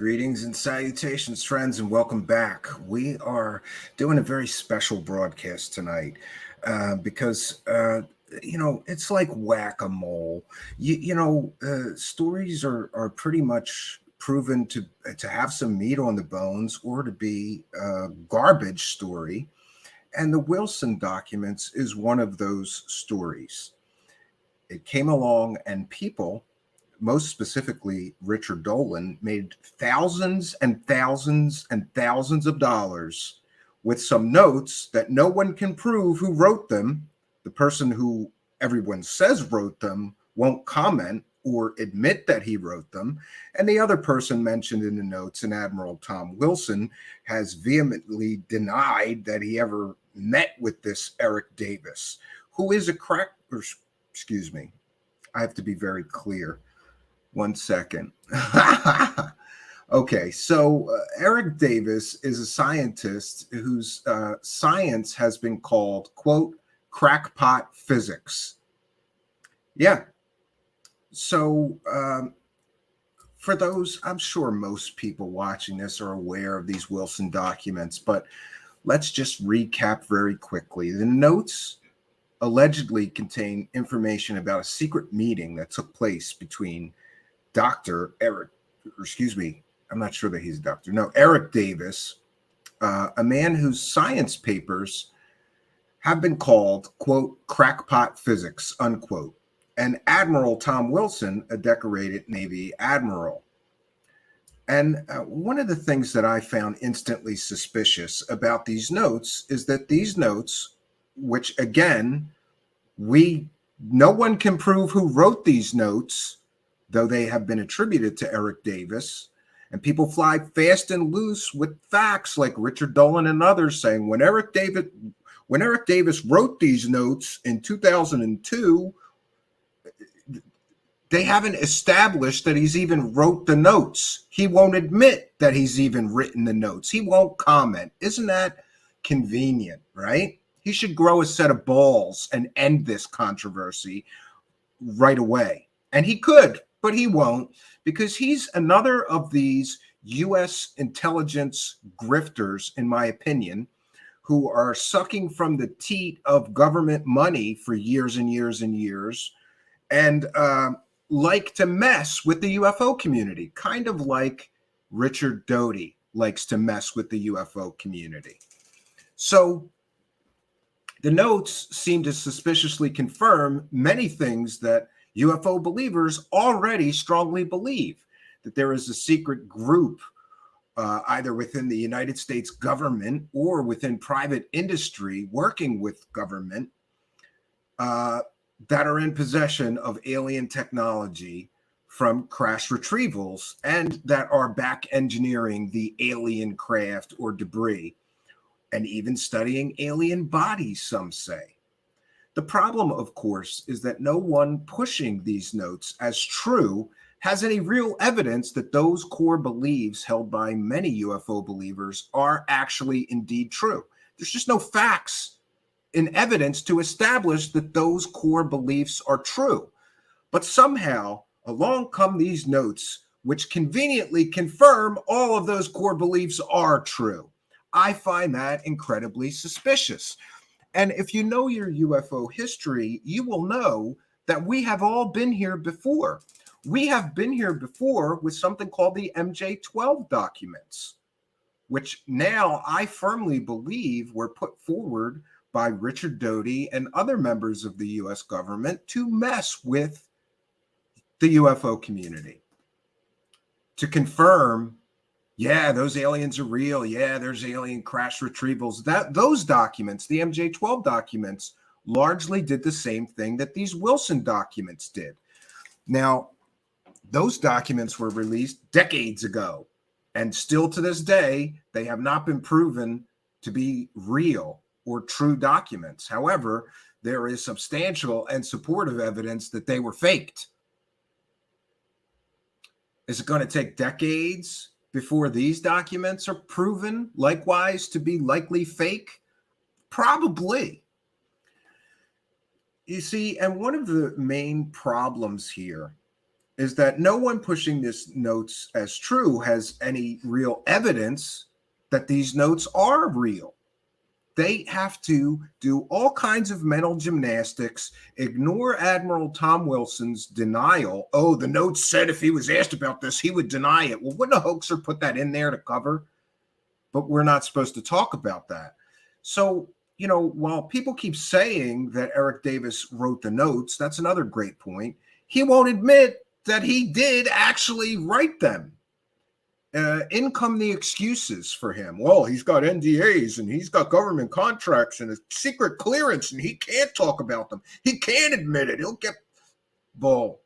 Greetings and salutations, friends, and welcome back. We are doing a very special broadcast tonight because, it's like whack-a-mole. Stories are pretty much proven to have some meat on the bones or to be a garbage story. And the Wilson documents is one of those stories. It came along and people, most specifically Richard Dolan, made thousands and thousands and thousands of dollars with some notes that no one can prove who wrote them. The person who everyone says wrote them won't comment or admit that he wrote them. And the other person mentioned in the notes, an Admiral Tom Wilson, has vehemently denied that he ever met with this Eric Davis, who is excuse me, I have to be very clear. 1 second. Okay, so Eric Davis is a scientist whose science has been called, quote, crackpot physics. Yeah. So for those, I'm sure most people watching this are aware of these Wilson documents, but let's just recap very quickly. The notes allegedly contain information about a secret meeting that took place between Dr. Eric, I'm not sure that he's a doctor. No, Eric Davis, a man whose science papers have been called, quote, crackpot physics, unquote, and Admiral Tom Wilson, a decorated Navy admiral. And one of the things that I found instantly suspicious about these notes is that these notes, which again, no one can prove who wrote these notes, though they have been attributed to Eric Davis, and people fly fast and loose with facts like Richard Dolan and others saying when Eric Davis wrote these notes in 2002, they haven't established that he's even wrote the notes. He won't admit that he's even written the notes. He won't comment. Isn't that convenient, right? He should grow a set of balls and end this controversy right away. And he could, but he won't, because he's another of these U.S. intelligence grifters, in my opinion, who are sucking from the teat of government money for years and years and years, and like to mess with the UFO community, kind of like Richard Doty likes to mess with the UFO community. So the notes seem to suspiciously confirm many things that UFO believers already strongly believe, that there is a secret group either within the United States government or within private industry working with government that are in possession of alien technology from crash retrievals and that are back engineering the alien craft or debris and even studying alien bodies, some say. The problem, of course, is that no one pushing these notes as true has any real evidence that those core beliefs held by many UFO believers are actually indeed true. There's just no facts and evidence to establish that those core beliefs are true. But somehow, along come these notes, which conveniently confirm all of those core beliefs are true. I find that incredibly suspicious. And if you know your UFO history, you will know that we have all been here before. We have been here before with something called the MJ-12 documents, which now I firmly believe were put forward by Richard Doty and other members of the U.S. government to mess with the UFO community, to confirm, yeah, those aliens are real. Yeah, there's alien crash retrievals. Those documents, the MJ-12 documents, largely did the same thing that these Wilson documents did. Now, those documents were released decades ago, and still to this day, they have not been proven to be real or true documents. However, there is substantial and supportive evidence that they were faked. Is it going to take decades before these documents are proven likewise to be likely fake? Probably. You see, and one of the main problems here is that no one pushing this notes as true has any real evidence that these notes are real. They have to do all kinds of mental gymnastics, ignore Admiral Tom Wilson's denial. Oh, the notes said if he was asked about this, he would deny it. Well, wouldn't a hoaxer put that in there to cover? But we're not supposed to talk about that. So, while people keep saying that Eric Davis wrote the notes, that's another great point. He won't admit that he did actually write them. In come the excuses for him. Well, he's got NDAs and he's got government contracts and a secret clearance and he can't talk about them. He can't admit it. He'll get bull.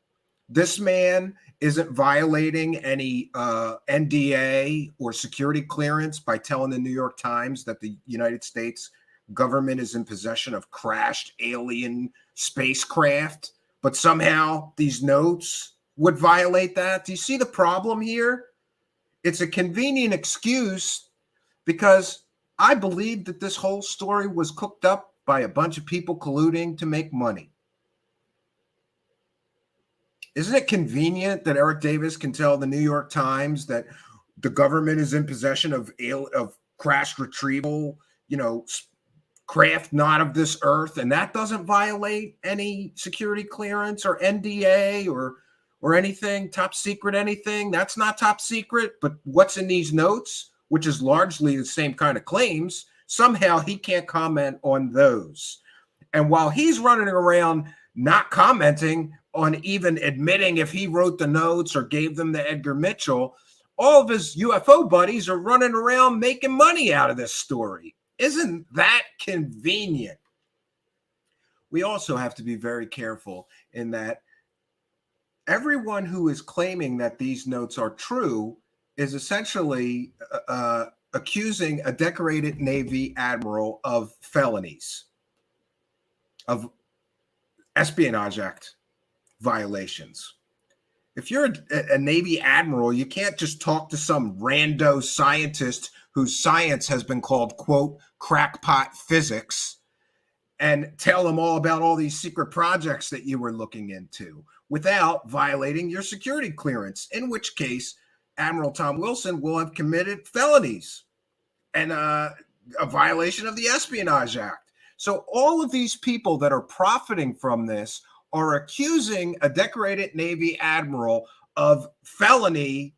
This man isn't violating any NDA or security clearance by telling the New York Times that the United States government is in possession of crashed alien spacecraft, but somehow these notes would violate that. Do you see the problem here? It's a convenient excuse because I believe that this whole story was cooked up by a bunch of people colluding to make money. Isn't it convenient that Eric Davis can tell the New York Times that the government is in possession of crash retrieval, craft not of this earth, and that doesn't violate any security clearance or NDA or anything, top secret anything? That's not top secret, but what's in these notes, which is largely the same kind of claims, somehow he can't comment on those. And while he's running around not commenting on even admitting if he wrote the notes or gave them to Edgar Mitchell, all of his UFO buddies are running around making money out of this story. Isn't that convenient? We also have to be very careful in that everyone who is claiming that these notes are true is essentially accusing a decorated Navy admiral of felonies, of Espionage Act violations. If you're a Navy admiral, you can't just talk to some rando scientist whose science has been called, quote, crackpot physics, and tell them all about all these secret projects that you were looking into without violating your security clearance, in which case Admiral Tom Wilson will have committed felonies and a violation of the Espionage Act. So all of these people that are profiting from this are accusing a decorated Navy admiral of felony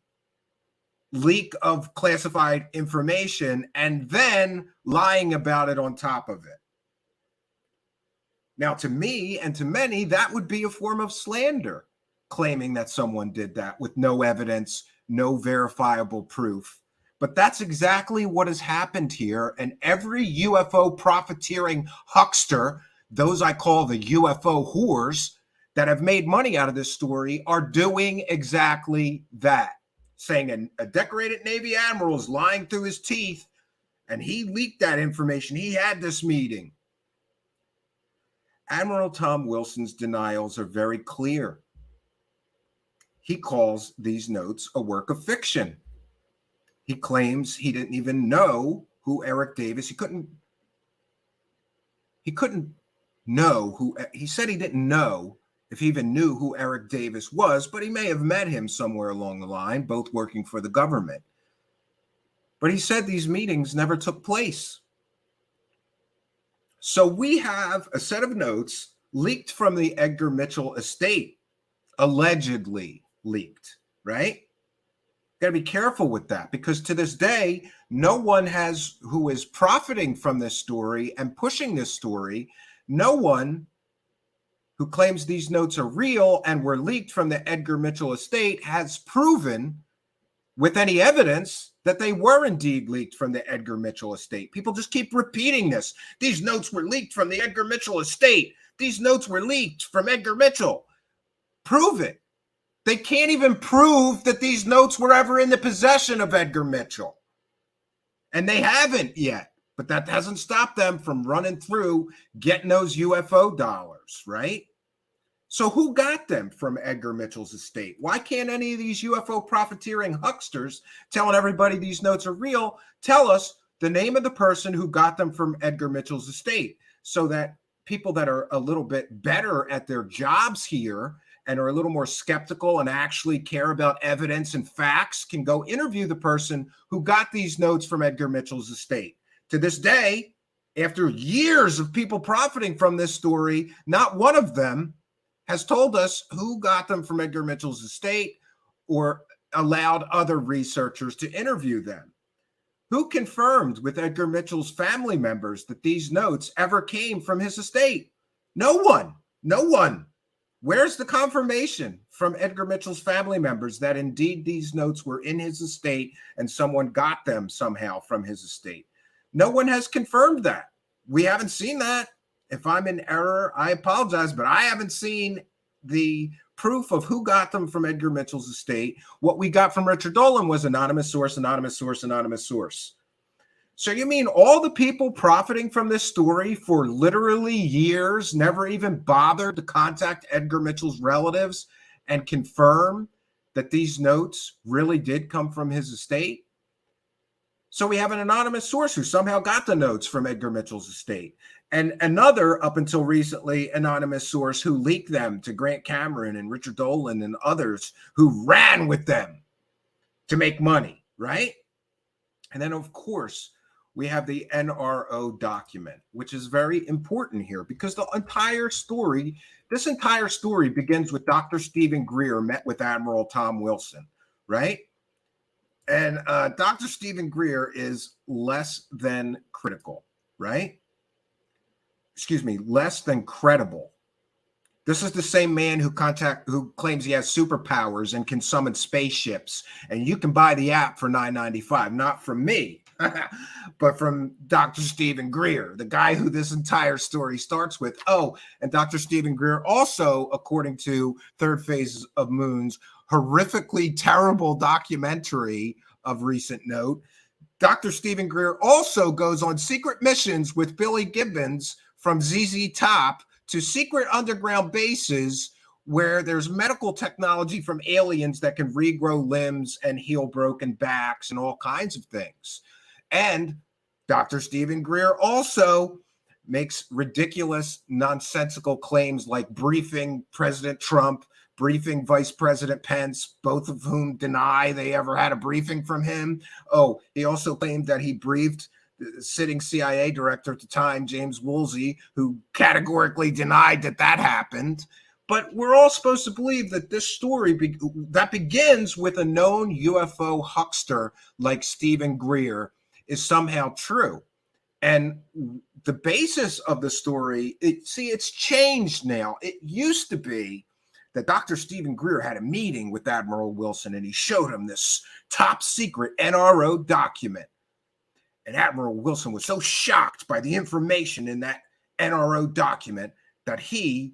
leak of classified information and then lying about it on top of it. Now, to me and to many, that would be a form of slander, claiming that someone did that with no evidence, no verifiable proof. But that's exactly what has happened here. And every UFO profiteering huckster, those I call the UFO whores that have made money out of this story, are doing exactly that. Saying a decorated Navy admiral is lying through his teeth and he leaked that information. He had this meeting. Admiral Tom Wilson's denials are very clear. He calls these notes a work of fiction. He claims he didn't even know who Eric Davis, he couldn't know who, he said he didn't know if he even knew who Eric Davis was, but he may have met him somewhere along the line, both working for the government. But he said these meetings never took place. So we have a set of notes leaked from the Edgar Mitchell estate, allegedly leaked, right? Got to be careful with that because to this day, no one who is profiting from this story and pushing this story, no one who claims these notes are real and were leaked from the Edgar Mitchell estate has proven with any evidence that they were indeed leaked from the Edgar Mitchell estate. People just keep repeating this. These notes were leaked from the Edgar Mitchell estate. These notes were leaked from Edgar Mitchell. Prove it. They can't even prove that these notes were ever in the possession of Edgar Mitchell. And they haven't yet. But that hasn't stopped them from running through, getting those UFO dollars, right? So who got them from Edgar Mitchell's estate? Why can't any of these UFO profiteering hucksters telling everybody these notes are real tell us the name of the person who got them from Edgar Mitchell's estate so that people that are a little bit better at their jobs here and are a little more skeptical and actually care about evidence and facts can go interview the person who got these notes from Edgar Mitchell's estate. To this day, after years of people profiting from this story, not one of them has told us who got them from Edgar Mitchell's estate or allowed other researchers to interview them. Who confirmed with Edgar Mitchell's family members that these notes ever came from his estate? No one. No one. Where's the confirmation from Edgar Mitchell's family members that indeed these notes were in his estate and someone got them somehow from his estate? No one has confirmed that. We haven't seen that. If I'm in error, I apologize, but I haven't seen the proof of who got them from Edgar Mitchell's estate. What we got from Richard Dolan was anonymous source, anonymous source, anonymous source. So you mean all the people profiting from this story for literally years never even bothered to contact Edgar Mitchell's relatives and confirm that these notes really did come from his estate? So we have an anonymous source who somehow got the notes from Edgar Mitchell's estate, and another, up until recently, anonymous source who leaked them to Grant Cameron and Richard Dolan and others who ran with them to make money, right? And then, of course, we have the NRO document, which is very important here because this entire story begins with Dr. Stephen Greer met with Admiral Tom Wilson, right? And Dr. Stephen Greer is less than critical, right? Excuse me, less than credible. This is the same man who claims he has superpowers and can summon spaceships. And you can buy the app for $9.95, not from me, but from Dr. Stephen Greer, the guy who this entire story starts with. Oh, and Dr. Stephen Greer also, according to Third Phase of Moon's horrifically terrible documentary of recent note, Dr. Stephen Greer also goes on secret missions with Billy Gibbons from ZZ Top to secret underground bases where there's medical technology from aliens that can regrow limbs and heal broken backs and all kinds of things. And Dr. Stephen Greer also makes ridiculous, nonsensical claims like briefing President Trump, briefing Vice President Pence, both of whom deny they ever had a briefing from him. Oh, he also claimed that he briefed the sitting CIA director at the time, James Woolsey, who categorically denied that happened. But we're all supposed to believe that this story that begins with a known UFO huckster like Stephen Greer is somehow true. And the basis of the story, it's changed now. It used to be that Dr. Stephen Greer had a meeting with Admiral Wilson and he showed him this top secret NRO document. And Admiral Wilson was so shocked by the information in that NRO document that he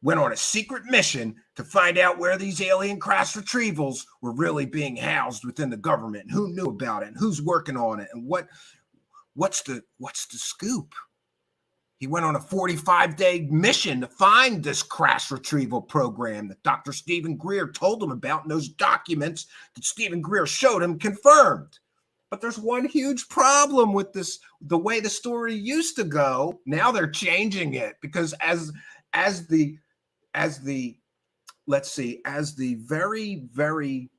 went on a secret mission to find out where these alien crash retrievals were really being housed within the government, and who knew about it, and who's working on it, and what's the scoop. He went on a 45-day mission to find this crash retrieval program that Dr. Stephen Greer told him about, and those documents that Stephen Greer showed him confirmed. But there's one huge problem with this, the way the story used to go. Now they're changing it because as the very, very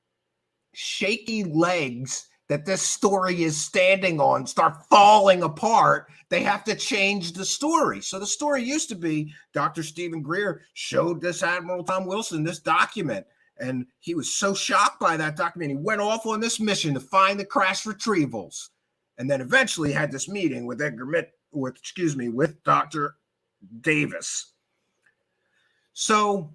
shaky legs that this story is standing on start falling apart, they have to change the story. So the story used to be Dr. Stephen Greer showed this Admiral Tom Wilson this document, and he was so shocked by that document, he went off on this mission to find the crash retrievals, and then eventually had this meeting with with Dr. Davis. So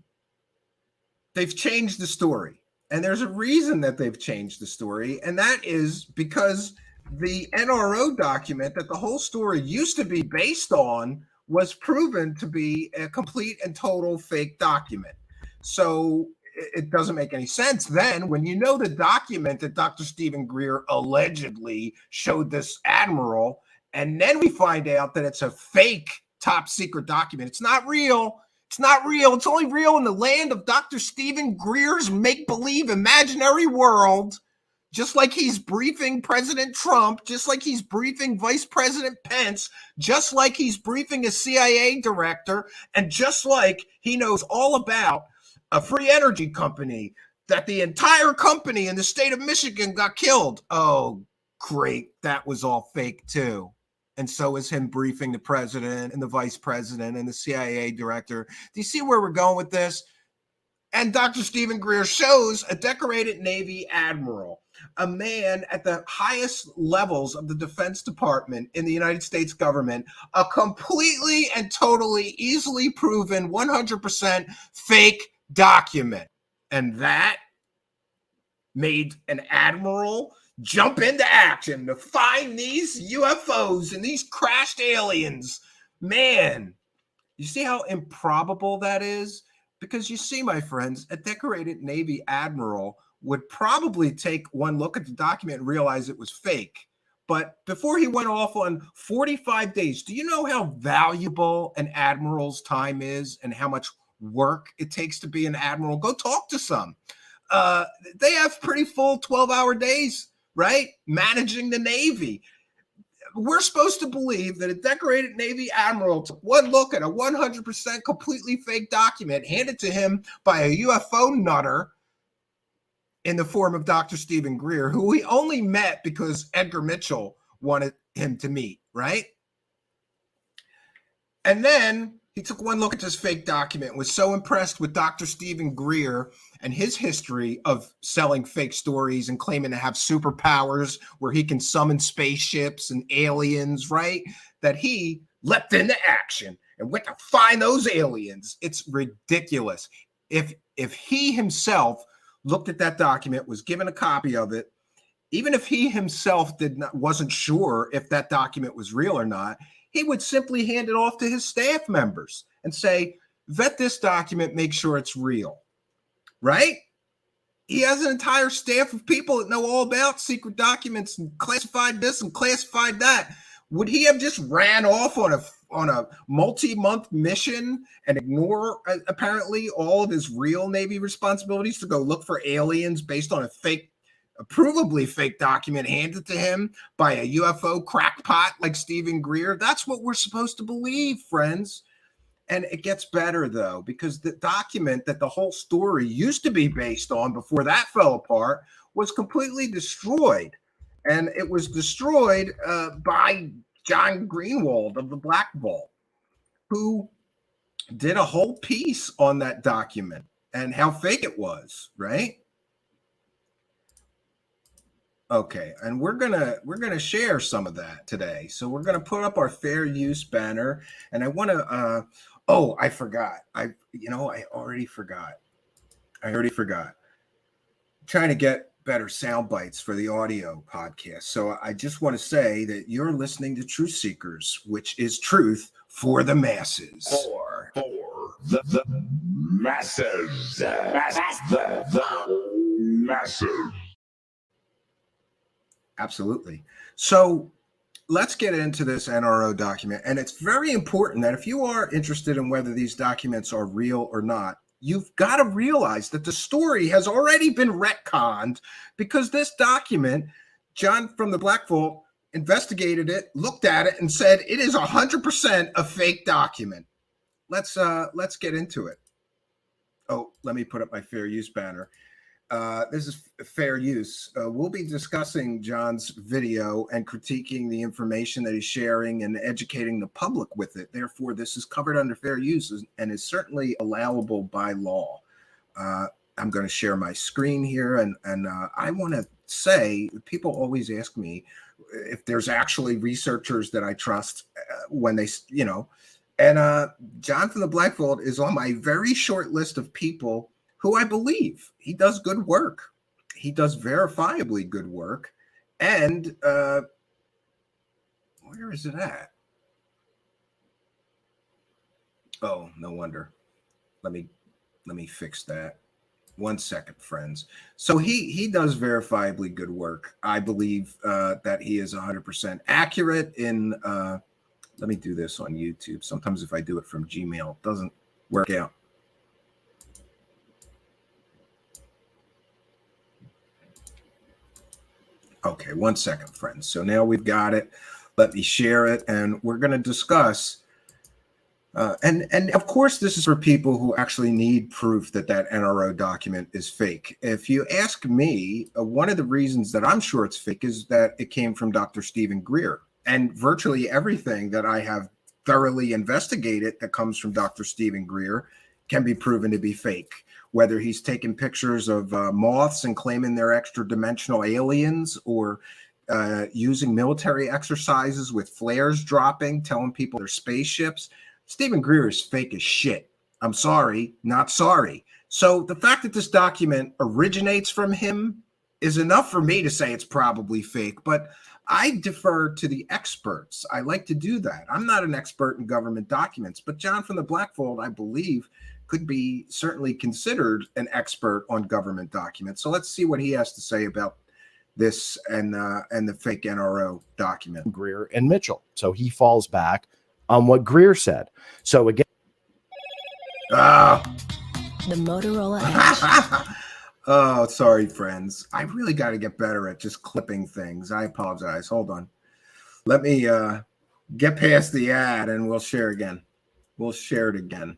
they've changed the story. And there's a reason that they've changed the story, and that is because the NRO document that the whole story used to be based on was proven to be a complete and total fake document. So it doesn't make any sense then when you know the document that Dr. Stephen Greer allegedly showed this admiral, and then we find out that it's a fake top secret document. It's not real. It's not real. It's only real in the land of Dr. Stephen Greer's make-believe imaginary world, just like he's briefing President Trump, just like he's briefing Vice President Pence, just like he's briefing a CIA director, and just like he knows all about a free energy company, that the entire company in the state of Michigan got killed. Oh, great. That was all fake too. And so is him briefing the president and the vice president and the CIA director. Do you see where we're going with this? And Dr. Stephen Greer shows a decorated Navy admiral, a man at the highest levels of the Defense Department in the United States government, a completely and totally easily proven 100% fake document. And that made an admiral jump into action to find these UFOs and these crashed aliens. Man, you see how improbable that is? Because you see, my friends, a decorated Navy admiral would probably take one look at the document and realize it was fake. But before he went off on 45 days, do you know how valuable an admiral's time is and how much work it takes to be an admiral? Go talk to some. They have pretty full 12-hour days, right? Managing the Navy. We're supposed to believe that a decorated Navy admiral took one look at a 100% completely fake document handed to him by a UFO nutter in the form of Dr. Stephen Greer, who we only met because Edgar Mitchell wanted him to meet, right? And then he took one look at this fake document and was so impressed with Dr. Stephen Greer and his history of selling fake stories and claiming to have superpowers where he can summon spaceships and aliens, right? That he leapt into action and went to find those aliens. It's ridiculous. If he himself looked at that document, was given a copy of it, even if he himself wasn't sure if that document was real or not, he would simply hand it off to his staff members and say, vet this document, make sure it's real, right? He has an entire staff of people that know all about secret documents and classified this and classified that. Would he have just ran off on a multi-month mission and ignore apparently all of his real Navy responsibilities to go look for aliens based on a fake, provably fake document handed to him by a UFO crackpot like Stephen Greer? That's what we're supposed to believe, friends. And it gets better, though, because the document that the whole story used to be based on before that fell apart was completely destroyed. And it was destroyed by John Greenwald of the Black Vault, who did a whole piece on that document and how fake it was, right? Okay, and we're gonna share some of that today. So we're gonna put up our fair use banner, and I want to. Oh, I forgot. I already forgot. Trying to get better sound bites for the audio podcast. So I just want to say that you're listening to Truth Seekers, which is truth for the masses. For the masses. The masses. Absolutely. So let's get into this NRO document. And it's very important that if you are interested in whether these documents are real or not, you've got to realize that the story has already been retconned, because this document, John from the Black Vault investigated it, looked at it, and said it is 100% a fake document. Let's get into it. Oh, let me put up my fair use banner. This is fair use. We'll be discussing John's video and critiquing the information that he's sharing and educating the public with it. Therefore, this is covered under fair use and is certainly allowable by law. I'm going to share my screen here, and I want to say, people always ask me if there's actually researchers that I trust when they, and John from the Black Vault is on my very short list of people who I believe. He does good work. He does verifiably good work. And where is it at? Oh, no wonder. Let me fix that. 1 second, friends. So he does verifiably good work. I believe that he is 100% accurate in, let me do this on YouTube. Sometimes if I do it from Gmail, it doesn't work out. Okay, 1 second, friends. So now we've got it. Let me share it, and we're going to discuss And of course, this is for people who actually need proof that that NRO document is fake. If you ask me, one of the reasons that I'm sure it's fake is that it came from Dr. Stephen Greer. And virtually everything that I have thoroughly investigated that comes from Dr. Stephen Greer can be proven to be fake. Whether he's taking pictures of moths and claiming they're extra-dimensional aliens, or using military exercises with flares dropping, telling people they're spaceships. Stephen Greer is fake as shit. I'm sorry, not sorry. So the fact that this document originates from him is enough for me to say it's probably fake, but I defer to the experts. I like to do that. I'm not an expert in government documents, but John from the Black Vault, I believe, could be certainly considered an expert on government documents. So let's see what he has to say about this and the fake NRO document. Greer and Mitchell. So he falls back on what Greer said. So again, the Motorola Edge. Oh, sorry, friends. I really got to get better at just clipping things. I apologize. Hold on. Let me get past the ad and we'll share again. We'll share it again.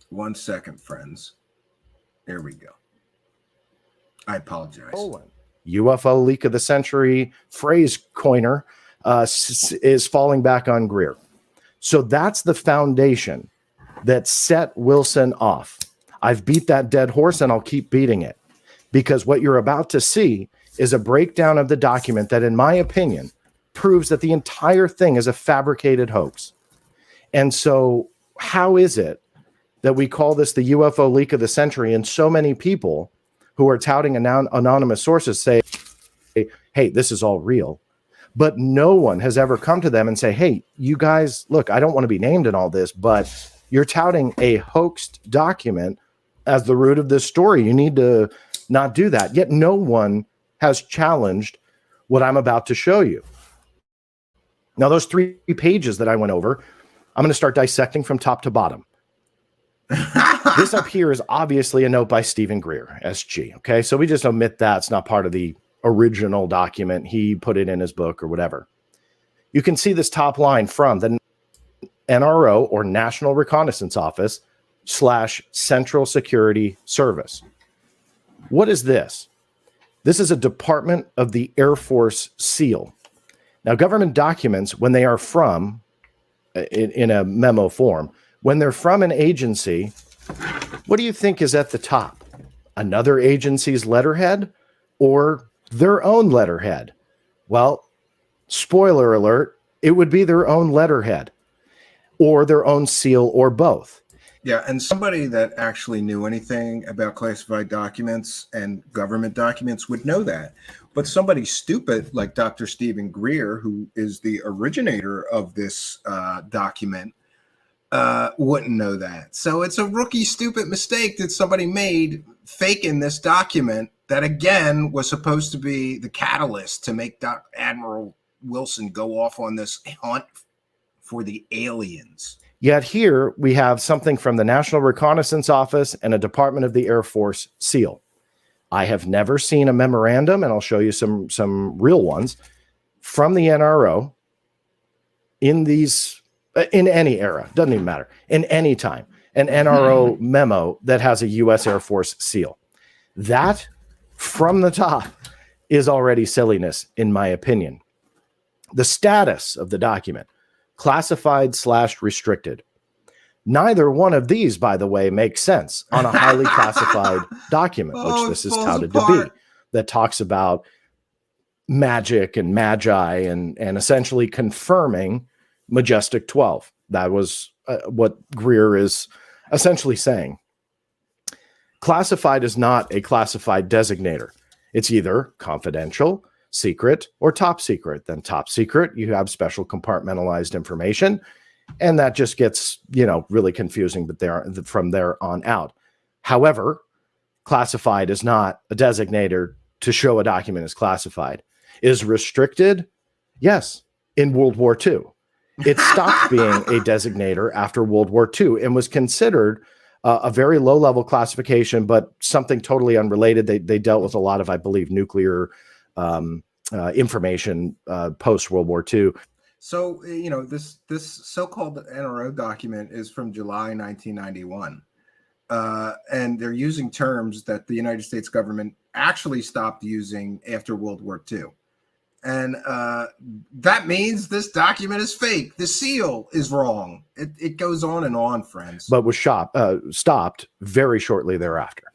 1 second, friends. There we go. I apologize. Dolan, UFO leak of the century phrase coiner, is falling back on Greer. So that's the foundation that set Wilson off. I've beat that dead horse and I'll keep beating it, because what you're about to see is a breakdown of the document that, in my opinion, proves that the entire thing is a fabricated hoax. And so how is it that we call this the UFO leak of the century, and so many people who are touting anonymous sources say, hey, this is all real, but no one has ever come to them and say, hey, you guys, look, I don't want to be named in all this, but you're touting a hoaxed document as the root of this story. You need to not do that. Yet no one has challenged what I'm about to show you. Now, those 3 pages that I went over, I'm going to start dissecting from top to bottom. This up here is obviously a note by Stephen Greer, SG. Okay, so we just omit that. It's not part of the original document. He put it in his book or whatever. You can see this top line from the NRO, or National Reconnaissance Office / Central Security Service. What is this? This is a Department of the Air Force seal. Now, government documents, when they are from, in a memo form, when they're from an agency, what do you think is at the top? Another agency's letterhead or their own letterhead? Well, spoiler alert, it would be their own letterhead or their own seal, or both. Yeah, and somebody that actually knew anything about classified documents and government documents would know that. But somebody stupid like Dr. Stephen Greer, who is the originator of this document, wouldn't know that. So it's a rookie stupid mistake that somebody made, faking this document that, again, was supposed to be the catalyst to make Admiral Wilson go off on this hunt for the aliens. Yet here we have something from the National Reconnaissance Office and a Department of the Air Force seal. I have never seen a memorandum, and I'll show you some real ones, from the NRO in any era, doesn't even matter, in any time, an NRO memo that has a U.S. Air Force seal. That, from the top, is already silliness, in my opinion. The status of the document: classified / restricted. Neither one of these, by the way, makes sense on a highly classified document, which this is touted to be, that talks about magic and magi and essentially confirming Majestic 12. That was what Greer is essentially saying. Classified is not a classified designator. It's either confidential, secret, or top secret. Then top secret, you have special compartmentalized information, and that just gets, really confusing, but from there on out. However, classified is not a designator to show a document is classified. Is restricted? Yes, in World War II. It stopped being a designator after World War II and was considered a very low-level classification, but something totally unrelated. They dealt with a lot of, I believe, nuclear information post-World War II. So, this so-called NRO document is from July 1991. And they're using terms that the United States government actually stopped using after World War II. And that means this document is fake. The seal is wrong. It goes on and on, friends. But was stopped very shortly thereafter.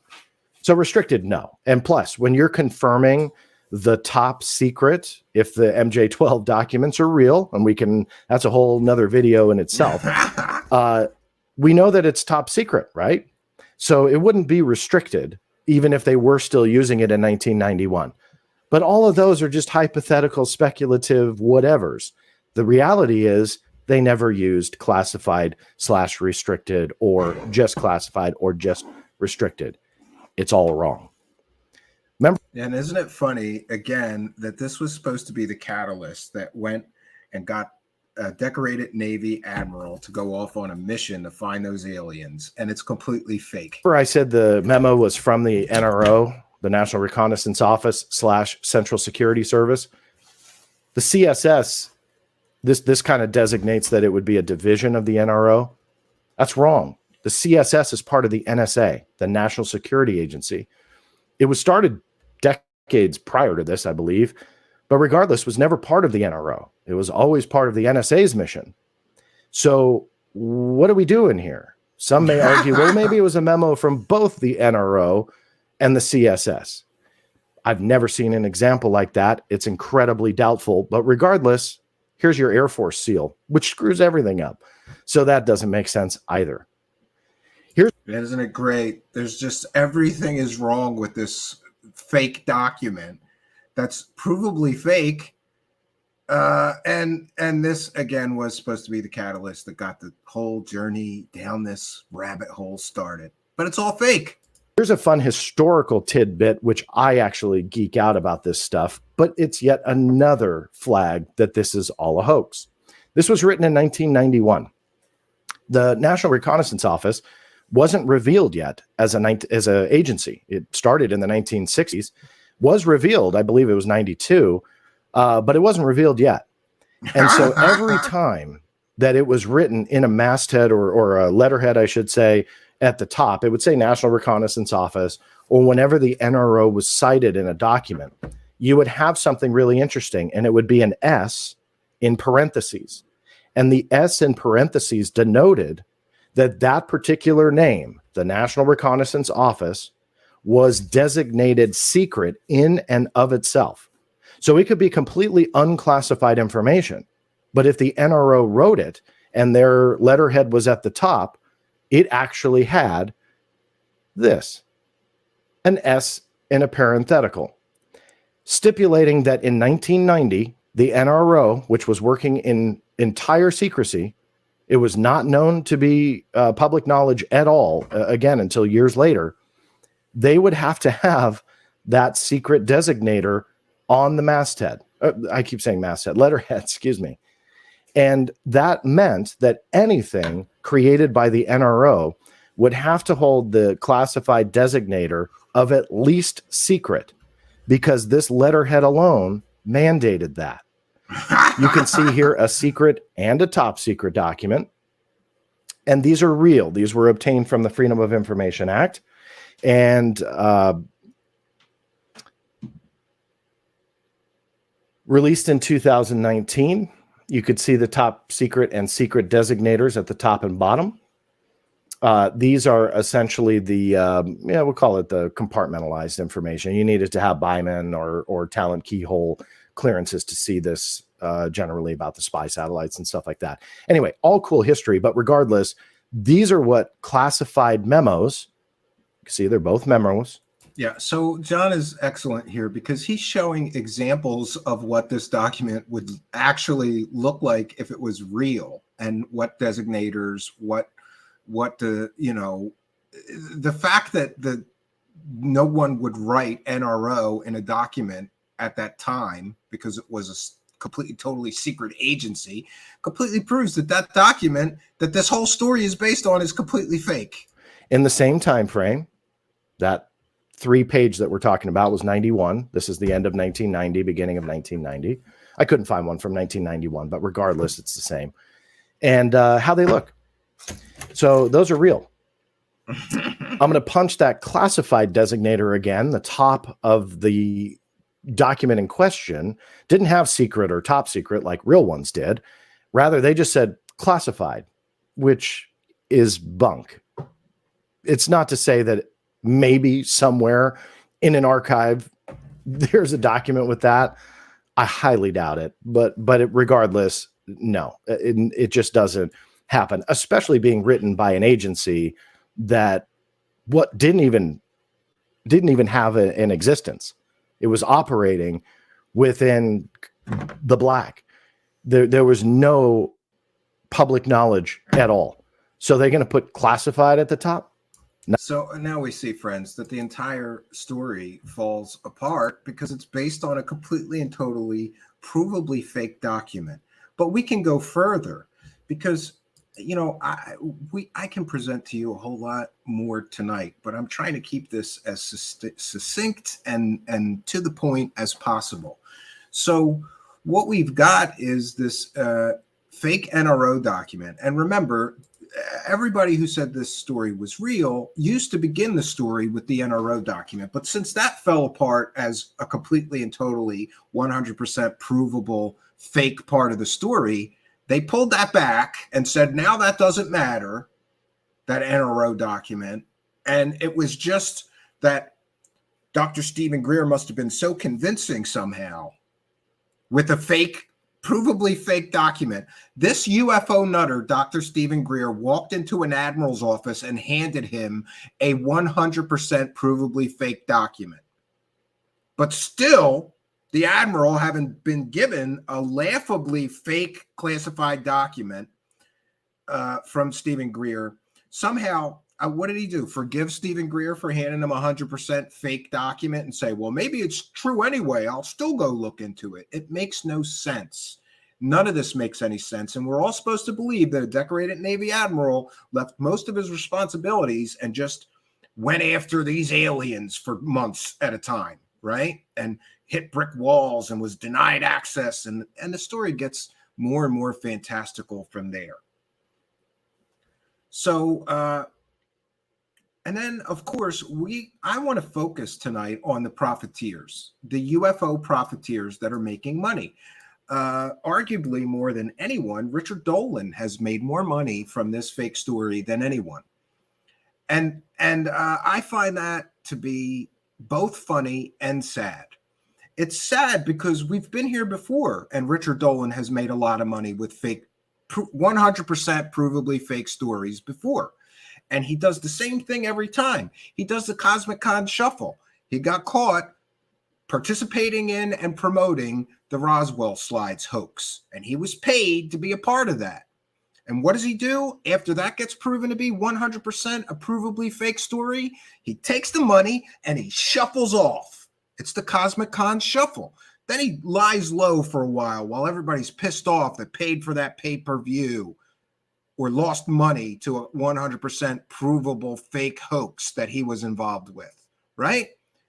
So restricted, no. And plus, when you're confirming the top secret, if the MJ12 documents are real, and that's a whole nother video in itself, we know that it's top secret, right? So it wouldn't be restricted, even if they were still using it in 1991. But all of those are just hypothetical, speculative whatevers. The reality is they never used classified/restricted or just classified or just restricted. It's all wrong. Remember? And isn't it funny, again, that this was supposed to be the catalyst that went and got a decorated Navy admiral to go off on a mission to find those aliens, and it's completely fake. I said the memo was from the NRO, the National Reconnaissance Office / Central Security Service. The CSS, this kind of designates that it would be a division of the NRO. That's wrong. The CSS is part of the NSA, the National Security Agency. It was started decades prior to this, I believe, but regardless, was never part of the NRO. It was always part of the NSA's mission. So what are we doing here? Some may argue, well, maybe it was a memo from both the NRO and the CSS. I've never seen an example like that. It's incredibly doubtful, but regardless, here's your Air Force seal, which screws everything up. So that doesn't make sense either. Isn't it great? There's just everything is wrong with this fake document that's provably fake. And this, again, was supposed to be the catalyst that got the whole journey down this rabbit hole started. But it's all fake. Here's a fun historical tidbit, which I actually geek out about this stuff, but it's yet another flag that this is all a hoax. This was written in 1991. The National Reconnaissance Office wasn't revealed yet as an agency. It started in the 1960s, was revealed, I believe it was 92, but it wasn't revealed yet. And so every time that it was written in a masthead or a letterhead, I should say, at the top, it would say National Reconnaissance Office, or whenever the NRO was cited in a document, you would have something really interesting, and it would be an S in parentheses. And the S in parentheses denoted that particular name, the National Reconnaissance Office, was designated secret in and of itself. So it could be completely unclassified information. But if the NRO wrote it and their letterhead was at the top, it actually had this, an S in a parenthetical, stipulating that in 1990, the NRO, which was working in entire secrecy, it was not known to be public knowledge at all, again, until years later, they would have to have that secret designator on the masthead. I keep saying masthead, letterhead, excuse me. And that meant that anything created by the NRO would have to hold the classified designator of at least secret, because this letterhead alone mandated that. You can see here a secret and a top secret document. And these are real. These were obtained from the Freedom of Information Act. And released in 2019. You could see the top secret and secret designators at the top and bottom. These are essentially the, we'll call it the compartmentalized information. You needed to have Byman or talent keyhole clearances to see this, generally about the spy satellites and stuff like that. Anyway, all cool history, but regardless, these are what classified memos, you can see they're both memos. Yeah, so John is excellent here because he's showing examples of what this document would actually look like if it was real, and what designators, what the, the fact that no one would write NRO in a document at that time because it was a completely, totally secret agency completely proves that document that this whole story is based on is completely fake. In the same time frame, that 3-page that we're talking about was 91. This is the end of 1990, beginning of 1990. I couldn't find one from 1991, but regardless, it's the same. And how they look. So those are real. I'm going to punch that classified designator again. The top of the document in question didn't have secret or top secret like real ones did. Rather, they just said classified, which is bunk. It's not to say that maybe somewhere in an archive there's a document with that. I highly doubt it, but regardless, no, it just doesn't happen, especially being written by an agency that didn't even have an existence. It was operating within the black. There was no public knowledge at all. So they're going to put classified at the top. No. So now we see, friends, that the entire story falls apart because it's based on a completely and totally provably fake document. But we can go further because, you know, I can present to you a whole lot more tonight, but I'm trying to keep this as succinct and to the point as possible. So what we've got is this fake NRO document. And remember, everybody who said this story was real used to begin the story with the NRO document. But since that fell apart as a completely and totally 100% provable fake part of the story, they pulled that back and said, now that doesn't matter, that NRO document. And it was just that Dr. Stephen Greer must have been so convincing somehow with a fake, provably fake document. This UFO nutter, Dr. Stephen Greer, walked into an admiral's office and handed him a 100% provably fake document. But still, the admiral, having been given a laughably fake classified document from Stephen Greer, somehow, what did he do? Forgive Stephen Greer for handing him a 100% fake document and say, well, maybe it's true anyway. I'll still go look into it. It makes no sense. None of this makes any sense. And we're all supposed to believe that a decorated Navy admiral left most of his responsibilities and just went after these aliens for months at a time, right? And hit brick walls and was denied access. And the story gets more and more fantastical from there. So, and then, of course, I want to focus tonight on the profiteers, the UFO profiteers that are making money. Arguably more than anyone, Richard Dolan has made more money from this fake story than anyone. And I find that to be both funny and sad. It's sad because we've been here before, and Richard Dolan has made a lot of money with fake, 100% provably fake stories before. And he does the same thing every time. He does the Cosmic Con Shuffle. He got caught participating in and promoting the Roswell slides hoax. And he was paid to be a part of that. And what does he do after that gets proven to be 100% a provably fake story? He takes the money and he shuffles off. It's the Cosmic Con Shuffle. Then he lies low for a while everybody's pissed off that paid for that pay-per-view or lost money to a 100% provable fake hoax that he was involved with, right?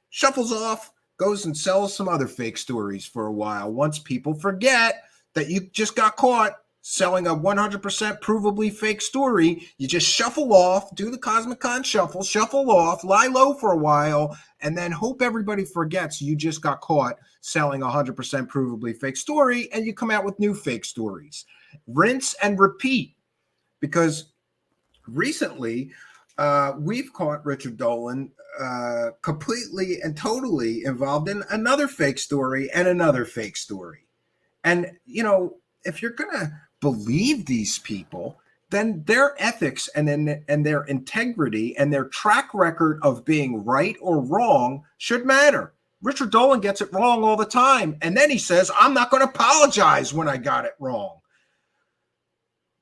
Shuffles off, goes and sells some other fake stories for a while. Once people forget that you just got caught selling a 100% provably fake story, you just shuffle off, do the Cosmic Con Shuffle, shuffle off, lie low for a while, and then hope everybody forgets you just got caught selling a 100% provably fake story, and you come out with new fake stories. Rinse and repeat. Because recently, we've caught Richard Dolan completely and totally involved in another fake story and another fake story. And, you know, if you're going to believe these people, then their ethics and their integrity and their track record of being right or wrong should matter. Richard Dolan gets it wrong all the time. And then he says, I'm not going to apologize when I got it wrong.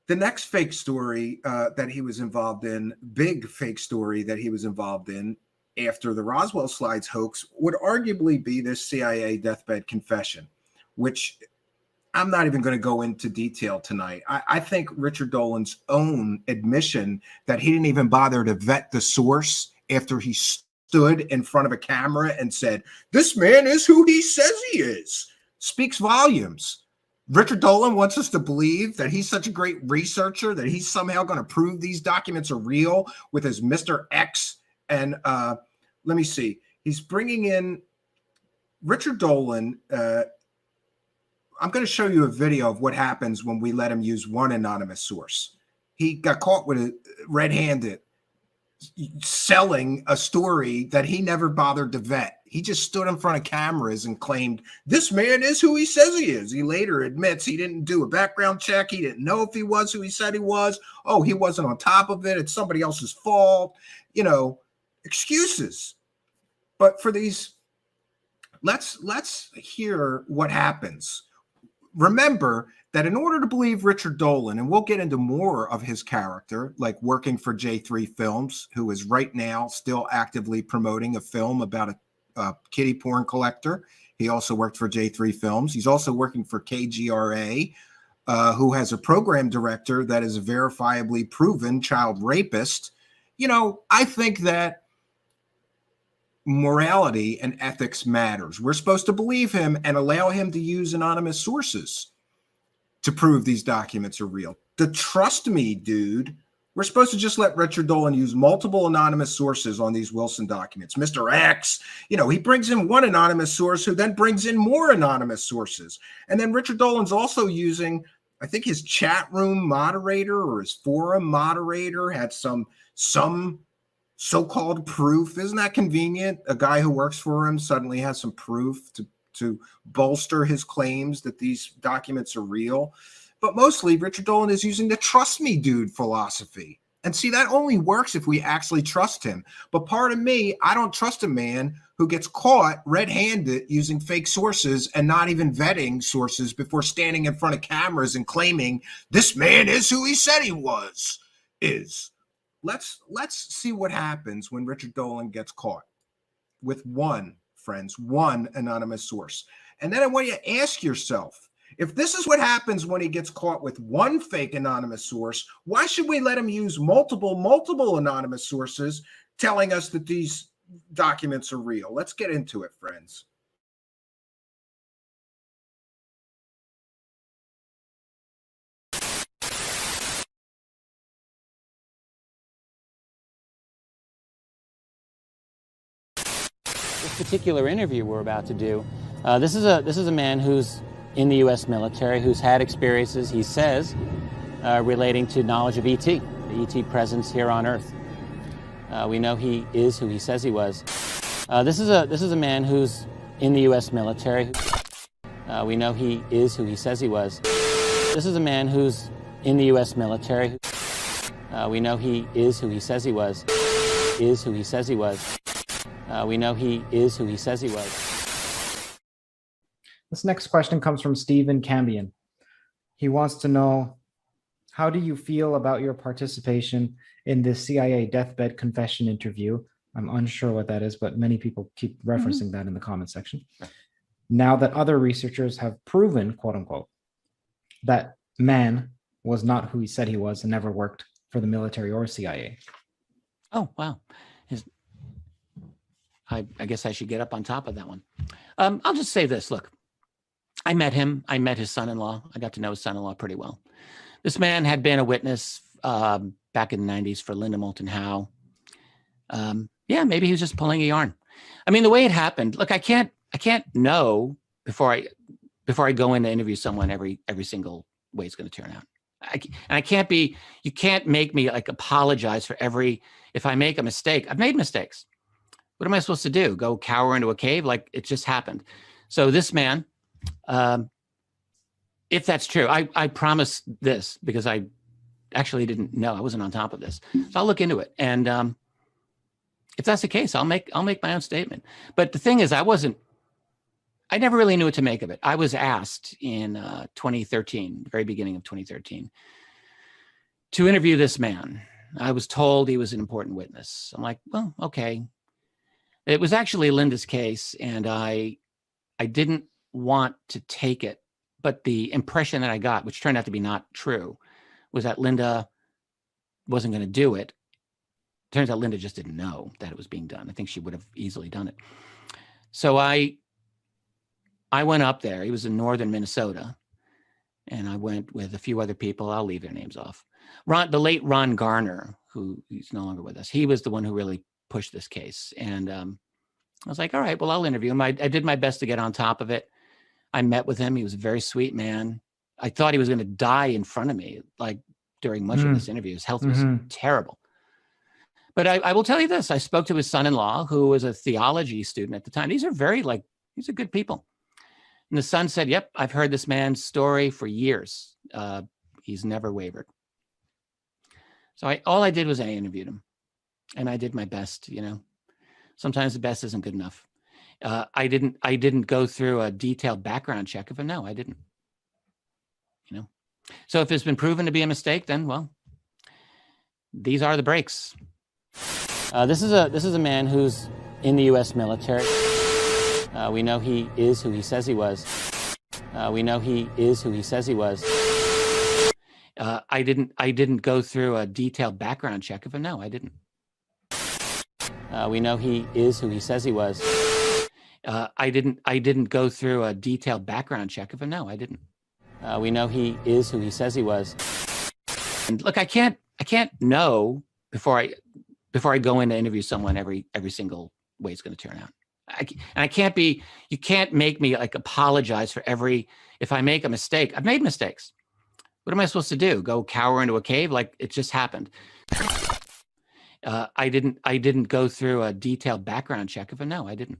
The next fake story that he was involved in, big fake story that he was involved in after the Roswell slides hoax would arguably be this CIA deathbed confession, which I'm not even going to go into detail tonight. I think Richard Dolan's own admission that he didn't even bother to vet the source after he stood in front of a camera and said, this man is who he says he is. speaks volumes. Richard Dolan wants us to believe that he's such a great researcher that he's somehow going to prove these documents are real with his Mr. X. And let me see. He's bringing in Richard Dolan. I'm going to show you a video of what happens when we let him use one anonymous source. He got caught with it red-handed, selling a story that he never bothered to vet. He just stood in front of cameras and claimed, this man is who he says he is. He later admits he didn't do a background check. He didn't know if he was who he said he was. Oh, he wasn't on top of it. It's somebody else's fault. You know, excuses. But for these, let's hear what happens. Remember that in order to believe Richard Dolan, and we'll get into more of his character, like working for J3 Films, who is right now still actively promoting a film about a kiddie porn collector. He also worked for J3 Films. He's also working for KGRA, who has a program director that is a verifiably proven child rapist. You know, I think that morality and ethics matters. We're supposed to believe him and allow him to use anonymous sources to prove these documents are real. The trust me, dude. We're supposed to just let Richard Dolan use multiple anonymous sources on these Wilson documents. Mr. X, you know, he brings in one anonymous source who then brings in more anonymous sources. And then Richard Dolan's also using, I think his chat room moderator or his forum moderator had some so-called proof. Isn't that convenient? A guy who works for him suddenly has some proof to bolster his claims that these documents are real. But mostly Richard Dolan is using the trust me dude philosophy. And see, that only works if we actually trust him. But part of me, I don't trust a man who gets caught red-handed using fake sources and not even vetting sources before standing in front of cameras and claiming this man is who he said he is. Let's see what happens when Richard Dolan gets caught with one anonymous source. And then I want you to ask yourself, if this is what happens when he gets caught with one fake anonymous source, why should we let him use multiple anonymous sources telling us that these documents are real? Let's get into it, friends. This particular interview we're about to do, this is a man who's in the U.S. military, who's had experiences, he says, relating to knowledge of ET, the ET presence here on Earth. We know he is who he says he was. This is a man who's in the U.S. military. We know he is who he says he was. This is a man who's in the U.S. military. We know he is who he says he was. Is who he says he was. We know he is who he says he was. This next question comes from Stephen Cambion. He wants to know, how do you feel about your participation in this CIA deathbed confession interview? I'm unsure what that is, but many people keep referencing that in the comment section. Now that other researchers have proven, quote unquote, that man was not who he said he was and never worked for the military or CIA. Oh, wow. I guess I should get up on top of that one. I'll just say this, look. I met him. I met his son-in-law. I got to know his son-in-law pretty well. This man had been a witness back in the 90s for Linda Moulton Howe. Yeah, maybe he was just pulling a yarn. I mean, the way it happened, look, I can't know before I go in to interview someone every single way it's going to turn out. You can't make me like apologize for if I make a mistake. I've made mistakes. What am I supposed to do? Go cower into a cave? Like it just happened. So this man, if that's true, I promise this because I actually didn't know. I wasn't on top of this. So I'll look into it. And if that's the case, I'll make my own statement. But the thing is, I never really knew what to make of it. I was asked in 2013, the very beginning of 2013, to interview this man. I was told he was an important witness. I'm like, well, okay. It was actually Linda's case, and I didn't want to take it, but the impression that I got, which turned out to be not true, was that Linda wasn't going to do it. Turns out Linda just didn't know that it was being done. I think she would have easily done it. So I I went up there. He was in northern Minnesota. And I went with a few other people. I'll leave their names off. The late Ron Garner, who he's no longer with us, he was the one who really pushed this case. And I was like, all right, well, I'll interview him. I did my best to get on top of it. I met with him. He was a very sweet man. I thought he was going to die in front of me, like during much of this interview. His health was terrible. But I will tell you this. I spoke to his son-in-law, who was a theology student at the time. These are these are good people. And the son said, yep, I've heard this man's story for years. He's never wavered. So all I did was I interviewed him, and I did my best. Sometimes the best isn't good enough. I didn't go through a detailed background check of him. No, I didn't. So if it's been proven to be a mistake, then, well, these are the breaks. This is a man who's in the U.S. military. We know he is who he says he was. We know he is who he says he was. I didn't go through a detailed background check of him. No, I didn't. We know he is who he says he was. I didn't go through a detailed background check of him. No, I didn't. We know he is who he says he was. And look, I can't know before I go in to interview someone every single way it's going to turn out. You can't make me like apologize for if I make a mistake. I've made mistakes. What am I supposed to do? Go cower into a cave? Like it just happened. I didn't go through a detailed background check of him. No, I didn't.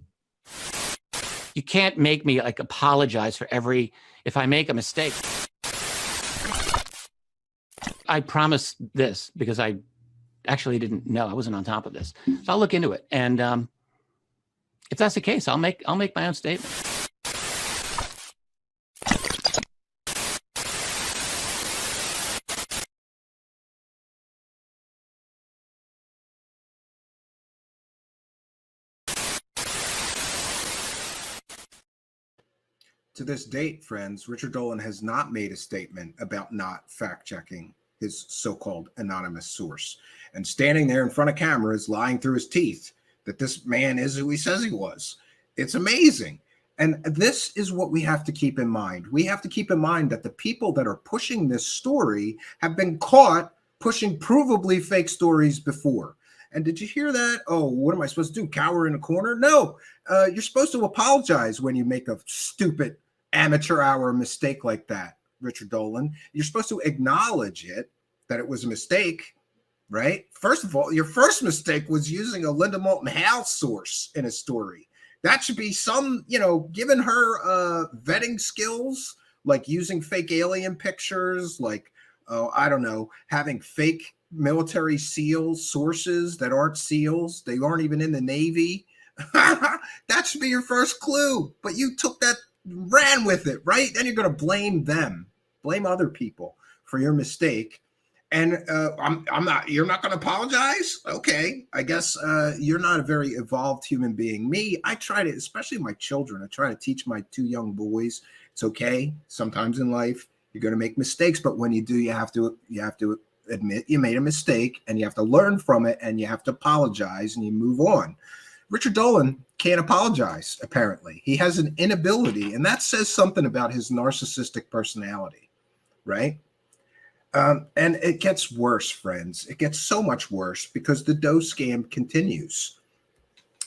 You can't make me like apologize for if I make a mistake. I promise this because I actually didn't know. I wasn't on top of this. So I'll look into it. And if that's the case, I'll make my own statement. To this date, friends, Richard Dolan has not made a statement about not fact-checking his so-called anonymous source. And standing there in front of cameras, lying through his teeth that this man is who he says he was. It's amazing. And this is what we have to keep in mind. We have to keep in mind that the people that are pushing this story have been caught pushing provably fake stories before. And did you hear that? Oh, what am I supposed to do? Cower in a corner? No, you're supposed to apologize when you make a stupid amateur hour mistake like that, Richard Dolan. You're supposed to acknowledge it, that it was a mistake, right? First of all, your first mistake was using a Linda Moulton Howe source in a story. That should be given her vetting skills, like using fake alien pictures, like, I don't know, having fake military SEAL sources that aren't SEALs. They aren't even in the Navy. That should be your first clue. But you took that, ran with it, right? Then you're going to blame them, blame other people for your mistake. And you're not going to apologize? Okay. I guess you're not a very evolved human being. Me, I try to, especially my children, I try to teach my two young boys, it's okay. Sometimes in life, you're going to make mistakes, but when you do, you have to admit you made a mistake, and you have to learn from it, and you have to apologize, and you move on. Richard Dolan can't apologize, apparently. He has an inability, and that says something about his narcissistic personality, right? And it gets worse, friends. It gets so much worse because the Doe scam continues.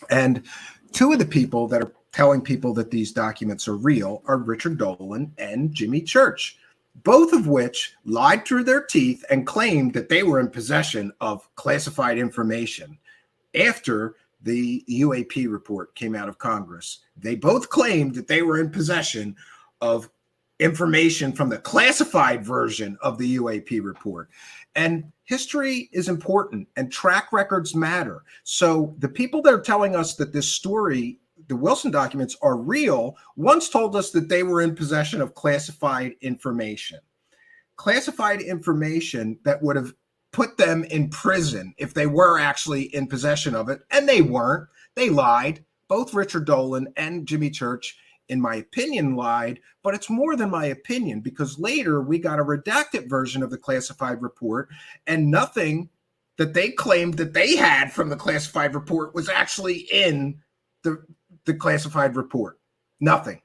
And two of the people that are telling people that these documents are real are Richard Dolan and Jimmy Church, both of which lied through their teeth and claimed that they were in possession of classified information after the UAP report came out of Congress. They both claimed that they were in possession of information from the classified version of the UAP report. And history is important and track records matter. So the people that are telling us that this story, the Wilson documents, are real, once told us that they were in possession of classified information. Classified information that would have put them in prison if they were actually in possession of it. And they weren't. They lied. Both Richard Dolan and Jimmy Church, in my opinion, lied. But it's more than my opinion, because later we got a redacted version of the classified report, and nothing that they claimed that they had from the classified report was actually in the classified report. Nothing.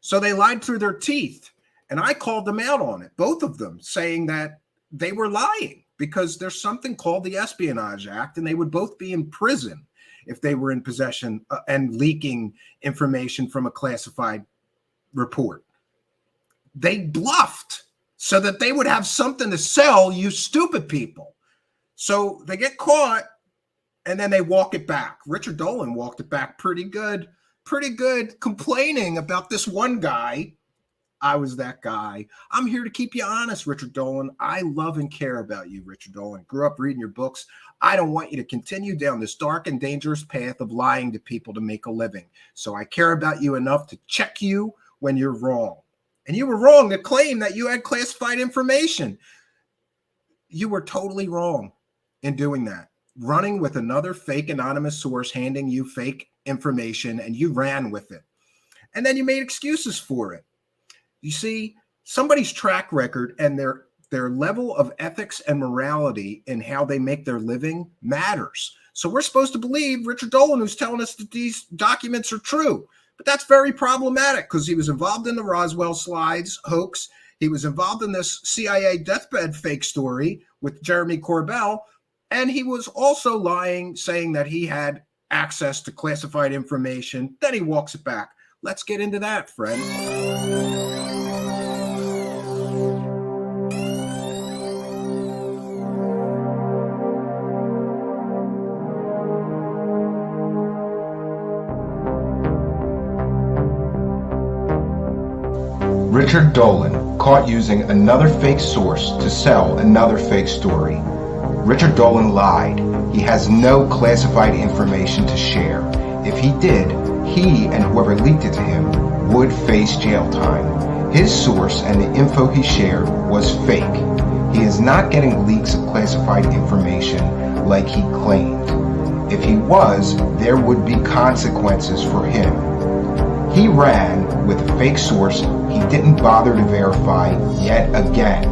So they lied through their teeth. And I called them out on it, both of them, saying that they were lying because there's something called the Espionage Act, and they would both be in prison if they were in possession and leaking information from a classified report. They bluffed so that they would have something to sell, you stupid people. So they get caught, and then they walk it back. Richard Dolan walked it back pretty good, complaining about this one guy. I was that guy. I'm here to keep you honest, Richard Dolan. I love and care about you, Richard Dolan. Grew up reading your books. I don't want you to continue down this dark and dangerous path of lying to people to make a living. So I care about you enough to check you when you're wrong. And you were wrong to claim that you had classified information. You were totally wrong in doing that. Running with another fake anonymous source, handing you fake information, and you ran with it. And then you made excuses for it. You see, somebody's track record and their level of ethics and morality in how they make their living matters. So we're supposed to believe Richard Dolan, who's telling us that these documents are true. But that's very problematic because he was involved in the Roswell slides hoax. He was involved in this CIA deathbed fake story with Jeremy Corbell. And he was also lying, saying that he had access to classified information. Then he walks it back. Let's get into that, friend. Richard Dolan, caught using another fake source to sell another fake story. Richard Dolan lied. He has no classified information to share. If he did, he and whoever leaked it to him would face jail time. His source and the info he shared was fake. He is not getting leaks of classified information like he claimed. If he was, there would be consequences for him. He ran with a fake source he didn't bother to verify yet again.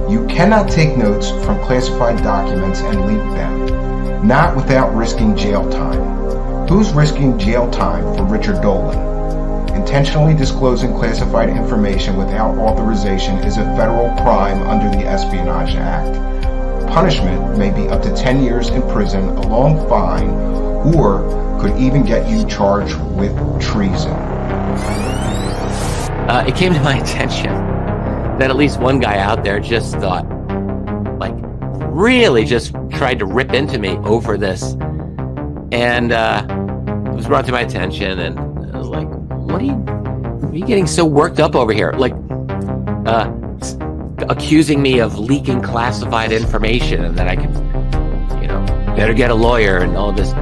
You cannot take notes from classified documents and leak them, not without risking jail time. Who's risking jail time for Richard Dolan? Intentionally disclosing classified information without authorization is a federal crime under the Espionage Act. Punishment may be up to 10 years in prison, a long fine, or could even get you charged with treason. It came to my attention that at least one guy out there just thought, like, really just tried to rip into me over this. And it was brought to my attention, and I was like, what are you getting so worked up over here? Like, accusing me of leaking classified information and that I could, better get a lawyer and all this.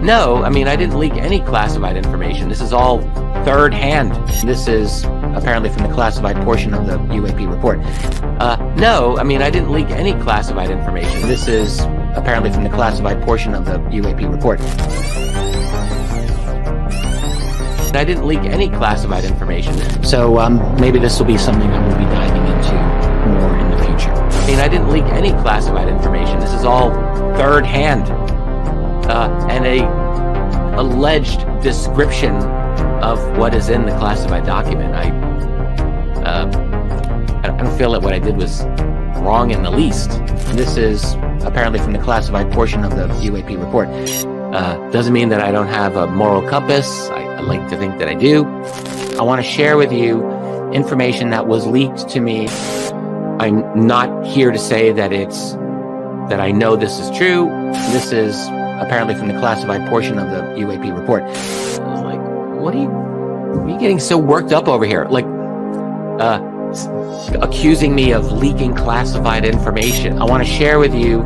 No, I mean, I didn't leak any classified information. This is all third hand. This is apparently from the classified portion of the UAP report. No, I mean, I didn't leak any classified information. This is apparently from the classified portion of the UAP report. I didn't leak any classified information. So maybe this will be something I will be diving into more in the future. I mean, I didn't leak any classified information. This is all third hand and a alleged description of what is in the classified document. I don't feel that what I did was wrong in the least. This is apparently from the classified portion of the UAP report. Doesn't mean that I don't have a moral compass. I like to think that I do. I want to share with you information that was leaked to me. I'm not here to say that that I know this is true. This is apparently from the classified portion of the UAP report. I was like, what are you getting so worked up over here? Like, accusing me of leaking classified information. I want to share with you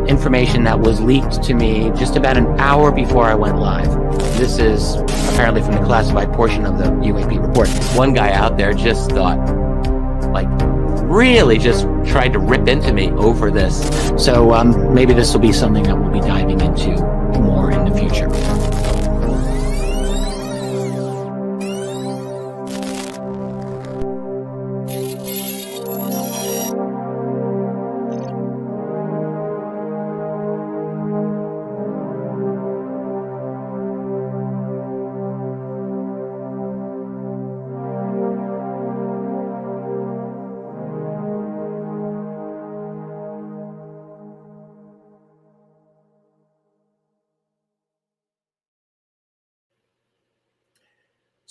information that was leaked to me just about an hour before I went live. This is apparently from the classified portion of the UAP report. One guy out there just thought, like, really just tried to rip into me over this. So maybe this will be something that we'll be diving into more in the future.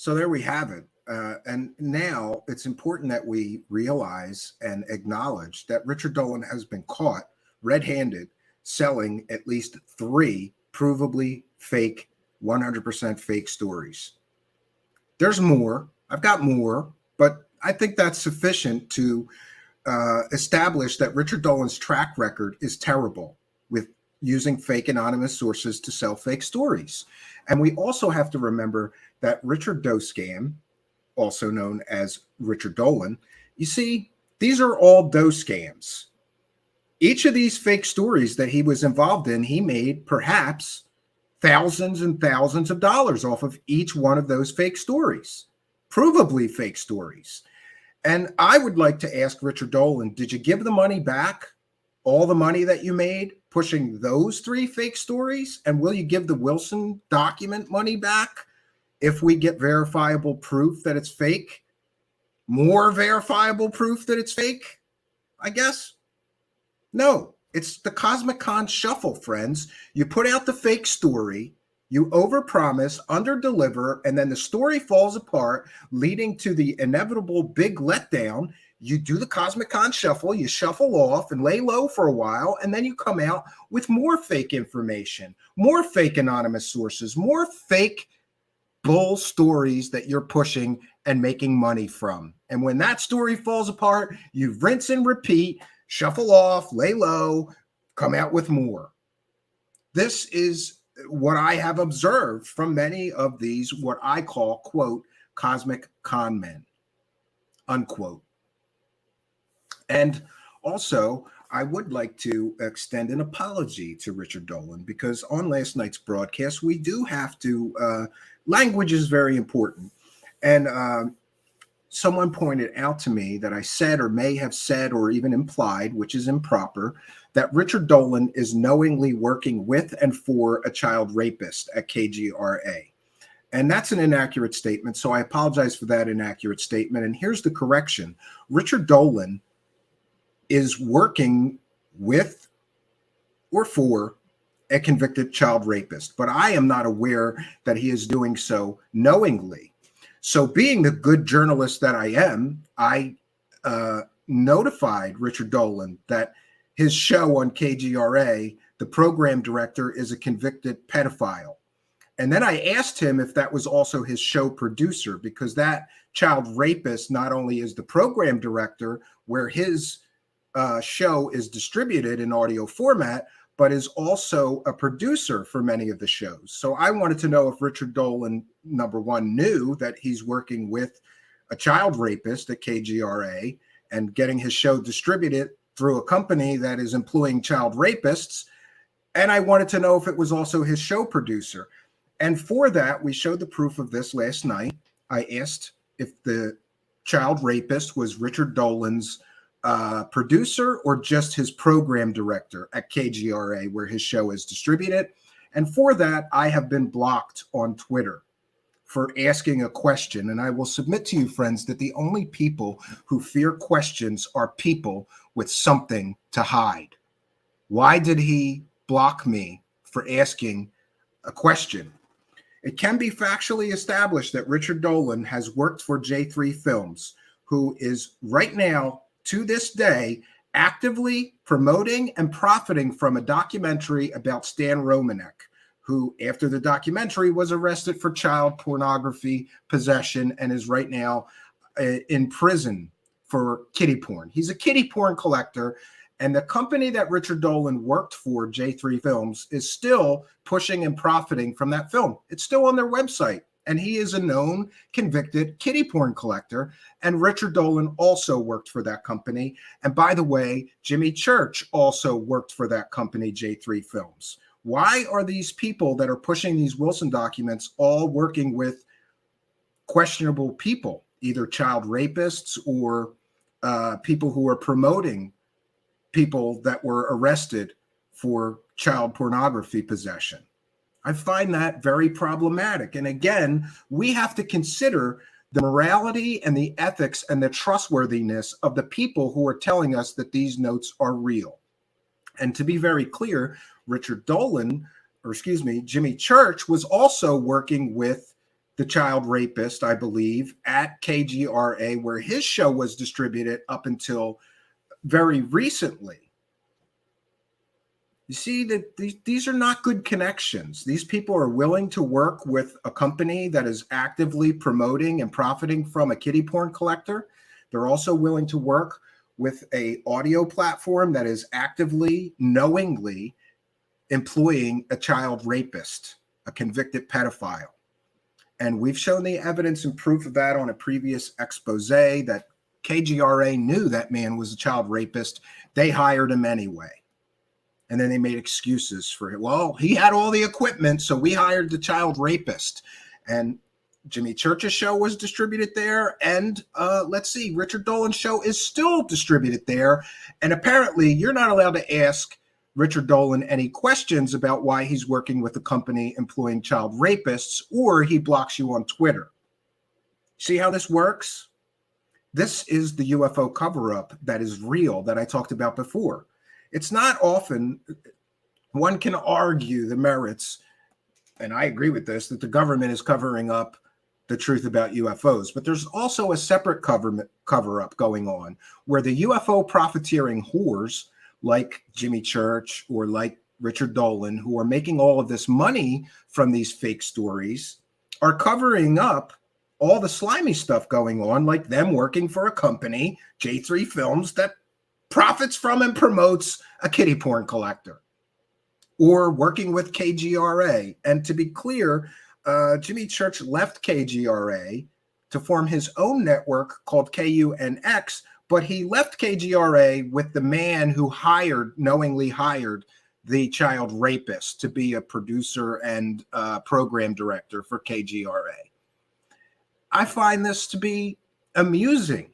So there we have it. And now it's important that we realize and acknowledge that Richard Dolan has been caught red-handed selling at least 3 provably fake, 100% fake stories. There's more. I've got more, but I think that's sufficient to establish that Richard Dolan's track record is terrible with using fake anonymous sources to sell fake stories. And we also have to remember that Richard Doscam, also known as Richard Dolan, you see, these are all Doe scams. Each of these fake stories that he was involved in, he made perhaps thousands and thousands of dollars off of each one of those fake stories, provably fake stories. And I would like to ask Richard Dolan, did you give the money back, all the money that you made pushing those 3 fake stories? And will you give the Wilson document money back if we get verifiable proof that it's fake? More verifiable proof that it's fake, I guess? No, it's the Cosmic Con shuffle, friends. You put out the fake story, you overpromise, underdeliver, and then the story falls apart, leading to the inevitable big letdown. You do the Cosmic Con shuffle, you shuffle off and lay low for a while, and then you come out with more fake information, more fake anonymous sources, more fake bull stories that you're pushing and making money from. And when that story falls apart, you rinse and repeat, shuffle off, lay low, come out with more. This is what I have observed from many of these, what I call, quote, cosmic con men, unquote. And also, I would like to extend an apology to Richard Dolan, because on last night's broadcast, we do have to, language is very important. And someone pointed out to me that I said or may have said or even implied, which is improper, that Richard Dolan is knowingly working with and for a child rapist at KGRA. And that's an inaccurate statement, so I apologize for that inaccurate statement. And here's the correction. Richard Dolan is working with or for a convicted child rapist, but I am not aware that he is doing so knowingly. So being the good journalist that I am, I notified Richard Dolan that his show on KGRA, the program director, is a convicted pedophile. And then I asked him if that was also his show producer, because that child rapist not only is the program director where his show is distributed in audio format, but is also a producer for many of the shows. So I wanted to know if Richard Dolan, number one, knew that he's working with a child rapist at KGRA and getting his show distributed through a company that is employing child rapists. And I wanted to know if it was also his show producer. And for that, we showed the proof of this last night. I asked if the child rapist was Richard Dolan's producer or just his program director at KGRA, where his show is distributed. And for that, I have been blocked on Twitter for asking a question. And I will submit to you, friends, that the only people who fear questions are people with something to hide. Why did he block me for asking a question? It can be factually established that Richard Dolan has worked for J3 Films, who is right now, to this day, actively promoting and profiting from a documentary about Stan Romanek, who, after the documentary, was arrested for child pornography possession and is right now in prison for kiddie porn. He's a kiddie porn collector, and the company that Richard Dolan worked for, J3 Films, is still pushing and profiting from that film. It's still on their website. And he is a known convicted kiddie porn collector. And Richard Dolan also worked for that company. And by the way, Jimmy Church also worked for that company, J3 Films. Why are these people that are pushing these Wilson documents all working with questionable people, either child rapists or people who are promoting people that were arrested for child pornography possession? I find that very problematic. And again, we have to consider the morality and the ethics and the trustworthiness of the people who are telling us that these notes are real. And to be very clear, Richard Dolan, or excuse me, Jimmy Church, was also working with the child rapist, I believe, at KGRA, where his show was distributed up until very recently. You see that these are not good connections. These people are willing to work with a company that is actively promoting and profiting from a kiddie porn collector. They're also willing to work with a audio platform that is actively, knowingly employing a child rapist, a convicted pedophile. And we've shown the evidence and proof of that on a previous expose that KGRA knew that man was a child rapist. They hired him anyway. And then they made excuses for it. Well, he had all the equipment, so we hired the child rapist. And Jimmy Church's show was distributed there. And let's see, Richard Dolan's show is still distributed there. And apparently you're not allowed to ask Richard Dolan any questions about why he's working with a company employing child rapists, or he blocks you on Twitter. See how this works? This is the UFO cover-up that is real that I talked about before. It's not often one can argue the merits, and I agree with this, that the government is covering up the truth about UFOs. But there's also a separate cover-up going on where the UFO profiteering whores like Jimmy Church or like Richard Dolan, who are making all of this money from these fake stories, are covering up all the slimy stuff going on, like them working for a company, J3 Films, that profits from and promotes a kiddie porn collector, or working with KGRA. And to be clear, Jimmy Church left KGRA to form his own network called KUNX, but he left KGRA with the man who knowingly hired the child rapist to be a producer and program director for KGRA. I find this to be amusing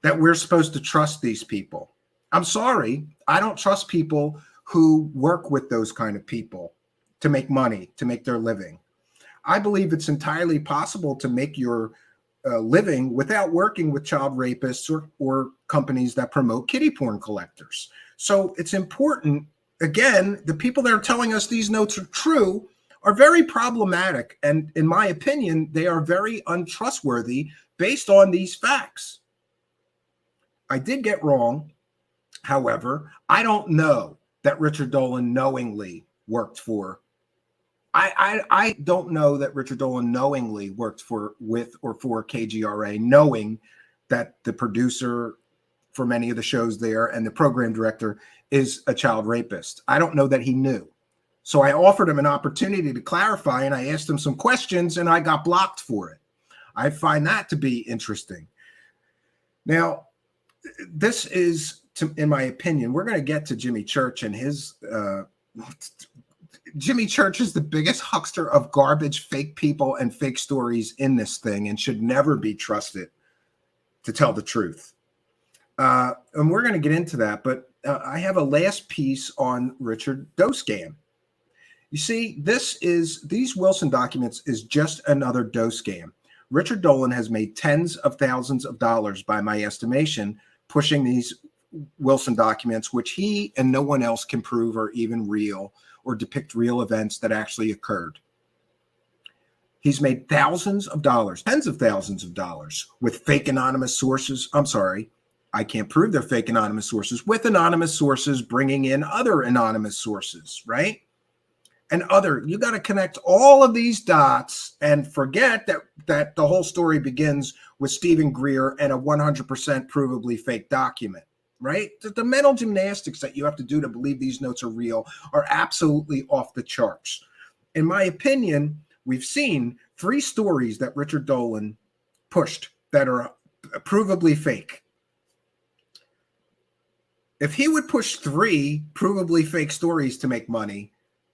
that we're supposed to trust these people. I'm sorry, I don't trust people who work with those kind of people to make money, to make their living. I believe it's entirely possible to make your living without working with child rapists or companies that promote kiddie porn collectors. So it's important, again, the people that are telling us these notes are true are very problematic. And in my opinion, they are very untrustworthy based on these facts. I did get wrong. However, I don't know that Richard Dolan knowingly worked for. I don't know that Richard Dolan knowingly worked with or for KGRA, knowing that the producer for many of the shows there and the program director is a child rapist. I don't know that he knew. So I offered him an opportunity to clarify, and I asked him some questions, and I got blocked for it. I find that to be interesting. Now, this is, in my opinion, we're going to get to Jimmy Church and his Jimmy Church is the biggest huckster of garbage, fake people, and fake stories in this thing, and should never be trusted to tell the truth. And we're going to get into that, but I have a last piece on Richard Doe scam. You see, these Wilson documents is just another Doe scam. Richard Dolan has made tens of thousands of dollars, by my estimation, pushing these Wilson documents, which he and no one else can prove are even real or depict real events that actually occurred. He's made thousands of dollars, tens of thousands of dollars with fake anonymous sources. I'm sorry, I can't prove they're fake anonymous sources, with anonymous sources bringing in other anonymous sources, right? And you got to connect all of these dots and forget that the whole story begins with Stephen Greer and a 100% provably fake document, right? The mental gymnastics that you have to do to believe these notes are real are absolutely off the charts. In my opinion, we've seen 3 stories that Richard Dolan pushed that are provably fake. If he would push 3 provably fake stories to make money,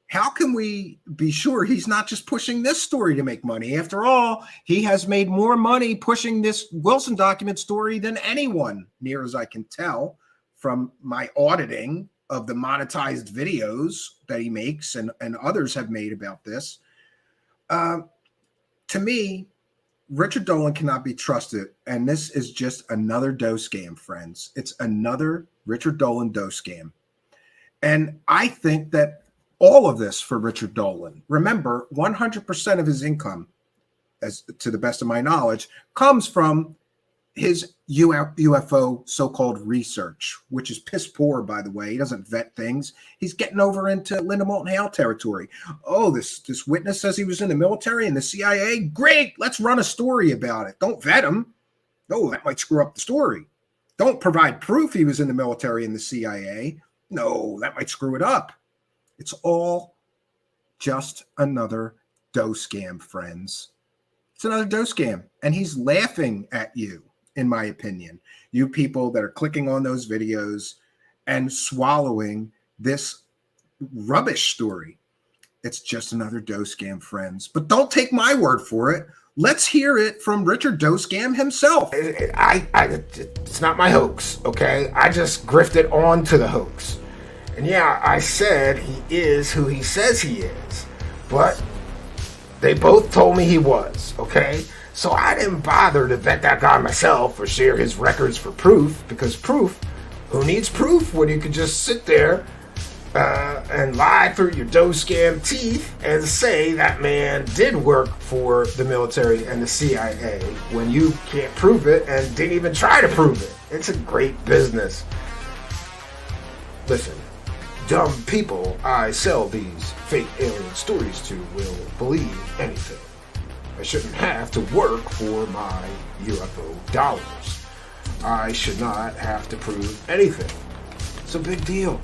how can we be sure he's not just pushing this story to make money? After all, he has made more money pushing this Wilson document story than anyone, near as I can tell from my auditing of the monetized videos that he makes and others have made about this. To me, Richard Dolan cannot be trusted, and this is just another Doe scam, friends. It's another Richard Dolan Doe scam. And I think that all of this for Richard Dolan, remember, 100% of his income as to the best of my knowledge, comes from his UFO so-called research, which is piss poor, by the way. He doesn't vet things. He's getting over into Linda Moulton Hale territory. Oh, this witness says he was in the military and the CIA. Great, let's run a story about it. Don't vet him. No, that might screw up the story. Don't provide proof he was in the military and the CIA. No, that might screw it up. It's all just another dough scam, friends. It's another dough scam, and he's laughing at you. In my opinion, you people that are clicking on those videos and swallowing this rubbish story. It's just another dough scam, friends. But don't take my word for it. Let's hear it from Richard Dough Scam himself. It's not my hoax, okay? I just grifted onto the hoax. And yeah, I said he is who he says he is. But they both told me he was, okay? So I didn't bother to vet that guy myself or share his records for proof, because proof, who needs proof when you can just sit there and lie through your dough scam teeth and say that man did work for the military and the CIA when you can't prove it and didn't even try to prove it. It's a great business. Listen, dumb people I sell these fake alien stories to will believe anything. I shouldn't have to work for my UFO dollars. I should not have to prove anything. It's a big deal.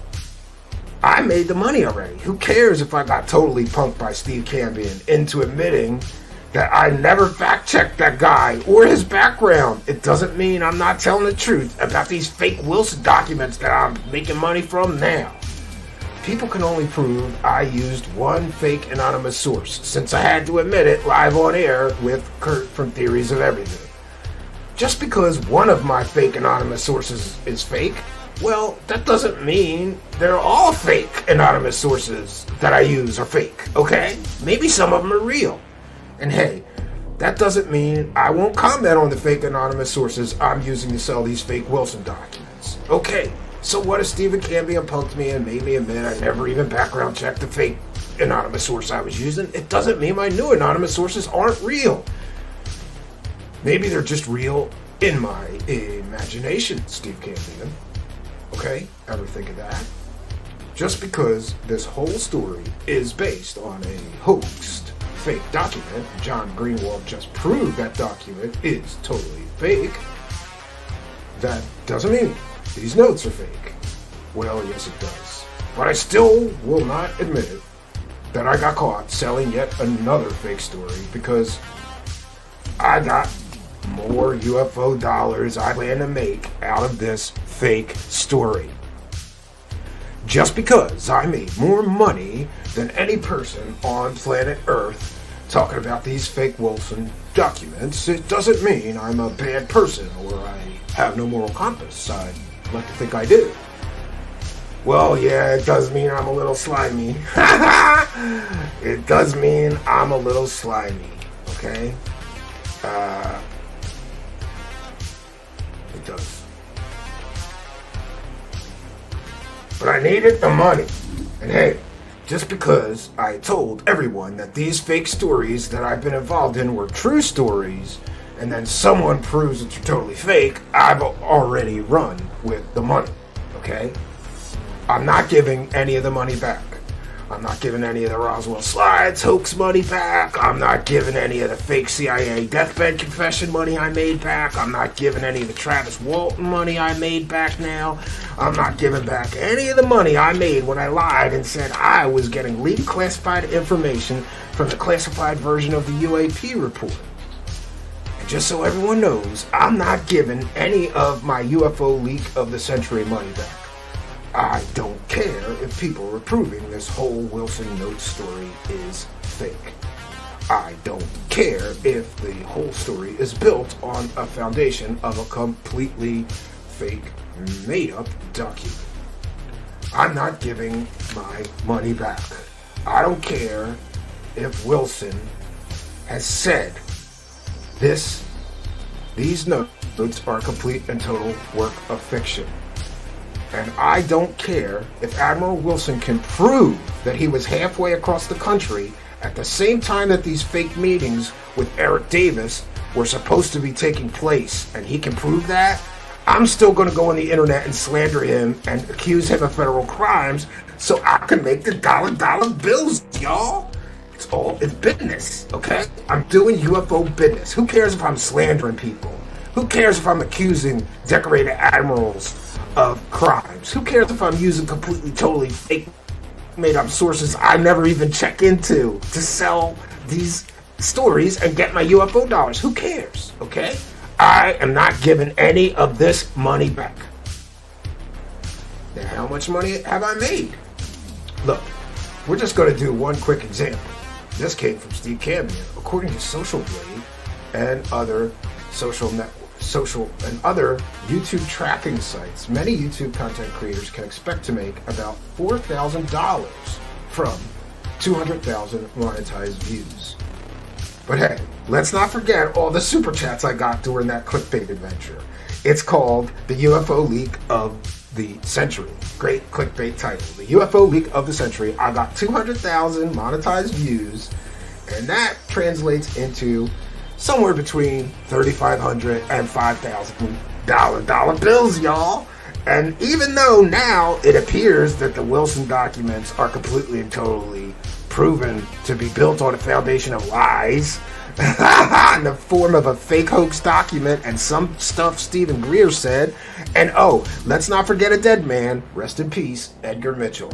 I made the money already. Who cares if I got totally punked by Steve Cambion into admitting that I never fact-checked that guy or his background? It doesn't mean I'm not telling the truth about these fake Wilson documents that I'm making money from now. People can only prove I used one fake anonymous source, since I had to admit it live on air with Kurt from Theories of Everything. Just because one of my fake anonymous sources is fake, well, that doesn't mean they're all fake anonymous sources that I use are fake, okay? Maybe some of them are real. And hey, that doesn't mean I won't comment on the fake anonymous sources I'm using to sell these fake Wilson documents. Okay. So what if Stephen Cambion punked me and made me admit I never even background checked the fake anonymous source I was using? It doesn't mean my new anonymous sources aren't real. Maybe they're just real in my imagination, Steve Cambion. Okay? Ever think of that? Just because this whole story is based on a hoaxed fake document, John Greenwald just proved that document is totally fake, that doesn't mean these notes are fake. Well, yes it does. But I still will not admit it that I got caught selling yet another fake story, because I got more UFO dollars I plan to make out of this fake story. Just because I made more money than any person on planet Earth talking about these fake Wilson documents, it doesn't mean I'm a bad person or I have no moral compass. I'd like to think I do. Well, yeah, it does mean I'm a little slimy. It does mean I'm a little slimy, okay? It does. But I needed the money. And hey, just because I told everyone that these fake stories that I've been involved in were true stories, and then someone proves it's totally fake, I've already run with the money, okay? I'm not giving any of the money back. I'm not giving any of the Roswell Slides hoax money back. I'm not giving any of the fake CIA deathbed confession money I made back. I'm not giving any of the Travis Walton money I made back now. I'm not giving back any of the money I made when I lied and said I was getting leaked classified information from the classified version of the UAP report. And just so everyone knows, I'm not giving any of my UFO leak of the century money back. I don't care if people are proving this whole Wilson Notes story is fake. I don't care if the whole story is built on a foundation of a completely fake, made-up document. I'm not giving my money back. I don't care if Wilson has said these notes are a complete and total work of fiction. And I don't care if Admiral Wilson can prove that he was halfway across the country at the same time that these fake meetings with Eric Davis were supposed to be taking place, and he can prove that, I'm still going to go on the internet and slander him and accuse him of federal crimes so I can make the dollar bills, y'all. It's business, okay? I'm doing UFO business. Who cares if I'm slandering people? Who cares if I'm accusing decorated admirals of crimes? Who cares if I'm using completely, totally fake, made-up sources I never even check into to sell these stories and get my UFO dollars? Who cares, okay? I am not giving any of this money back. Now, how much money have I made? Look, we're just going to do one quick example. This came from Steve Cambion. According to Social Blade and other other YouTube tracking sites, many YouTube content creators can expect to make about $4,000 from 200,000 monetized views. But hey, let's not forget all the super chats I got during that clickbait adventure. It's called the UFO Leak of the Century. Great clickbait title. The UFO Leak of the Century. I got 200,000 monetized views, and that translates into somewhere between $3,500 and $5,000 dollar bills, y'all. And even though now it appears that the Wilson documents are completely and totally proven to be built on a foundation of lies in the form of a fake hoax document and some stuff Stephen Greer said. And oh, let's not forget a dead man, rest in peace, Edgar Mitchell,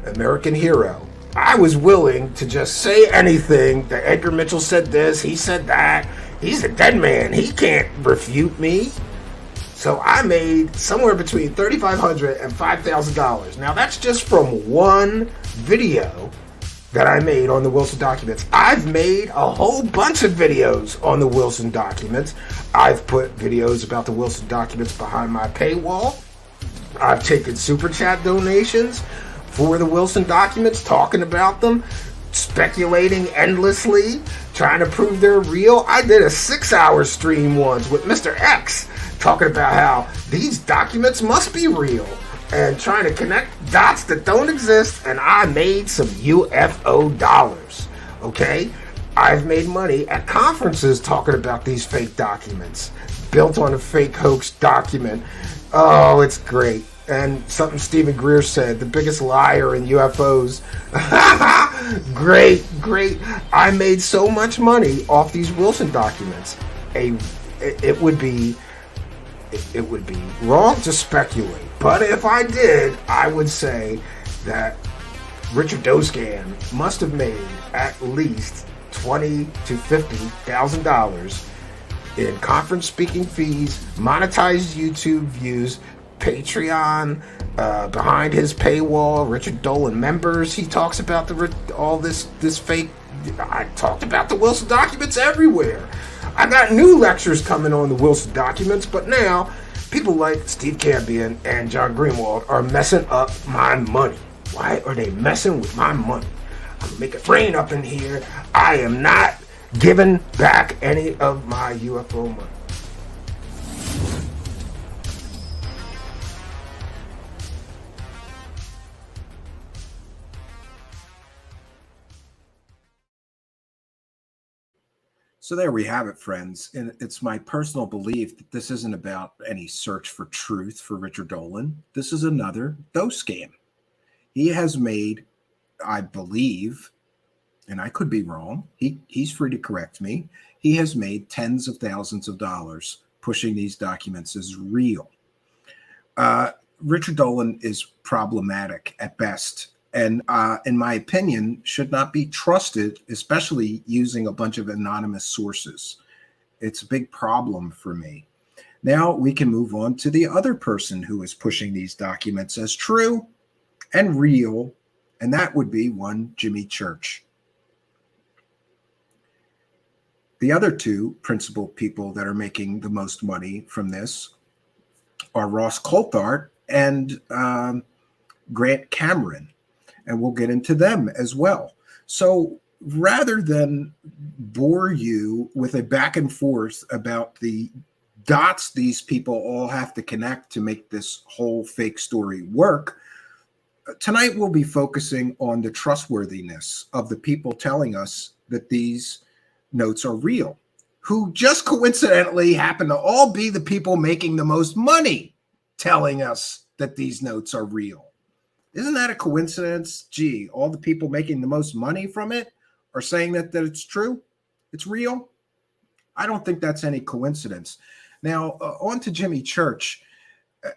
American hero. I was willing to just say anything that Edgar Mitchell said this, he said that. He's a dead man, he can't refute me. So I made somewhere between $3,500 and $5,000. Now that's just from one video that I made on the Wilson documents. I've made a whole bunch of videos on the Wilson documents. I've put videos about the Wilson documents behind my paywall. I've taken super chat donations for the Wilson documents, talking about them, speculating endlessly, trying to prove they're real. I did a 6-hour stream once with Mr. X talking about how these documents must be real and trying to connect dots that don't exist, and I made some UFO dollars, okay? I've made money at conferences talking about these fake documents, built on a fake hoax document. Oh, it's great. And something Stephen Greer said, the biggest liar in UFOs. Great. I made so much money off these Wilson documents. It would be wrong to speculate, but if I did, I would say that Richard Dolan must have made at least $20,000 to $50,000 in conference speaking fees, monetized YouTube views, Patreon, behind his paywall, Richard Dolan members. He talks about all this fake. I talked about the Wilson documents everywhere. I got new lectures coming on the Wilson documents, but now people like Steve Cambion and John Greenwald are messing up my money. Why are they messing with my money? I'm gonna make it rain up in here. I am not giving back any of my UFO money. So there we have it, friends. And it's my personal belief that this isn't about any search for truth for Richard Dolan. This is another dose scam. He has made, I believe, and I could be wrong, he's free to correct me, he has made tens of thousands of dollars pushing these documents as real. Richard Dolan is problematic at best, and in my opinion, should not be trusted, especially using a bunch of anonymous sources. It's a big problem for me. Now we can move on to the other person who is pushing these documents as true and real, and that would be one Jimmy Church. The other two principal people that are making the most money from this are Ross Coulthart and Grant Cameron, and we'll get into them as well. So rather than bore you with a back and forth about the dots these people all have to connect to make this whole fake story work, tonight we'll be focusing on the trustworthiness of the people telling us that these notes are real, who just coincidentally happen to all be the people making the most money telling us that these notes are real. Isn't that a coincidence? Gee, all the people making the most money from it are saying that it's true, it's real. I don't think that's any coincidence. Now, on to Jimmy Church.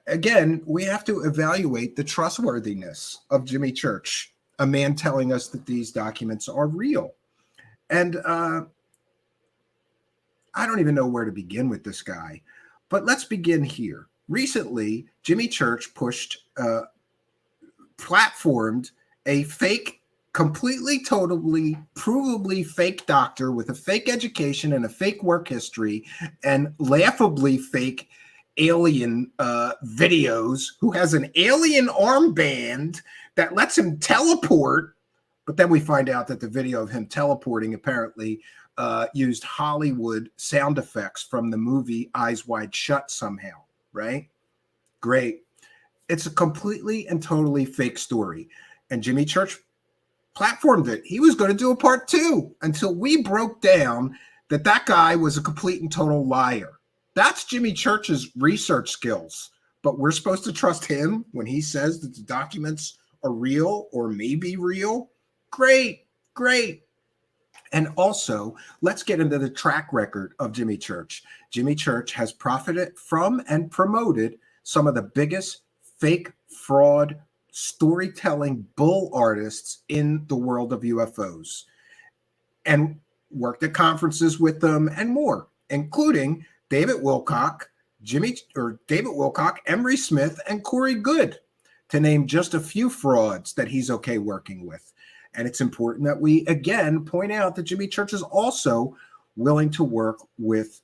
Again, we have to evaluate the trustworthiness of Jimmy Church, a man telling us that these documents are real. And I don't even know where to begin with this guy, but let's begin here. Recently, Jimmy Church platformed a fake, completely, totally, provably fake doctor with a fake education and a fake work history and laughably fake alien videos, who has an alien armband that lets him teleport. But then we find out that the video of him teleporting apparently used Hollywood sound effects from the movie Eyes Wide Shut somehow, right? Great. It's a completely and totally fake story. And Jimmy Church platformed it. He was going to do a part 2 until we broke down that guy was a complete and total liar. That's Jimmy Church's research skills. But we're supposed to trust him when he says that the documents are real or may be real? Great, great. And also, let's get into the track record of Jimmy Church. Jimmy Church has profited from and promoted some of the biggest fake fraud storytelling bull artists in the world of UFOs, and worked at conferences with them and more, including David Wilcock, Emery Smith, and Corey Good, to name just a few frauds that he's okay working with. And it's important that we, again, point out that Jimmy Church is also willing to work with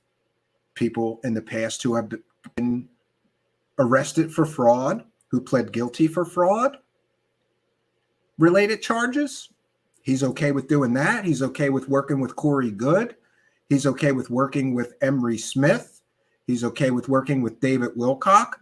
people in the past who have been arrested for fraud, who pled guilty for fraud related charges. He's okay with doing that. He's okay with working with Corey Good. He's okay with working with Emery Smith. He's okay with working with David Wilcock.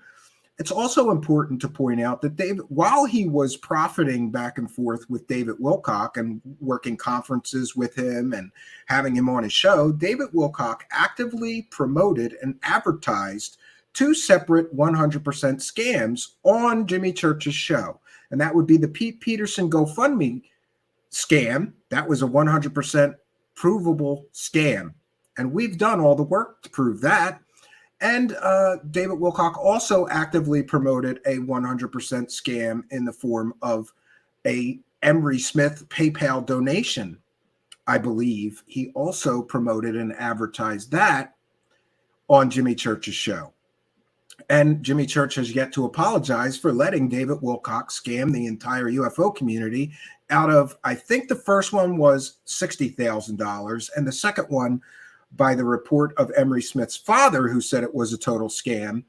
It's also important to point out that David, while he was profiting back and forth with David Wilcock and working conferences with him and having him on his show, David Wilcock actively promoted and advertised 2 separate 100% scams on Jimmy Church's show. And that would be the Pete Peterson GoFundMe scam. That was a 100% provable scam. And we've done all the work to prove that. And David Wilcock also actively promoted a 100% scam in the form of a Emery Smith PayPal donation. I believe he also promoted and advertised that on Jimmy Church's show. And Jimmy Church has yet to apologize for letting David Wilcock scam the entire UFO community out of, I think the first one was $60,000, and the second one, by the report of Emery Smith's father, who said it was a total scam,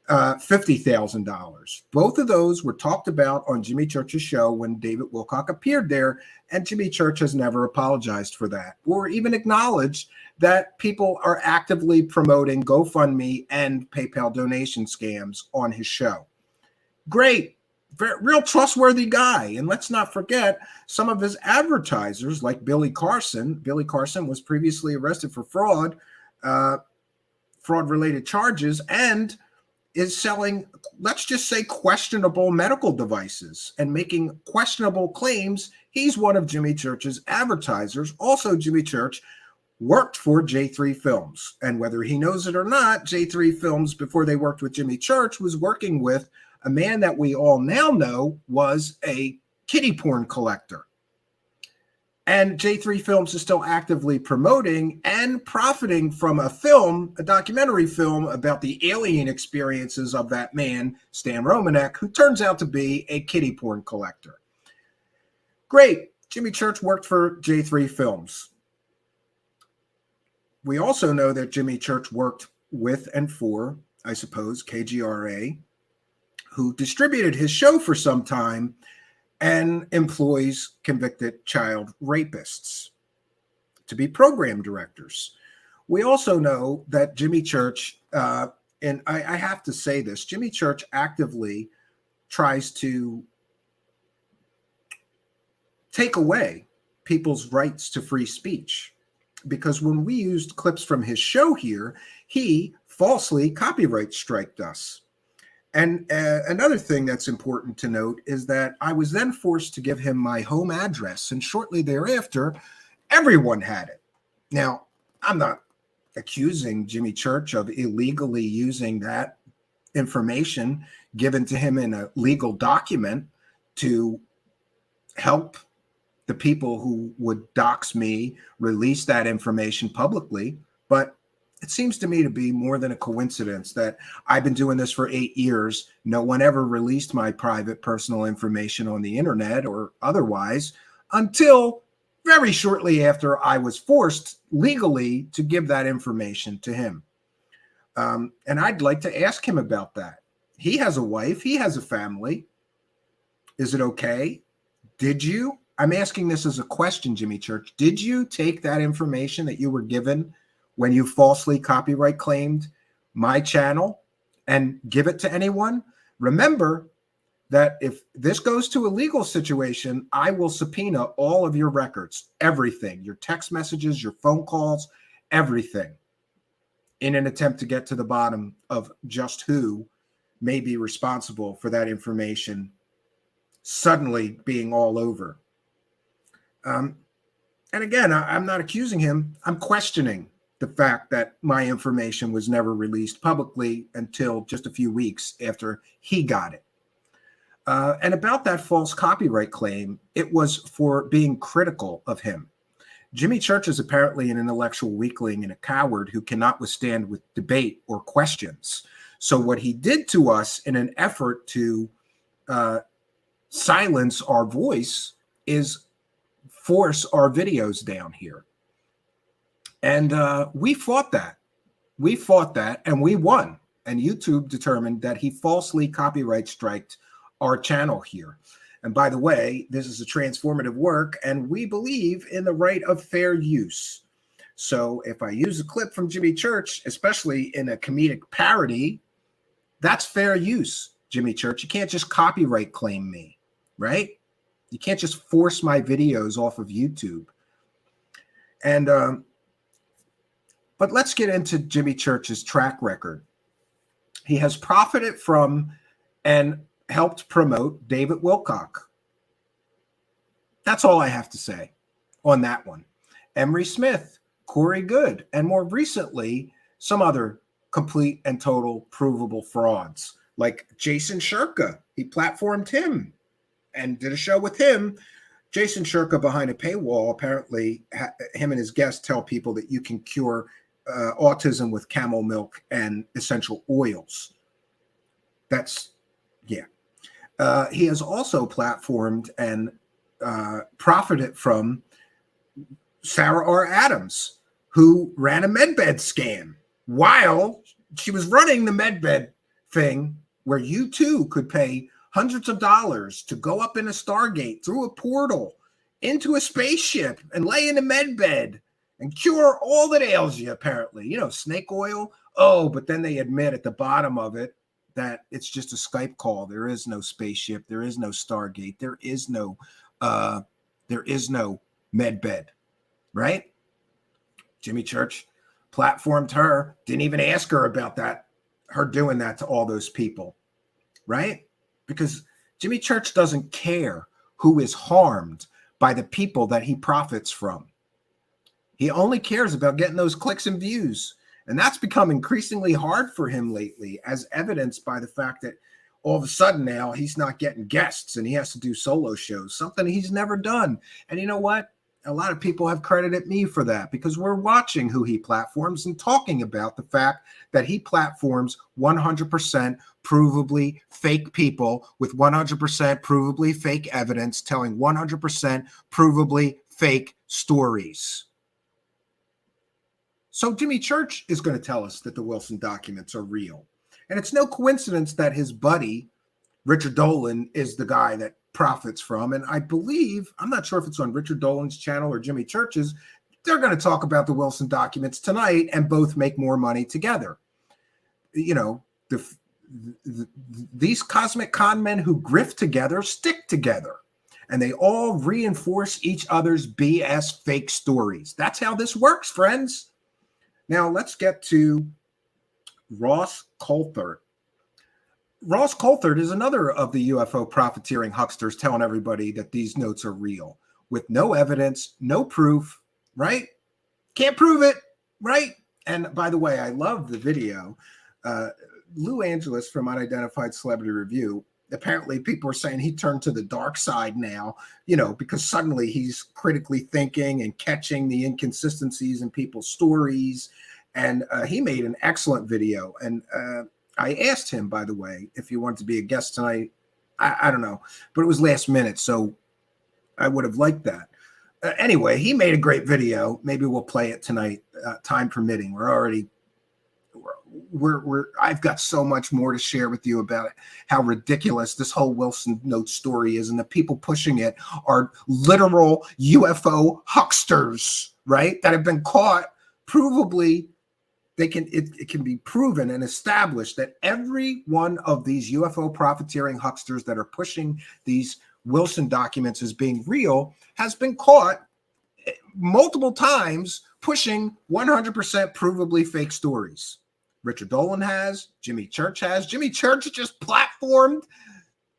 $50,000. Both of those were talked about on Jimmy Church's show when David Wilcock appeared there, and Jimmy Church has never apologized for that or even acknowledged that people are actively promoting GoFundMe and PayPal donation scams on his show. Great. Real trustworthy guy. And let's not forget some of his advertisers, like Billy Carson. Billy Carson was previously arrested for fraud-related charges, and is selling, let's just say, questionable medical devices and making questionable claims. He's one of Jimmy Church's advertisers. Also, Jimmy Church worked for J3 Films. And whether he knows it or not, J3 Films, before they worked with Jimmy Church, was working with a man that we all now know was a kiddie porn collector. And J3 Films is still actively promoting and profiting from a documentary film about the alien experiences of that man, Stan Romanek, who turns out to be a kiddie porn collector. Great. Jimmy Church worked for J3 Films. We also know that Jimmy Church worked with and for, I suppose, KGRA, who distributed his show for some time and employs convicted child rapists to be program directors. We also know that Jimmy Church, and I have to say this, Jimmy Church actively tries to take away people's rights to free speech. Because when we used clips from his show here, he falsely copyright striked us. And another thing that's important to note is that I was then forced to give him my home address, and shortly thereafter, everyone had it. Now, I'm not accusing Jimmy Church of illegally using that information given to him in a legal document to help the people who would dox me release that information publicly. But it seems to me to be more than a coincidence that I've been doing this for 8 years. No one ever released my private personal information on the internet or otherwise until very shortly after I was forced legally to give that information to him. And I'd like to ask him about that. He has a wife. He has a family. Is it okay? Did you? I'm asking this as a question, Jimmy Church. Did you take that information that you were given when you falsely copyright claimed my channel and give it to anyone? Remember that if this goes to a legal situation, I will subpoena all of your records, everything, your text messages, your phone calls, everything, in an attempt to get to the bottom of just who may be responsible for that information suddenly being all over. And again, I'm not accusing him. I'm questioning the fact that my information was never released publicly until just a few weeks after he got it. And about that false copyright claim, it was for being critical of him. Jimmy Church is apparently an intellectual weakling and a coward who cannot withstand with debate or questions. So what he did to us in an effort to silence our voice is force our videos down here. And we fought that. We fought that and we won. And YouTube determined that he falsely copyright striked our channel here. And by the way, this is a transformative work and we believe in the right of fair use. So if I use a clip from Jimmy Church, especially in a comedic parody, that's fair use, Jimmy Church. You can't just copyright claim me, right? You can't just force my videos off of YouTube. And but let's get into Jimmy Church's track record. He has profited from and helped promote David Wilcock. That's all I have to say on that one. Emery Smith, Corey Good, and more recently, some other complete and total provable frauds like Jason Shirka. He platformed him and did a show with him. Jason Shirka behind a paywall, apparently him and his guests tell people that you can cure autism with camel milk and essential oils. That's, yeah. He has also platformed and profited from Sarah R. Adams, who ran a medbed scam while she was running the medbed thing where you too could pay hundreds of dollars to go up in a Stargate through a portal into a spaceship and lay in a medbed and cure all that ails you, apparently. You know, snake oil. Oh, but then they admit at the bottom of it that it's just a Skype call. There is no spaceship. There is no Stargate. There is no medbed, right? Jimmy Church platformed her, didn't even ask her about that, her doing that to all those people, right? Because Jimmy Church doesn't care who is harmed by the people that he profits from. He only cares about getting those clicks and views. And that's become increasingly hard for him lately, as evidenced by the fact that all of a sudden now he's not getting guests and he has to do solo shows, something he's never done. And you know what? A lot of people have credited me for that because we're watching who he platforms and talking about the fact that he platforms 100% provably fake people with 100% provably fake evidence, telling 100% provably fake stories. So Jimmy Church is going to tell us that the Wilson documents are real. And it's no coincidence that his buddy, Richard Dolan, is the guy that profits from. And I believe, I'm not sure if it's on Richard Dolan's channel or Jimmy Church's, they're going to talk about the Wilson documents tonight and both make more money together. You know, these cosmic con men who grift together stick together. and they all reinforce each other's BS fake stories. That's how this works, friends. Now let's get to Ross Coulthart. Ross Coulthart is another of the UFO profiteering hucksters telling everybody that these notes are real with no evidence, no proof, right? Can't prove it, right? And by the way, I love the video. Lou Angeles from Unidentified Celebrity Review, apparently people are saying he turned to the dark side now, you know, because suddenly he's critically thinking and catching the inconsistencies in people's stories. And he made an excellent video. And I asked him, by the way, if he wanted to be a guest tonight. I don't know, but it was last minute, so I would have liked that. Anyway, he made a great video. Maybe we'll play it tonight, time permitting. I've got so much more to share with you about it, how ridiculous this whole Wilson note story is, and the people pushing it are literal UFO hucksters, right? That have been caught. Provably, it can be proven and established that every one of these UFO profiteering hucksters that are pushing these Wilson documents as being real has been caught multiple times pushing 100% provably fake stories. Richard Dolan has, Jimmy Church has. Jimmy Church just platformed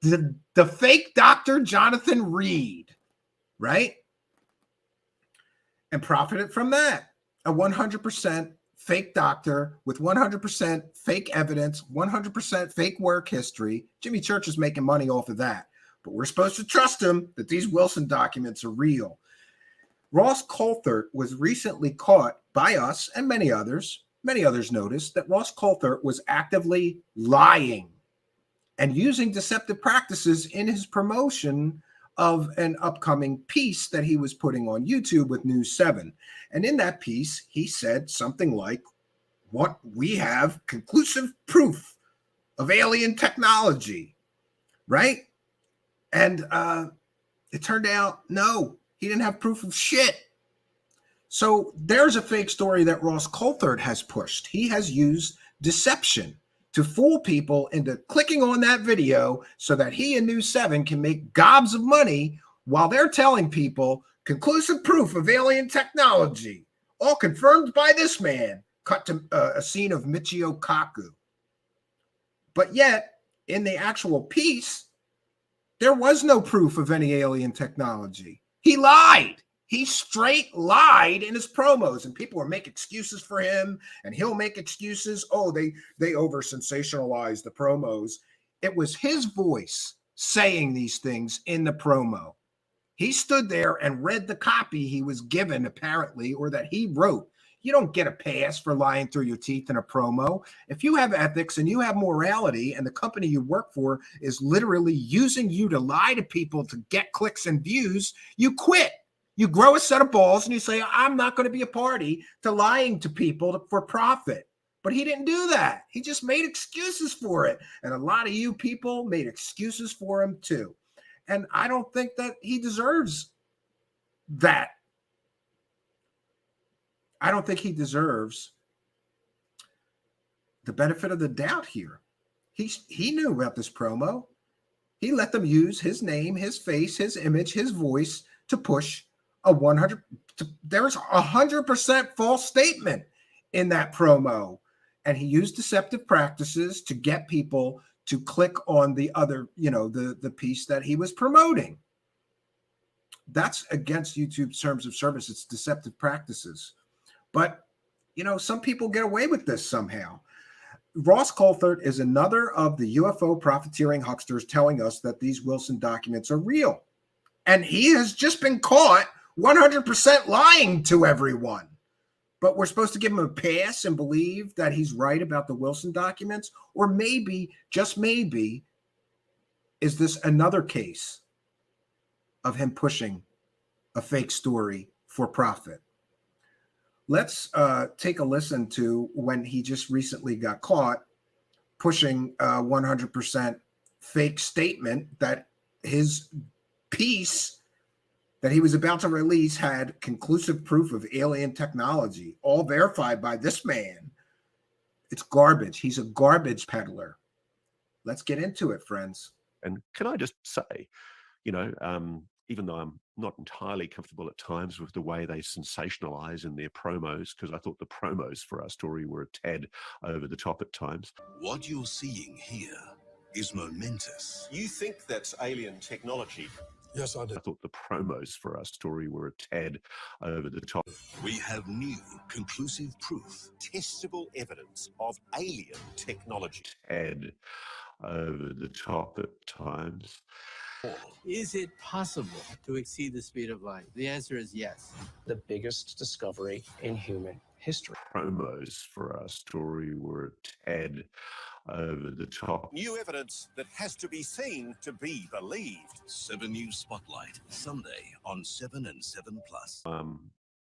the fake Dr. Jonathan Reed, right? And profited from that. A 100% fake doctor with 100% fake evidence, 100% fake work history. Jimmy Church is making money off of that. But we're supposed to trust him that these Wilson documents are real. Ross Coulthart was recently caught by us and many others. Many others noticed that Ross Coulthart was actively lying and using deceptive practices in his promotion of an upcoming piece that he was putting on YouTube with News 7. And in that piece, he said something like, "What we have conclusive proof of alien technology," right? And it turned out, no, he didn't have proof of shit. So there's a fake story that Ross Coulthart has pushed. He has used deception to fool people into clicking on that video so that he and News 7 can make gobs of money while they're telling people conclusive proof of alien technology, all confirmed by this man. Cut to a scene of Michio Kaku. But yet, in the actual piece, there was no proof of any alien technology. He lied. He straight lied in his promos, and people will make excuses for him, and he'll make excuses. Oh, they over sensationalized the promos. It was his voice saying these things in the promo. He stood there and read the copy he was given, apparently, or that he wrote. You don't get a pass for lying through your teeth in a promo. If you have ethics and you have morality, and the company you work for is literally using you to lie to people to get clicks and views, you quit. You grow a set of balls and you say, I'm not going to be a party to lying to people for profit. But he didn't do that. He just made excuses for it. And a lot of you people made excuses for him too. And I don't think that he deserves that. I don't think he deserves the benefit of the doubt here. He knew about this promo. He let them use his name, his face, his image, his voice to push a 100. There's 100% false statement in that promo, and he used deceptive practices to get people to click on the other, the piece that he was promoting. That's against YouTube's terms of service. It's deceptive practices. But, some people get away with this somehow. Ross Coulthart is another of the UFO profiteering hucksters telling us that these Wilson documents are real. And he has just been caught 100% lying to everyone. But we're supposed to give him a pass and believe that he's right about the Wilson documents? Or maybe, just maybe, is this another case of him pushing a fake story for profit? Let's take a listen to when he just recently got caught pushing a 100% fake statement that his piece that he was about to release had conclusive proof of alien technology, all verified by this man. It's garbage. He's a garbage peddler. Let's get into it, friends. And can I just say, even though I'm not entirely comfortable at times with the way they sensationalize in their promos, because I thought the promos for our story were a tad over the top at times. What you're seeing here is momentous. You think that's alien technology? Yes, I do. I thought the promos for our story were a tad over the top. We have new, conclusive proof, testable evidence of alien technology. Tad over the top at times. Is it possible to exceed the speed of light? The answer is yes. The biggest discovery in human history. Promos for our story were a tad over the top. New evidence that has to be seen to be believed. 7 News Spotlight, Sunday on 7 and 7 Plus.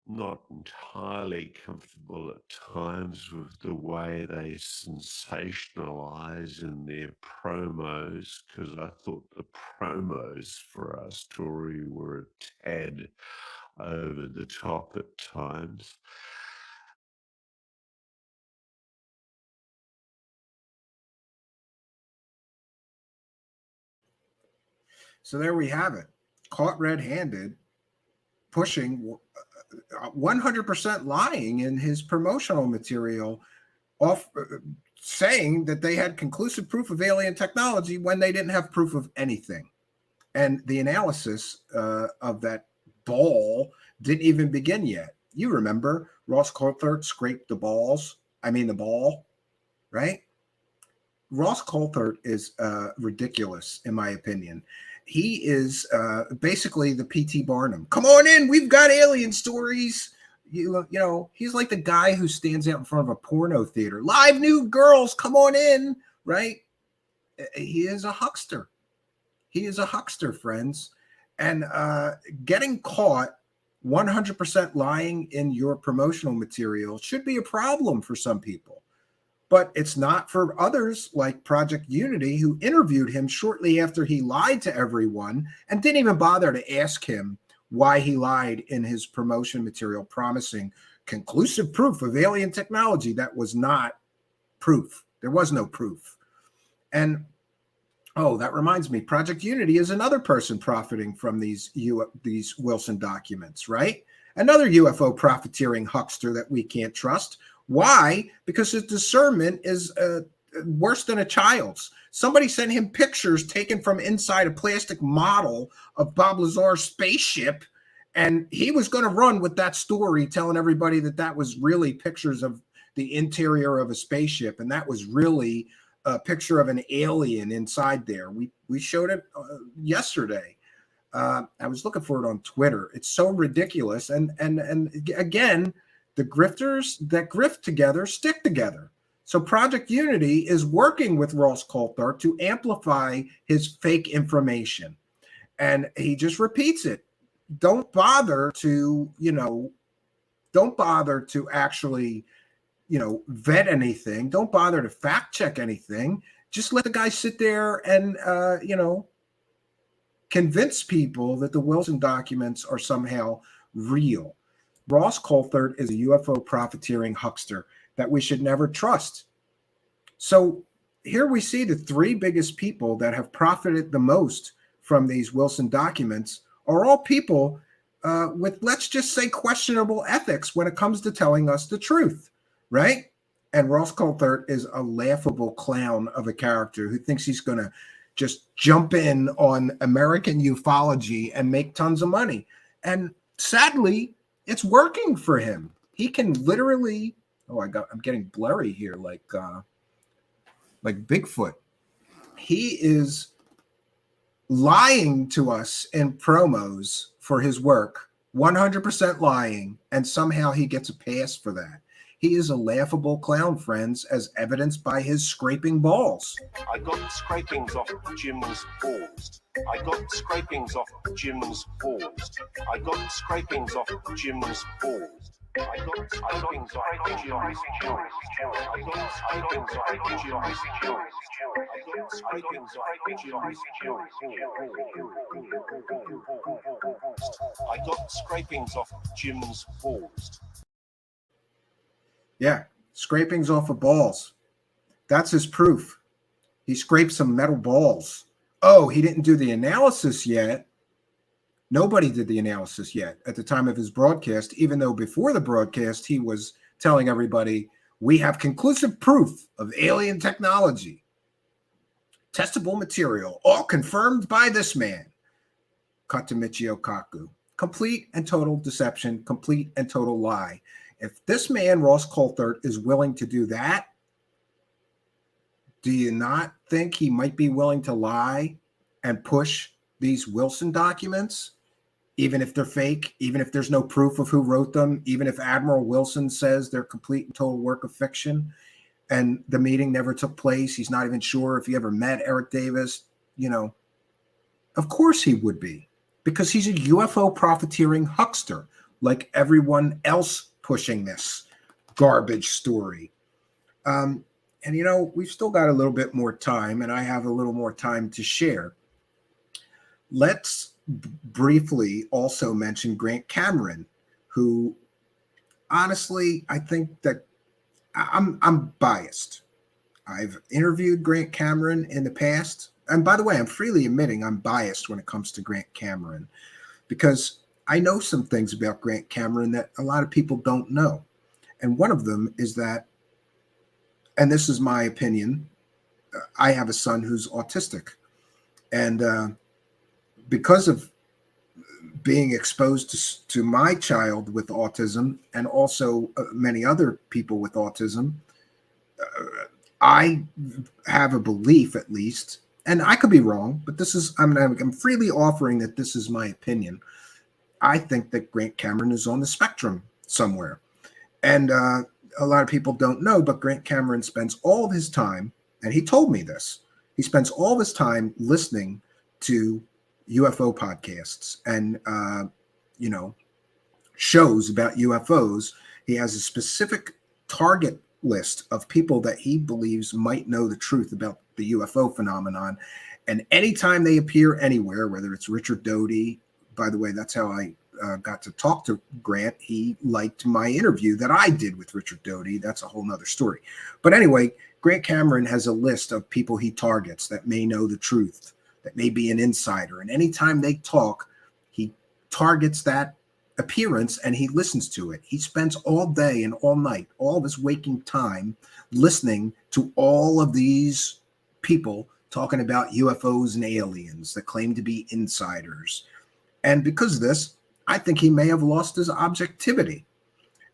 Not entirely comfortable at times with the way they sensationalize in their promos, because I thought the promos for our story were a tad over the top at times. So there we have it. Caught red-handed, pushing 100% lying in his promotional material, off saying that they had conclusive proof of alien technology when they didn't have proof of anything. And the analysis of that ball didn't even begin yet. You remember Ross Coulthart scraped the ball, right? Ross Coulthart is ridiculous, in my opinion. He is basically the P.T. Barnum. Come on in, we've got alien stories. You know, he's like the guy who stands out in front of a porno theater. Live nude girls, come on in, right? He is a huckster. He is a huckster, friends. And getting caught 100% lying in your promotional material should be a problem for some people. But it's not for others like Project Unity, who interviewed him shortly after he lied to everyone and didn't even bother to ask him why he lied in his promotion material, promising conclusive proof of alien technology. That was not proof. There was no proof. And, oh, that reminds me, Project Unity is another person profiting from these Wilson documents, right? Another UFO profiteering huckster that we can't trust. Why? Because his discernment is worse than a child's. Somebody sent him pictures taken from inside a plastic model of Bob Lazar's spaceship, and he was going to run with that story, telling everybody that that was really pictures of the interior of a spaceship, and that was really a picture of an alien inside there. We showed it yesterday. I was looking for it on Twitter. It's so ridiculous, and again, the grifters that grift together stick together. So Project Unity is working with Ross Coulthart to amplify his fake information. And he just repeats it. Don't bother to, actually, vet anything. Don't bother to fact check anything. Just let the guy sit there and, convince people that the Wilson documents are somehow real. Ross Coulthart is a UFO profiteering huckster that we should never trust. So here we see the three biggest people that have profited the most from these Wilson documents are all people with, let's just say, questionable ethics when it comes to telling us the truth, right? And Ross Coulthart is a laughable clown of a character who thinks he's going to just jump in on American ufology and make tons of money. And sadly, it's working for him. He can literally, I'm getting blurry here, like Bigfoot. He is lying to us in promos for his work, 100% lying, and somehow he gets a pass for that. He is a laughable clown, friends, as evidenced by his scraping balls. I got scrapings off Jim's balls. I got scrapings off Jim's balls. I got scrapings off Jim's balls. I got scrapings off Jim's balls. I got scrapings off Jim's balls. I got scrapings off Jim's balls. I got scrapings off Jim's balls. Yeah, scrapings off of balls. That's his proof. He scraped some metal balls. Oh, he didn't do the analysis yet. Nobody did the analysis yet at the time of his broadcast, even though before the broadcast, he was telling everybody, we have conclusive proof of alien technology, testable material, all confirmed by this man, Katamichio Kaku. Complete and total deception, complete and total lie. If this man, Ross Coulthart, is willing to do that, do you not think he might be willing to lie and push these Wilson documents, even if they're fake, even if there's no proof of who wrote them, even if Admiral Wilson says they're complete and total work of fiction, and the meeting never took place? He's not even sure if he ever met Eric Davis. You know, of course he would be, because he's a UFO profiteering huckster like everyone else pushing this garbage story. And, you know, we've still got a little bit more time, and I have a little more time to share. Let's briefly also mention Grant Cameron, who honestly, I think that I'm biased. I've interviewed Grant Cameron in the past. And by the way, I'm freely admitting I'm biased when it comes to Grant Cameron, because I know some things about Grant Cameron that a lot of people don't know. And one of them is that, and this is my opinion, I have a son who's autistic. And because of being exposed to my child with autism, and also many other people with autism, I have a belief, at least, and I could be wrong, but this is, I'm freely offering that this is my opinion. I think that Grant Cameron is on the spectrum somewhere. And a lot of people don't know, but Grant Cameron spends all of his time, and he told me this, he spends all of his time listening to UFO podcasts and, you know, shows about UFOs. He has a specific target list of people that he believes might know the truth about the UFO phenomenon. And anytime they appear anywhere, whether it's Richard Doty, by the way, that's how I got to talk to Grant. He liked my interview that I did with Richard Doty. That's a whole nother story. But anyway, Grant Cameron has a list of people he targets that may know the truth, that may be an insider. And anytime they talk, he targets that appearance and he listens to it. He spends all day and all night, all of his waking time, listening to all of these people talking about UFOs and aliens that claim to be insiders. And because of this, I think he may have lost his objectivity.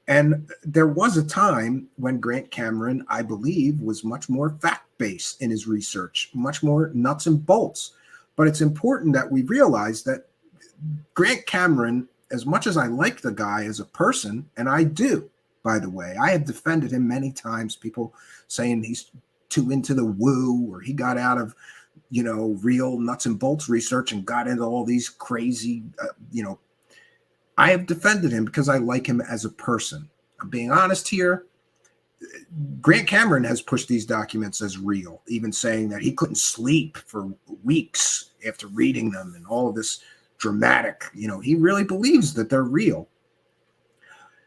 And there was a time when Grant Cameron, I believe, was much more fact-based in his research, much more nuts and bolts. But it's important that we realize that Grant Cameron, as much as I like the guy as a person, and I do, by the way, I have defended him many times, people saying he's too into the woo, or he got out of, you know, real nuts and bolts research and got into all these crazy, you know, I have defended him because I like him as a person. I'm being honest here. Grant Cameron has pushed these documents as real, even saying that he couldn't sleep for weeks after reading them and all of this dramatic, you know, he really believes that they're real.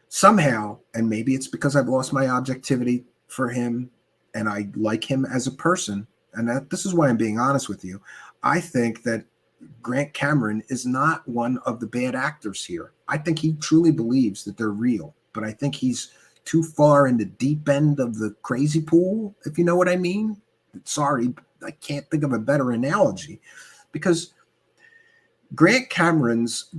Somehow, and maybe it's because I've lost my objectivity for him and I like him as a person, and that this is why I'm being honest with you, I think that Grant Cameron is not one of the bad actors here. I think he truly believes that they're real, but I think he's too far in the deep end of the crazy pool, if you know what I mean. Sorry, I can't think of a better analogy, because Grant Cameron's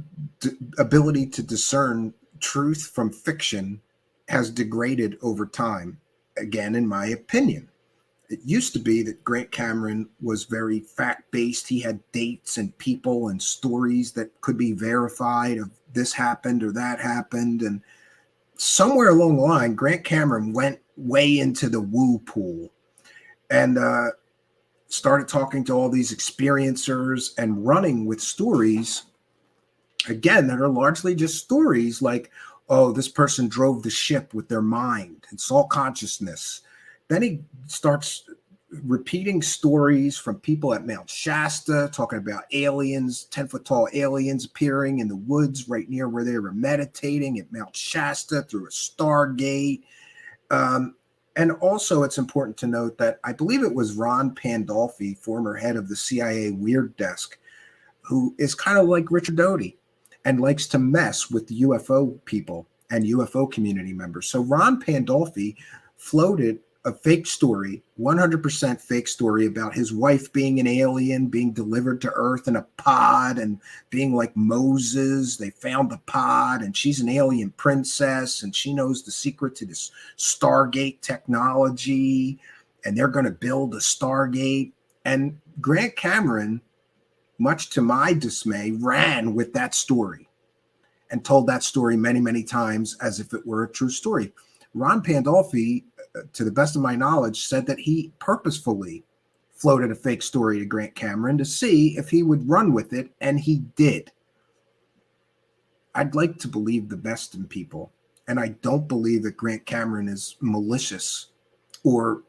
ability to discern truth from fiction has degraded over time, again, in my opinion. It used to be that Grant Cameron was very fact-based. He had dates and people and stories that could be verified of this happened or that happened. And somewhere along the line, Grant Cameron went way into the woo pool and started talking to all these experiencers and running with stories, again, that are largely just stories like, oh, this person drove the ship with their mind and saw consciousness. Then he starts repeating stories from people at Mount Shasta, talking about aliens, 10-foot tall aliens appearing in the woods right near where they were meditating at Mount Shasta through a Stargate. And also it's important to note that I believe it was Ron Pandolfi, former head of the CIA Weird Desk, who is kind of like Richard Doty and likes to mess with the UFO people and UFO community members. So Ron Pandolfi floated a fake story, 100% fake story about his wife being an alien, being delivered to Earth in a pod and being like Moses. They found the pod and she's an alien princess and she knows the secret to this Stargate technology and they're going to build a Stargate. And Grant Cameron, much to my dismay, ran with that story and told that story many, many times as if it were a true story. Ron Pandolfi, to the best of my knowledge, said that he purposefully floated a fake story to Grant Cameron to see if he would run with it, and he did. I'd like to believe the best in people, and I don't believe that Grant Cameron is malicious or,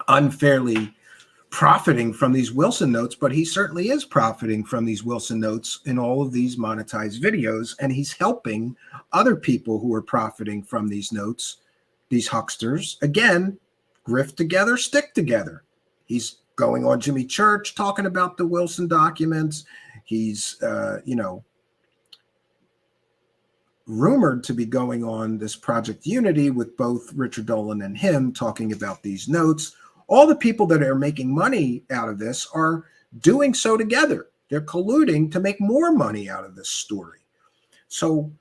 unfairly profiting from these Wilson notes, but he certainly is profiting from these Wilson notes in all of these monetized videos, and he's helping other people who are profiting from these notes, these hucksters. Again, grift together, stick together. He's going on Jimmy Church talking about the Wilson documents. He's, rumored to be going on this Project Unity with both Richard Dolan and him talking about these notes. All the people that are making money out of this are doing so together. They're colluding to make more money out of this story. So,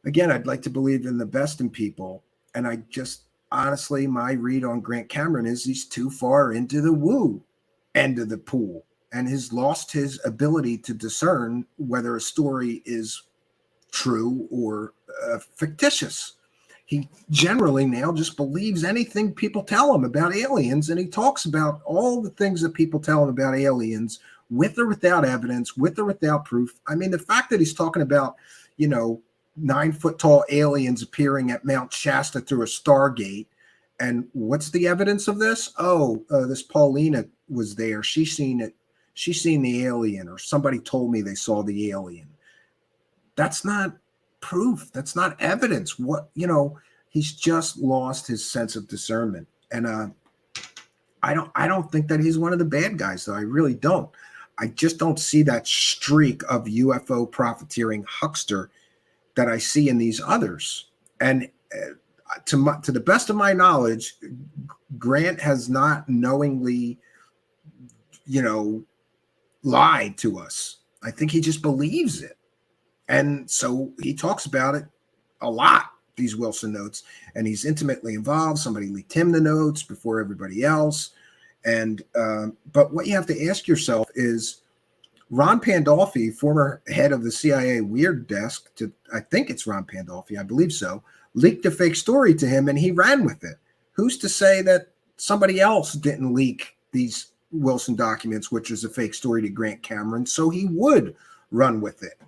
again, I'd like to believe in the best in people. And I just, honestly, my read on Grant Cameron is he's too far into the woo end of the pool and has lost his ability to discern whether a story is true or fictitious. He generally now just believes anything people tell him about aliens, and he talks about all the things that people tell him about aliens with or without evidence, with or without proof. I mean, the fact that he's talking about, 9-foot-tall aliens appearing at Mount Shasta through a Stargate, and what's the evidence of this? Oh, this Paulina was there. She's seen it. She's seen the alien, or somebody told me they saw the alien. That's not proof. That's not evidence. He's just lost his sense of discernment. And I don't think that he's one of the bad guys, though. I really don't. I just don't see that streak of UFO profiteering huckster that I see in these others. And to the best of my knowledge, Grant has not knowingly, lied to us. I think he just believes it. And so he talks about it a lot, these Wilson notes, and he's intimately involved. Somebody leaked him the notes before everybody else. And but what you have to ask yourself is, Ron Pandolfi, former head of the CIA Weird Desk, I think it's Ron Pandolfi, I believe so, leaked a fake story to him and he ran with it. Who's to say that somebody else didn't leak these Wilson documents, which is a fake story, to Grant Cameron, so he would run with it?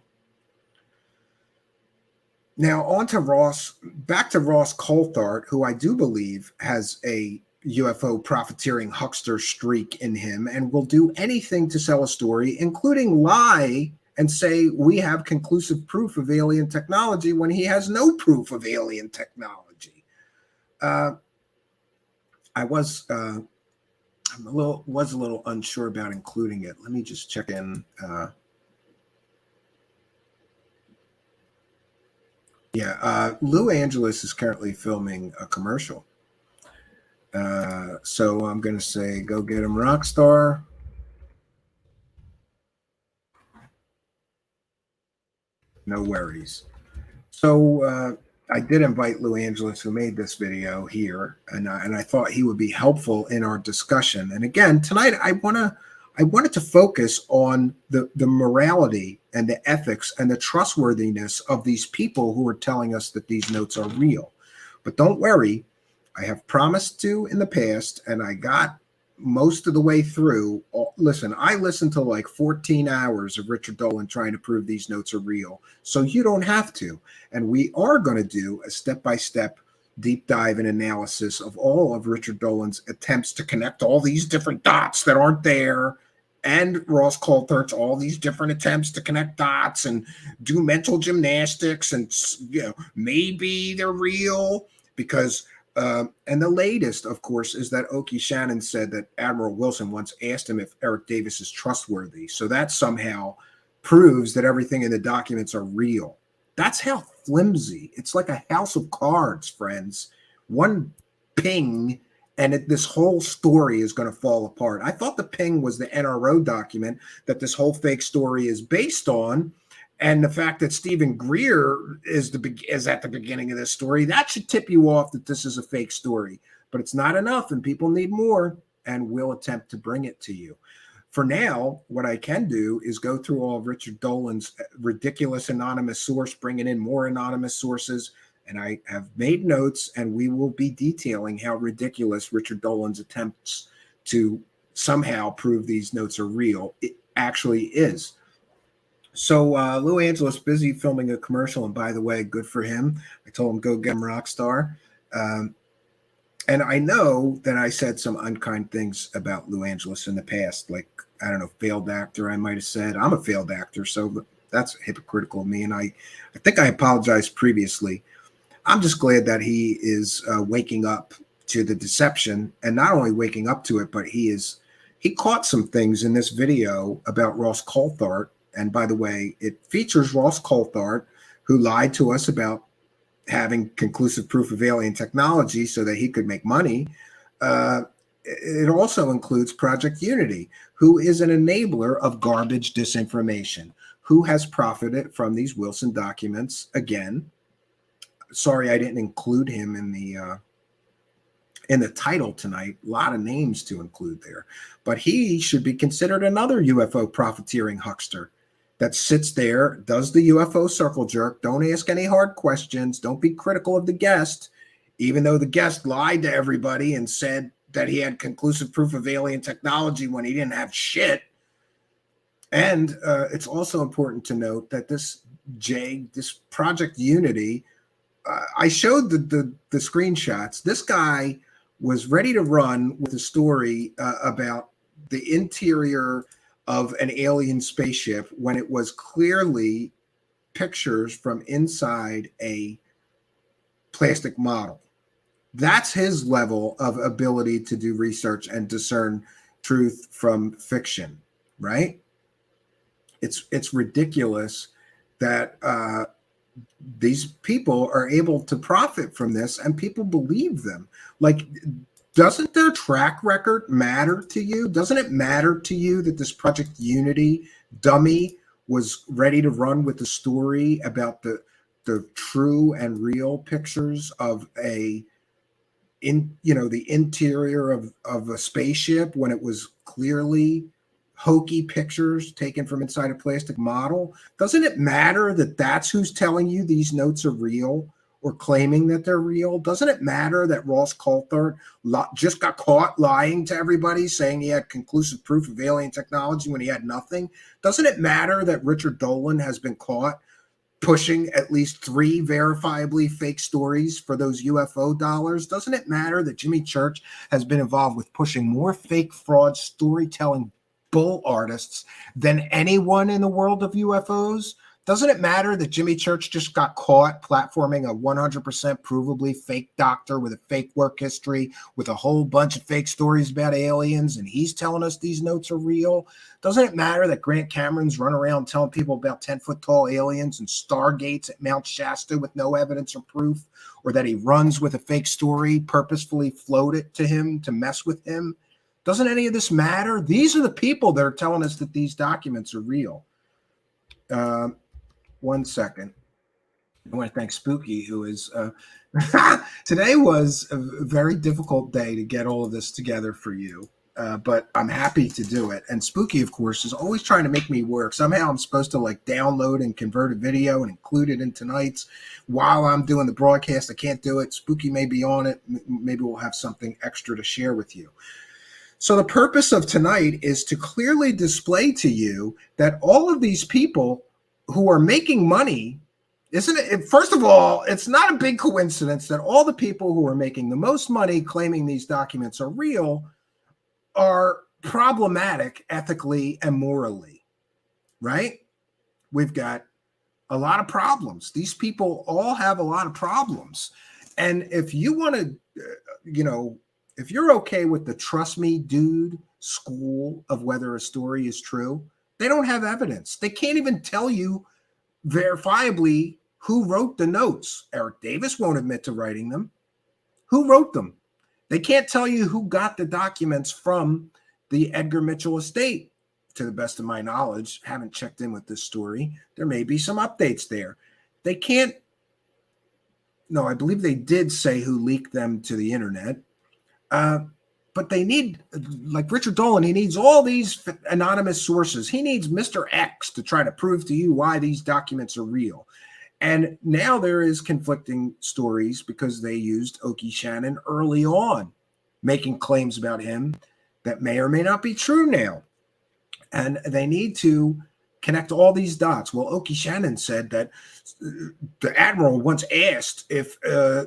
Now, back to Ross Coulthart, who I do believe has a UFO profiteering huckster streak in him and will do anything to sell a story, including lie and say we have conclusive proof of alien technology when he has no proof of alien technology. I was a little unsure about including it. Let me just check in. Lou Angeles is currently filming a commercial. So I'm going to say, go get him, Rockstar. No worries. So I did invite Lou Angeles, who made this video here, and I thought he would be helpful in our discussion. And again, tonight I wanted to focus on the morality and the ethics and the trustworthiness of these people who are telling us that these notes are real. But don't worry, I have promised to in the past, and I got most of the way through. Listen, I listened to like 14 hours of Richard Dolan trying to prove these notes are real, so you don't have to. And we are going to do a step-by-step deep dive and analysis of all of Richard Dolan's attempts to connect all these different dots that aren't there, and Ross Coulthart's all these different attempts to connect dots and do mental gymnastics, and maybe they're real, because And the latest, of course, is that Oki Shannon said that Admiral Wilson once asked him if Eric Davis is trustworthy. So that somehow proves that everything in the documents are real. That's how flimsy. It's like a house of cards, friends. One ping, and this whole story is going to fall apart. I thought the ping was the NRO document that this whole fake story is based on. And the fact that Stephen Greer is at the beginning of this story, that should tip you off that this is a fake story. But it's not enough, and people need more, and we'll attempt to bring it to you. For now, what I can do is go through all of Richard Dolan's ridiculous anonymous source, bringing in more anonymous sources, and I have made notes, and we will be detailing how ridiculous Richard Dolan's attempts to somehow prove these notes are real it actually is. So Lou Angeles busy filming a commercial, and by the way, good for him. I told him go get him Rockstar. And I know that I said some unkind things about Lou Angeles in the past, like, I don't know, failed actor, I might have said. I'm a failed actor, so that's hypocritical of me, and I think I apologized previously. I'm just glad that he is waking up to the deception, and not only waking up to it, but he caught some things in this video about Ross Coulthart. And by the way, it features Ross Coulthart, who lied to us about having conclusive proof of alien technology so that he could make money. It also includes Project Unity, who is an enabler of garbage disinformation, who has profited from these Wilson documents. Again, sorry I didn't include him in the title tonight. A lot of names to include there. But he should be considered another UFO profiteering huckster that sits there, does the UFO circle jerk. Don't ask any hard questions. Don't be critical of the guest, even though the guest lied to everybody and said that he had conclusive proof of alien technology when he didn't have shit. And it's also important to note that this Project Unity, I showed the screenshots. This guy was ready to run with a story about the interior of an alien spaceship when it was clearly pictures from inside a plastic model. That's his level of ability to do research and discern truth from fiction, right? It's ridiculous that these people are able to profit from this and people believe them. Like, doesn't their track record matter to you? Doesn't it matter to you that this Project Unity dummy was ready to run with the story about the true and real pictures of the interior of a spaceship when it was clearly hokey pictures taken from inside a plastic model? Doesn't it matter that that's who's telling you these notes are real or claiming that they're real? Doesn't it matter that Ross Coulthart just got caught lying to everybody, saying he had conclusive proof of alien technology when he had nothing? Doesn't it matter that Richard Dolan has been caught pushing at least 3 verifiably fake stories for those UFO dollars? Doesn't it matter that Jimmy Church has been involved with pushing more fake fraud storytelling bull artists than anyone in the world of UFOs? Doesn't it matter that Jimmy Church just got caught platforming a 100% provably fake doctor with a fake work history with a whole bunch of fake stories about aliens, and he's telling us these notes are real? Doesn't it matter that Grant Cameron's run around telling people about 10-foot tall aliens and stargates at Mount Shasta with no evidence or proof, or that he runs with a fake story, purposefully floated to him to mess with him? Doesn't any of this matter? These are the people that are telling us that these documents are real. 1 second. I want to thank Spooky, who is today was a very difficult day to get all of this together for you, but I'm happy to do it. And Spooky, of course, is always trying to make me work. Somehow I'm supposed to like download and convert a video and include it in tonight's while I'm doing the broadcast. I can't do it. Spooky may be on it. Maybe we'll have something extra to share with you. So the purpose of tonight is to clearly display to you that all of these people who are making money, isn't it? First of all, it's not a big coincidence that all the people who are making the most money claiming these documents are real are problematic ethically and morally, right? We've got a lot of problems. These people all have a lot of problems. And if you want to if you're okay with the trust me, dude school of whether a story is true, they don't have evidence. They can't even tell you verifiably who wrote the notes. Eric Davis won't admit to writing them. Who wrote them? They can't tell you who got the documents from the Edgar Mitchell estate. To the best of my knowledge, haven't checked in with this story. There may be some updates there. They can't. No, I believe they did say who leaked them to the internet. But they need, like Richard Dolan, he needs all these anonymous sources. He needs Mr. X to try to prove to you why these documents are real. And now there is conflicting stories because they used Oki Shannon early on, making claims about him that may or may not be true now. And they need to connect all these dots. Well, Oki Shannon said that the Admiral once asked if Admiral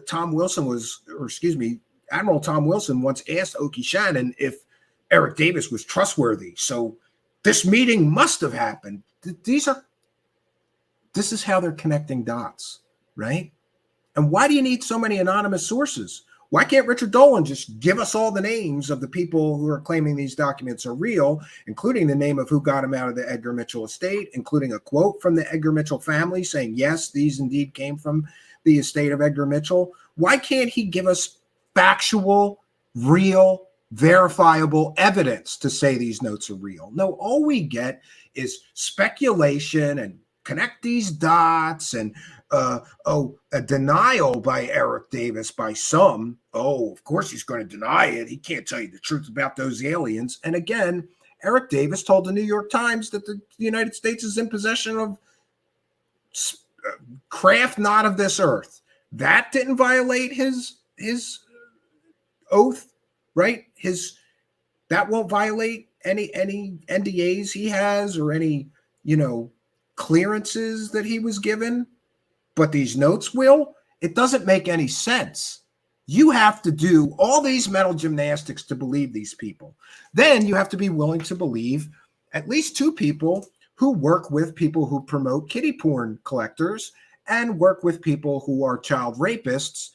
Tom Wilson once asked Oki Shannon if Eric Davis was trustworthy. So this meeting must have happened. This is how they're connecting dots, right? And why do you need so many anonymous sources? Why can't Richard Dolan just give us all the names of the people who are claiming these documents are real, including the name of who got them out of the Edgar Mitchell estate, including a quote from the Edgar Mitchell family saying, yes, these indeed came from the estate of Edgar Mitchell? Why can't he give us factual, real, verifiable evidence to say these notes are real? No, all we get is speculation and connect these dots and a denial by Eric Davis by some. Oh, of course he's going to deny it. He can't tell you the truth about those aliens. And again, Eric Davis told the New York Times that the United States is in possession of craft not of this earth. That didn't violate his oath, right? That won't violate any NDAs he has or any, clearances that he was given, but these notes will. It doesn't make any sense. You have to do all these mental gymnastics to believe these people. Then you have to be willing to believe at least two people who work with people who promote kiddie porn collectors and work with people who are child rapists.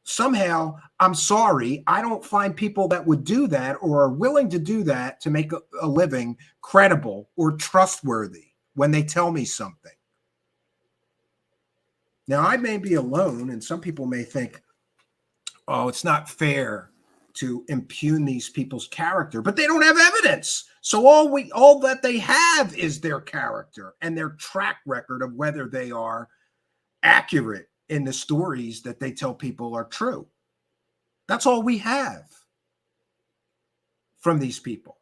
Somehow, I'm sorry, I don't find people that would do that or are willing to do that to make a living credible or trustworthy when they tell me something. Now, I may be alone, and some people may think, oh, it's not fair to impugn these people's character, but they don't have evidence. So all that they have is their character and their track record of whether they are accurate in the stories that they tell people are true. That's all we have from these people.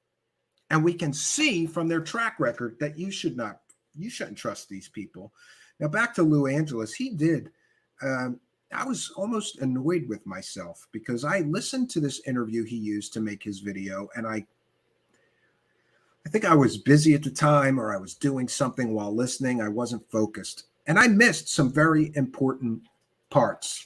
And we can see from their track record that you shouldn't trust these people. Now, back to Lou Angeles, he did. I was almost annoyed with myself because I listened to this interview he used to make his video, and I think I was busy at the time or I was doing something while listening. I wasn't focused. And I missed some very important parts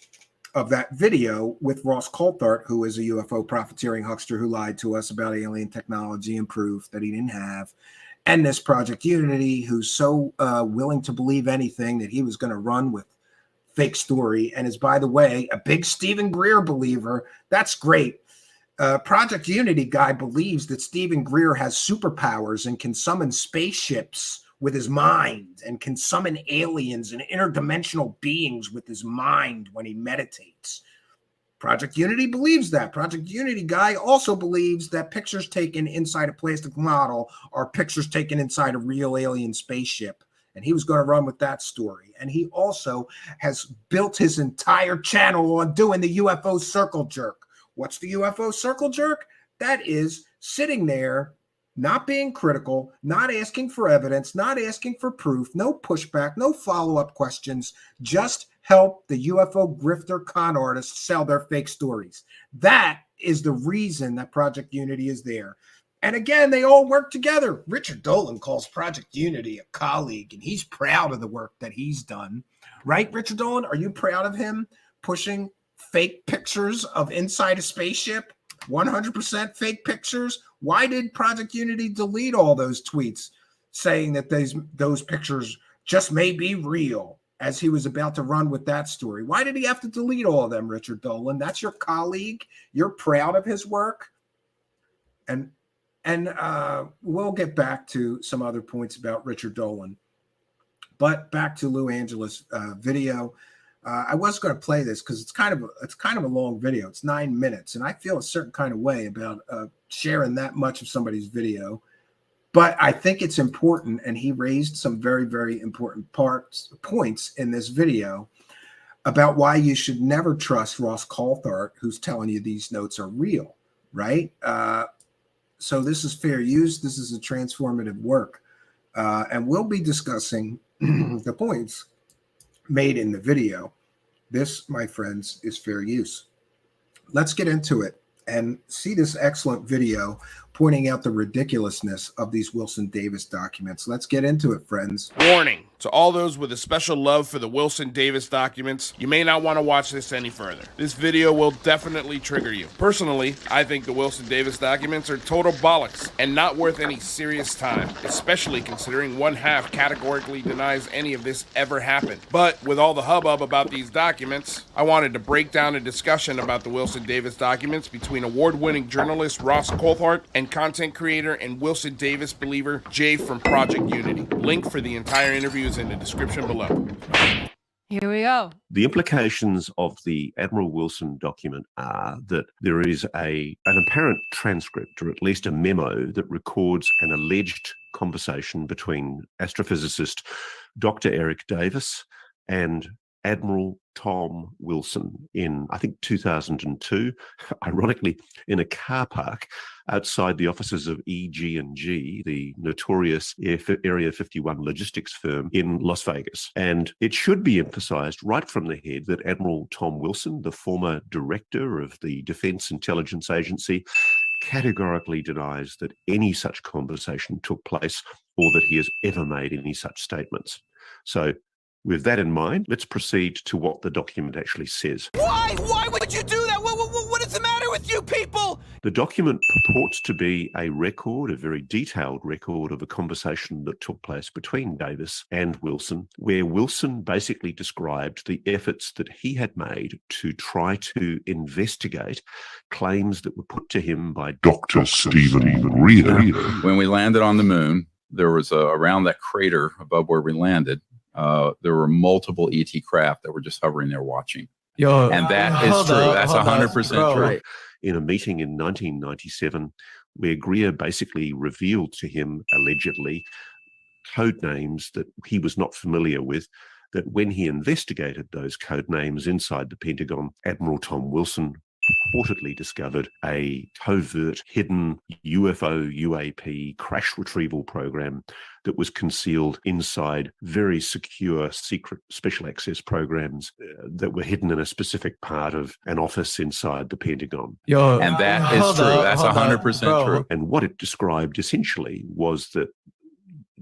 of that video with Ross Coulthart, who is a UFO profiteering huckster who lied to us about alien technology and proof that he didn't have. And this Project Unity, who's so willing to believe anything that he was going to run with fake story and is, by the way, a big Stephen Greer believer. That's great. Project Unity guy believes that Stephen Greer has superpowers and can summon spaceships with his mind and can summon aliens and interdimensional beings with his mind when he meditates. Project Unity believes that. Project Unity guy also believes that pictures taken inside a plastic model are pictures taken inside a real alien spaceship. And he was going to run with that story. And he also has built his entire channel on doing the UFO circle jerk. What's the UFO circle jerk? That is sitting there, not being critical, not asking for evidence, not asking for proof, no pushback, no follow-up questions, just help the UFO grifter con artists sell their fake stories. That is the reason that Project Unity is there. And again, they all work together. Richard Dolan calls Project Unity a colleague, and he's proud of the work that he's done. Right, Richard Dolan? Are you proud of him pushing fake pictures of inside a spaceship? 100% fake pictures? Why did Project Unity delete all those tweets saying that those pictures just may be real? as he was about to run with that story. Why did he have to delete all of them, Richard Dolan? That's your colleague. You're proud of his work. And we'll get back to some other points about Richard Dolan. But back to Lou Angela's video. I was going to play this because it's kind of a long video. It's 9 minutes, and I feel a certain kind of way about sharing that much of somebody's video. But I think it's important, and he raised some very, very important points in this video about why you should never trust Ross Coulthart, who's telling you these notes are real, right? So this is fair use. This is a transformative work, and we'll be discussing the points made in the video. This, my friends, is fair use. Let's get into it and see this excellent video pointing out the ridiculousness of these Wilson Davis documents. Let's get into it, friends. Warning to all those with a special love for the Wilson Davis documents, you may not want to watch this any further. This video will definitely trigger you. Personally, I think the Wilson Davis documents are total bollocks and not worth any serious time, especially considering one half categorically denies any of this ever happened. But with all the hubbub about these documents, I wanted to break down a discussion about the Wilson Davis documents between award-winning journalist Ross Coulthart and content creator and Wilson Davis believer Jay from Project Unity. Link for the entire interview is in the description below. Here we go. The implications of the Admiral Wilson document are that there is an apparent transcript, or at least a memo, that records an alleged conversation between astrophysicist Dr. Eric Davis and Admiral Tom Wilson in, I think, 2002, ironically, in a car park outside the offices of EG&G, the notorious Area 51 logistics firm in Las Vegas. And it should be emphasized right from the head that Admiral Tom Wilson, the former director of the Defense Intelligence Agency, categorically denies that any such conversation took place or that he has ever made any such statements. So, with that in mind, let's proceed to what the document actually says. Why? Why would you do that? What is the matter with you people? The document purports to be a record, a very detailed record of a conversation that took place between Davis and Wilson, where Wilson basically described the efforts that he had made to try to investigate claims that were put to him by Dr. Stephen Reeder. When we landed on the moon, there was around that crater above where we landed, there were multiple ET craft that were just hovering there watching. And that is true. That's 100% true. In a meeting in 1997, where Greer basically revealed to him, allegedly, code names that he was not familiar with, that when he investigated those code names inside the Pentagon, Admiral Tom Wilson reportedly discovered a covert, hidden UFO, UAP crash retrieval program that was concealed inside very secure, secret special access programs that were hidden in a specific part of an office inside the Pentagon. And that is true. That's 100% true. And what it described essentially was that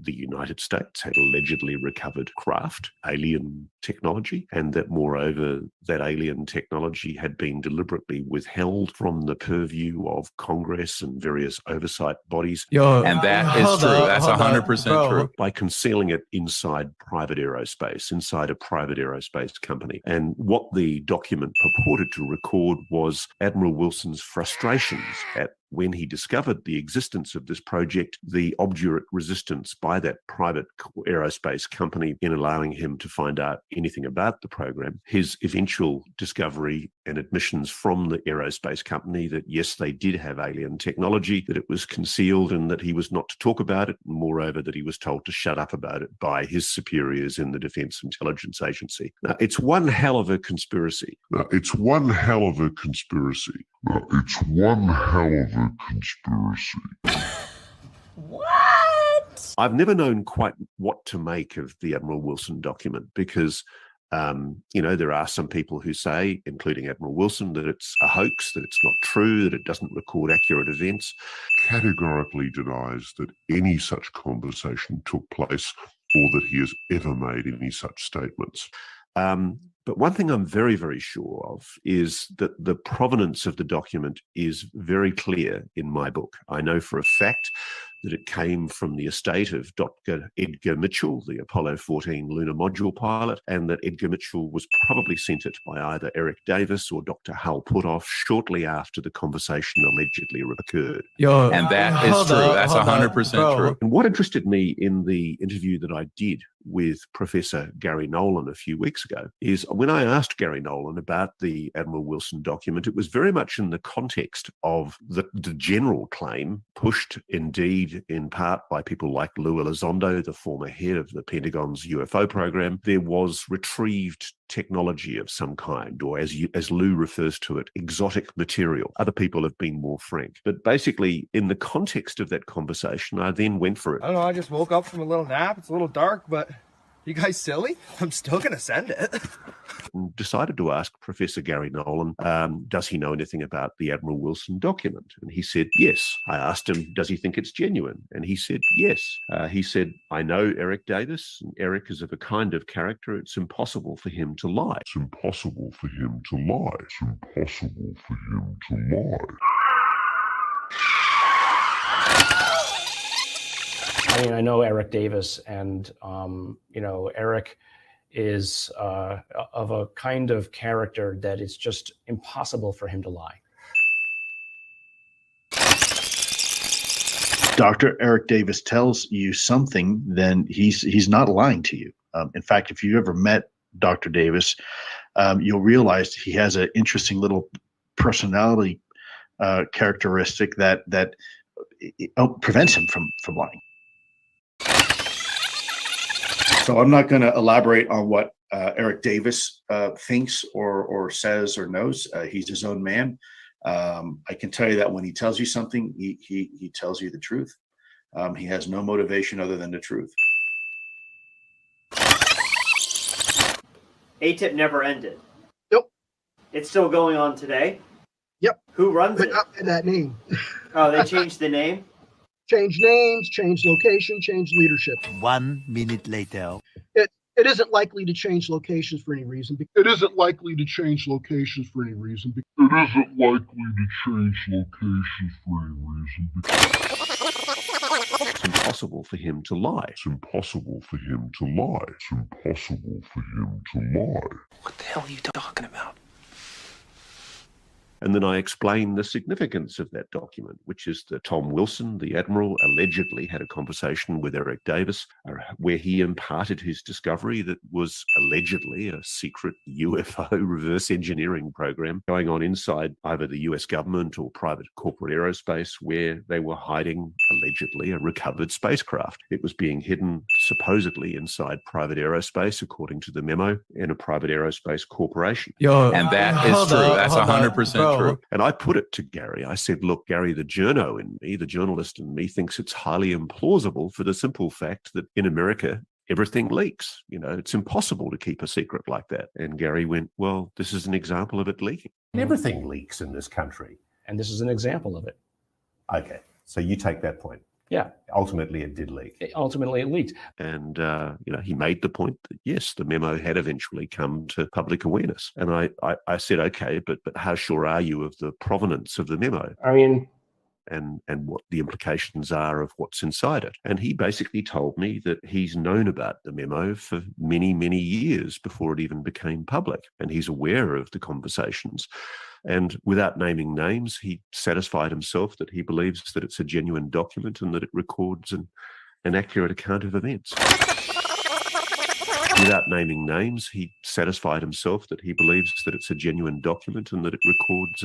the United States had allegedly recovered craft, alien technology, and that moreover, that alien technology had been deliberately withheld from the purview of Congress and various oversight bodies. And that is true. That's 100% true. By concealing it inside private aerospace, inside a private aerospace company. And what the document purported to record was Admiral Wilson's frustrations at when he discovered the existence of this project, the obdurate resistance by that private aerospace company in allowing him to find out anything about the program, his eventual discovery and admissions from the aerospace company that, yes, they did have alien technology, that it was concealed and that he was not to talk about it, and moreover, that he was told to shut up about it by his superiors in the Defense Intelligence Agency. Now, it's one hell of a conspiracy. What? I've never known quite what to make of the Admiral Wilson document because, there are some people who say, including Admiral Wilson, that it's a hoax, that it's not true, that it doesn't record accurate events. Categorically denies that any such conversation took place or that he has ever made any such statements. But one thing I'm very, very sure of is that the provenance of the document is very clear in my book. I know for a fact that it came from the estate of Dr. Edgar Mitchell, the Apollo 14 lunar module pilot, and that Edgar Mitchell was probably sent it by either Eric Davis or Dr. Hal Puthoff shortly after the conversation allegedly occurred. And that is true. That's 100% true. And what interested me in the interview that I did with Professor Gary Nolan a few weeks ago is when I asked Gary Nolan about the Admiral Wilson document, it was very much in the context of the general claim, pushed indeed in part by people like Lou Elizondo, the former head of the Pentagon's UFO program. There was retrieved technology of some kind, or as Lou refers to it, exotic material. Other people have been more frank. But basically, in the context of that conversation, I then went for it. I don't know, I just woke up from a little nap. It's a little dark, but you guys silly? I'm still going to send it. And decided to ask Professor Gary Nolan, does he know anything about the Admiral Wilson document? And he said, yes. I asked him, does he think it's genuine? And he said, yes. He said, I know Eric Davis, and Eric is of a kind of character, it's impossible for him to lie. It's impossible for him to lie. It's impossible for him to lie. I mean, I know Eric Davis, and Eric is of a kind of character that it's just impossible for him to lie. Dr. Eric Davis tells you something, then he's not lying to you. In fact, if you ever met Dr. Davis, you'll realize he has an interesting little personality characteristic that prevents him from lying. So I'm not going to elaborate on what Eric Davis thinks or says or knows. He's his own man. I can tell you that when he tells you something, he tells you the truth. He has no motivation other than the truth. ATIP never ended. Yep. It's still going on today. Yep. Who runs it? Not in that name. Oh, they changed the name? Change names, change location, change leadership. 1 minute later. It isn't likely to change locations for any reason. It isn't likely to change locations for any reason. It isn't likely to change locations for any reason. It's impossible for him to lie. It's impossible for him to lie. It's impossible for him to lie. What the hell are you talking about? And then I explained the significance of that document, which is that Tom Wilson, the Admiral, allegedly had a conversation with Eric Davis where he imparted his discovery that was allegedly a secret UFO reverse engineering program going on inside either the US government or private corporate aerospace, where they were hiding, allegedly, a recovered spacecraft. It was being hidden supposedly inside private aerospace, according to the memo, in a private aerospace corporation. And that is true. That's 100% true. And I put it to Gary. I said, look, Gary, the journo in me, the journalist in me, thinks it's highly implausible for the simple fact that in America, everything leaks. You know, it's impossible to keep a secret like that. And Gary went, well, this is an example of it leaking. Everything leaks in this country. And this is an example of it. Okay, so you take that point. Yeah. Ultimately, it did leak. Ultimately, it leaked. And, he made the point that, yes, the memo had eventually come to public awareness. And I said, okay, but how sure are you of the provenance of the memo? I mean, and what the implications are of what's inside it. And he basically told me that he's known about the memo for many, many years before it even became public. And he's aware of the conversations. And without naming names, he satisfied himself that he believes that it's a genuine document and that it records an accurate account of events. Without naming names, he satisfied himself that he believes that it's a genuine document and that it records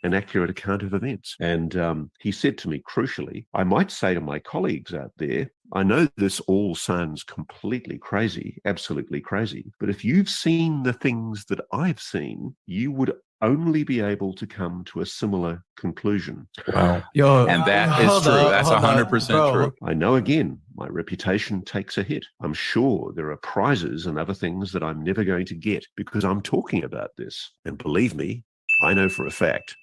an accurate account of events. And he said to me, crucially, I might say to my colleagues out there, I know this all sounds completely crazy, absolutely crazy, but if you've seen the things that I've seen, you would only be able to come to a similar conclusion. Wow. And that is true. That's 100% true. I know, again, my reputation takes a hit. I'm sure there are prizes and other things that I'm never going to get because I'm talking about this. And believe me, I know for a fact,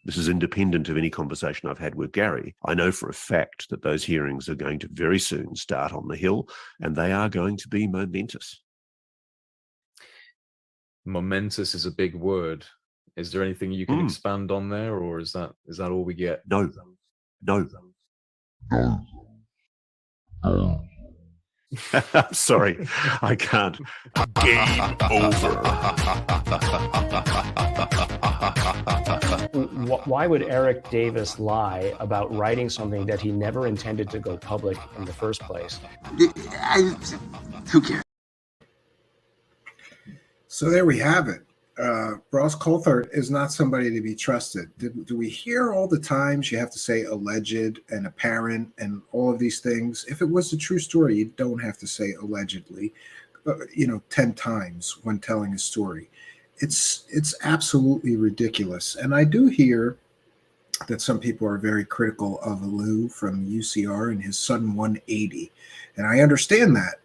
this is independent of any conversation I've had with Gary, I know for a fact that those hearings are going to very soon start on the Hill, and they are going to be momentous. Momentous is a big word. Is there anything you can expand on there, or is that all we get? No. I'm sorry, I can't. Game over. Why would Eric Davis lie about writing something that he never intended to go public in the first place? Who cares? So there we have it. Ross Coulthart is not somebody to be trusted. Do we hear all the times you have to say alleged and apparent and all of these things? If it was a true story, you don't have to say allegedly, 10 times when telling a story. It's absolutely ridiculous. And I do hear that some people are very critical of Lou from UCR and his sudden 180. And I understand that.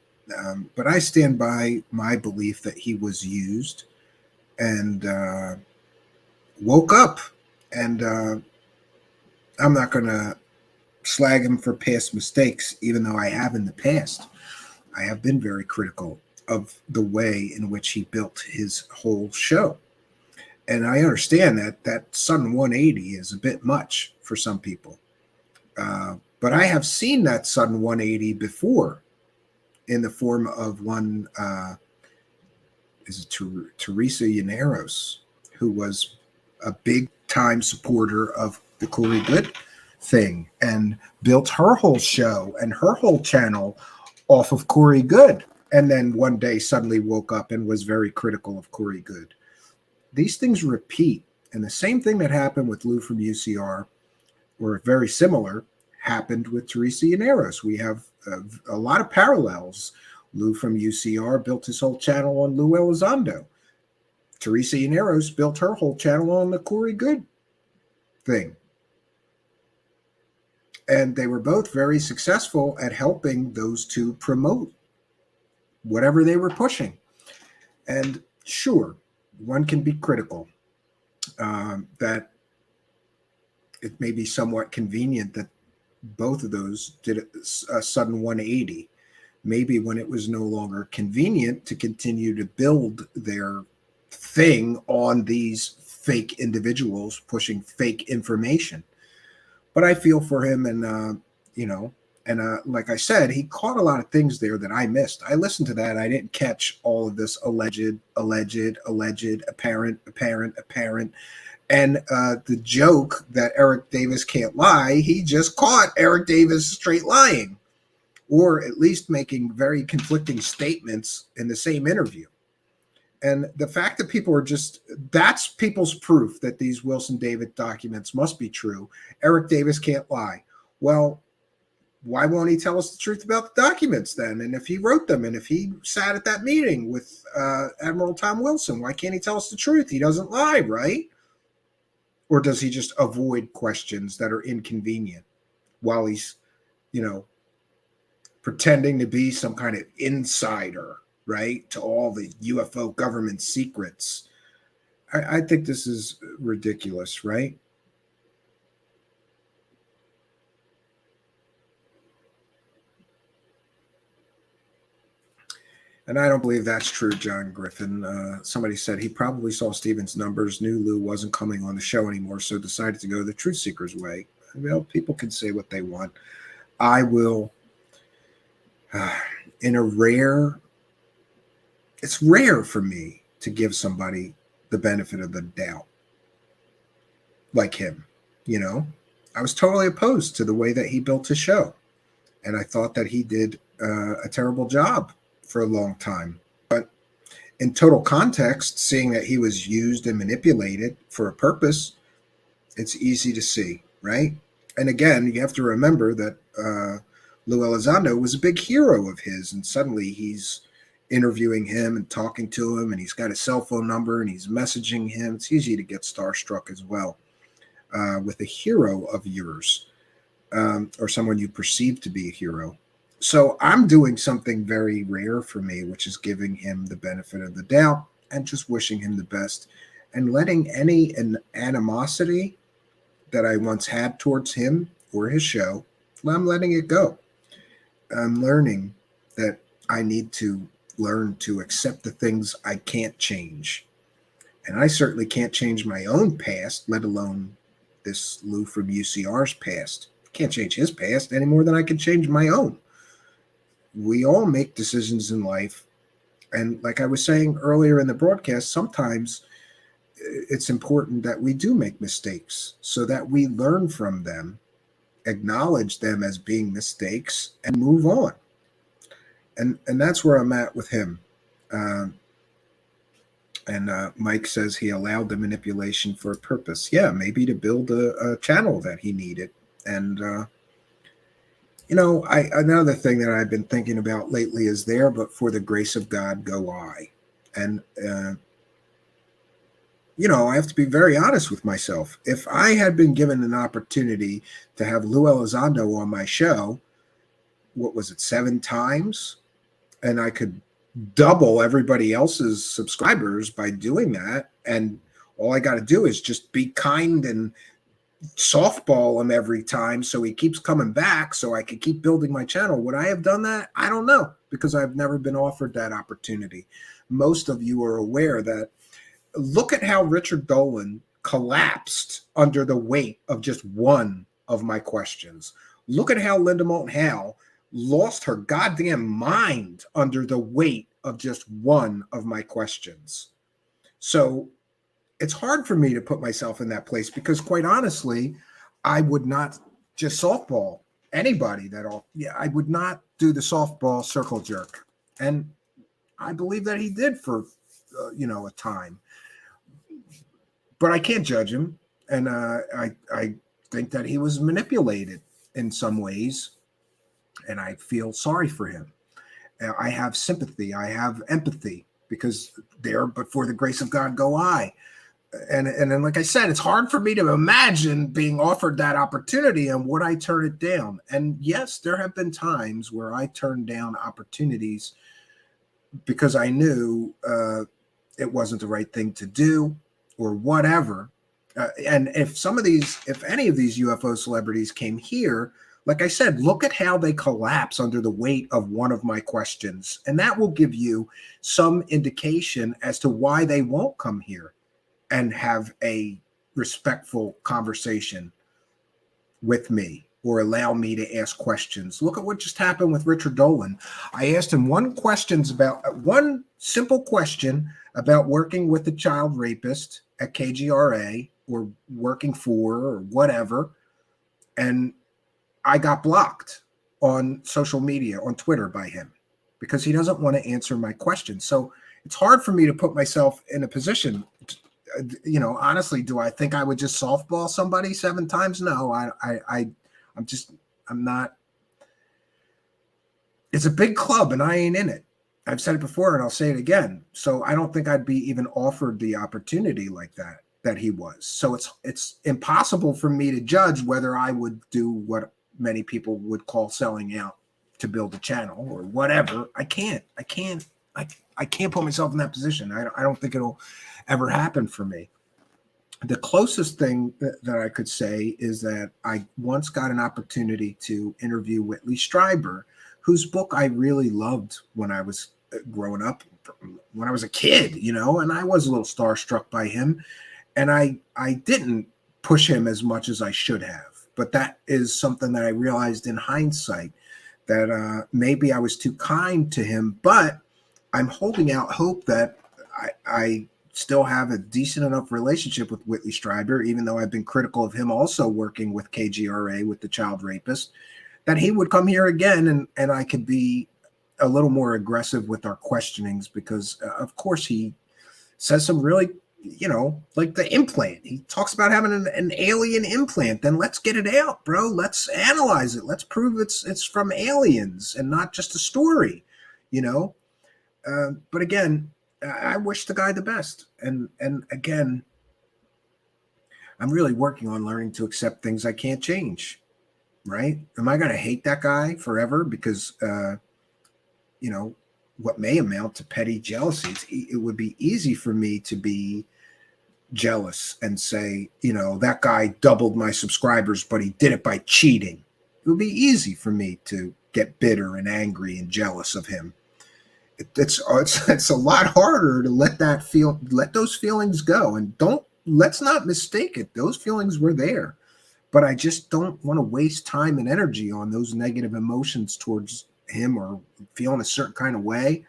But I stand by my belief that he was used and woke up. And I'm not going to slag him for past mistakes, even though I have in the past. I have been very critical of the way in which he built his whole show. And I understand that sudden 180 is a bit much for some people. But I have seen that sudden 180 before in the form of one, Teresa Llaneros, who was a big time supporter of the Corey Good thing and built her whole show and her whole channel off of Corey Good. And then one day suddenly woke up and was very critical of Corey Good. These things repeat. And the same thing that happened with Lou from UCR, or very similar, happened with Teresa Llaneros. We have a lot of parallels. Lou from UCR built his whole channel on Lou Elizondo. Teresa Llaneros built her whole channel on the Corey Good thing. And they were both very successful at helping those two promote whatever they were pushing. And sure, one can be critical that it may be somewhat convenient that both of those did a sudden 180. Maybe when it was no longer convenient to continue to build their thing on these fake individuals pushing fake information. But I feel for him, and like I said, he caught a lot of things there that I missed. I listened to that. I didn't catch all of this alleged, apparent. And the joke that Eric Davis can't lie, he just caught Eric Davis straight lying, or at least making very conflicting statements in the same interview. And the fact that people are that's people's proof that these Wilson David documents must be true. Eric Davis can't lie. Well, why won't he tell us the truth about the documents then? And if he wrote them, and if he sat at that meeting with Admiral Tom Wilson, why can't he tell us the truth? He doesn't lie, right? Or does he just avoid questions that are inconvenient while he's, pretending to be some kind of insider, right, to all the UFO government secrets? I think this is ridiculous, right? And I don't believe that's true, John Griffin. Somebody said he probably saw Steven's numbers, knew Lou wasn't coming on the show anymore, so decided to go the Truth Seekers way. Well, people can say what they want. I will, it's rare for me to give somebody the benefit of the doubt like him. I was totally opposed to the way that he built his show. And I thought that he did a terrible job for a long time. But in total context, seeing that he was used and manipulated for a purpose, it's easy to see, right? And again, you have to remember that Lou Elizondo was a big hero of his, and suddenly he's interviewing him and talking to him, and he's got his cell phone number and he's messaging him. It's easy to get starstruck as well with a hero of yours, or someone you perceive to be a hero. So I'm doing something very rare for me, which is giving him the benefit of the doubt and just wishing him the best, and letting any animosity that I once had towards him or his show, I'm letting it go. I'm learning that I need to learn to accept the things I can't change. And I certainly can't change my own past, let alone this Lou from UCR's past. Can't change his past any more than I can change my own. We all make decisions in life. And like I was saying earlier in the broadcast, sometimes it's important that we do make mistakes so that we learn from them, acknowledge them as being mistakes, and move on. And that's where I'm at with him. Mike says he allowed the manipulation for a purpose. Yeah, maybe to build a channel that he needed. And, another thing that I've been thinking about lately is there, but for the grace of God go I. And, I have to be very honest with myself. If I had been given an opportunity to have Lou Elizondo on my show, what was it, 7 times? And I could double everybody else's subscribers by doing that. And all I got to do is just be kind and softball him every time so he keeps coming back so I could keep building my channel. Would I have done that? I don't know, because I've never been offered that opportunity. Most of you are aware that, look at how Richard Dolan collapsed under the weight of just one of my questions. Look at how Linda Moulton Howe lost her goddamn mind under the weight of just one of my questions. So it's hard for me to put myself in that place because, quite honestly, I would not just softball anybody I would not do the softball circle jerk. And I believe that he did for, a time. But I can't judge him. And I think that he was manipulated in some ways. And I feel sorry for him. I have sympathy. I have empathy because there, but for the grace of God go I. And then, like I said, it's hard for me to imagine being offered that opportunity and would I turn it down? And yes, there have been times where I turned down opportunities because I knew it wasn't the right thing to do or whatever. And if any of these UFO celebrities came here, like I said, look at how they collapse under the weight of one of my questions. And that will give you some indication as to why they won't come here and have a respectful conversation with me or allow me to ask questions. Look at what just happened with Richard Dolan. I asked him one simple question about working with the child rapist at KGRA or working for or whatever. And I got blocked on social media, on Twitter by him because he doesn't want to answer my question. So it's hard for me to put myself in a position. Honestly, do I think I would just softball somebody 7 times? No, I'm not. It's a big club and I ain't in it. I've said it before and I'll say it again. So I don't think I'd be even offered the opportunity like that he was. So it's impossible for me to judge whether I would do what many people would call selling out to build a channel or whatever. I can't put myself in that position. I don't think it'll ever happen for me. The closest thing that I could say is that I once got an opportunity to interview Whitley Strieber, whose book I really loved when I was growing up, when I was a kid, and I was a little starstruck by him. And I didn't push him as much as I should have. But that is something that I realized in hindsight, that maybe I was too kind to him. But I'm holding out hope that I still have a decent enough relationship with Whitley Strieber, even though I've been critical of him also working with KGRA with the child rapist, that he would come here again and I could be a little more aggressive with our questionings because, of course, he says some really, like the implant. He talks about having an alien implant. Then let's get it out, bro. Let's analyze it. Let's prove it's from aliens and not just a story, But again, I wish the guy the best. And again, I'm really working on learning to accept things I can't change, right? Am I going to hate that guy forever because, what may amount to petty jealousies? It would be easy for me to be jealous and say, that guy doubled my subscribers, but he did it by cheating. It would be easy for me to get bitter and angry and jealous of him. It's a lot harder to let those feelings go. And let's not mistake it. Those feelings were there. but I just don't want to waste time and energy on those negative emotions towards him or feeling a certain kind of way.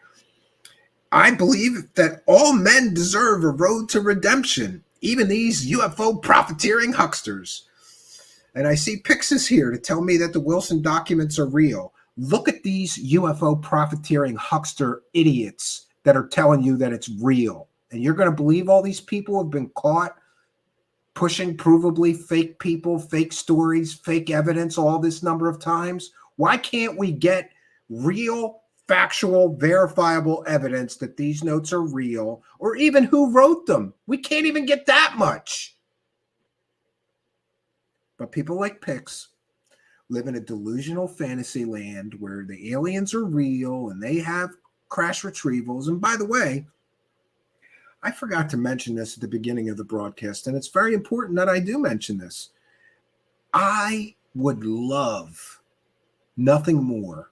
I believe that all men deserve a road to redemption, even these UFO profiteering hucksters. And I see Pixis here to tell me that the Wilson documents are real. Look at these UFO profiteering huckster idiots that are telling you that it's real. And you're going to believe all these people have been caught pushing provably fake people, fake stories, fake evidence all this number of times? Why can't we get real, factual, verifiable evidence that these notes are real, or even who wrote them? We can't even get that much. But people like Pix live in a delusional fantasy land where the aliens are real and they have crash retrievals. And by the way, I forgot to mention this at the beginning of the broadcast, and it's very important that I do mention this. I would love nothing more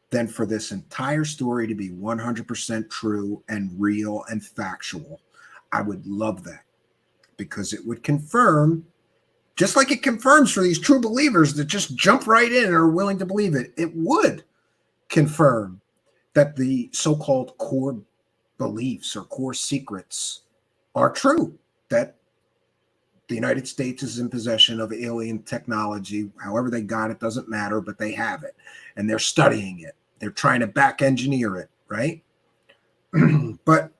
than for this entire story to be 100% true and real and factual. I would love that, because it would confirm, just like it confirms for these true believers that just jump right in and are willing to believe it, it would confirm that the so-called core beliefs or core secrets are true, that the United States is in possession of alien technology. However they got it doesn't matter, but they have it and they're studying it. They're trying to back engineer it, right? But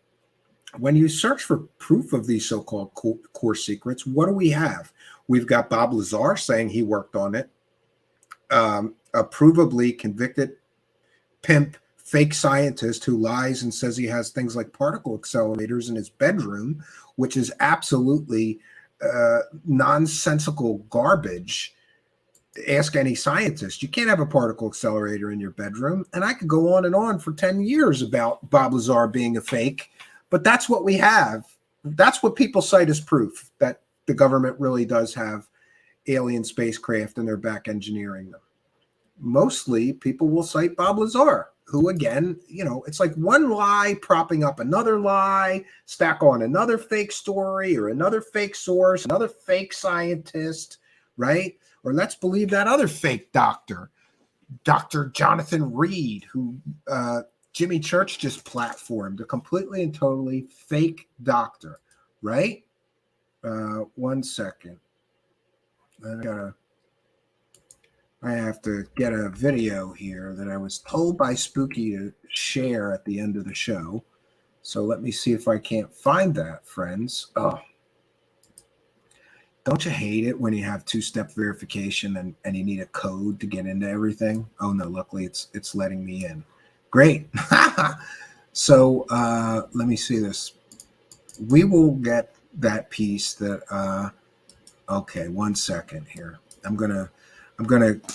when you search for proof of these so-called core secrets, what do we have? We've got Bob Lazar saying he worked on it, a provably convicted pimp fake scientist who lies and says he has things like particle accelerators in his bedroom, which is absolutely nonsensical garbage. Ask any scientist. You can't have a particle accelerator in your bedroom. And I could go on and on for 10 years about Bob Lazar being a fake, but that's what we have. That's what people cite as proof that the government really does have alien spacecraft and they're back engineering them. Mostly people will cite Bob Lazar, who, again, you know, it's like one lie propping up another lie, stack on another fake story or another fake source, another fake scientist, right? Or let's believe that other fake doctor, Dr. Jonathan Reed, who Jimmy Church just platformed, a completely and totally fake doctor, right? 1 second. I have to get a video here that I was told by Spooky to share at the end of the show. So let me see if I can't find that, friends. Oh, don't you hate it when you have two-step verification and you need a code to get into everything? Oh no, luckily it's letting me in. Great. So let me see this. We will get that piece that okay, 1 second here. I'm gonna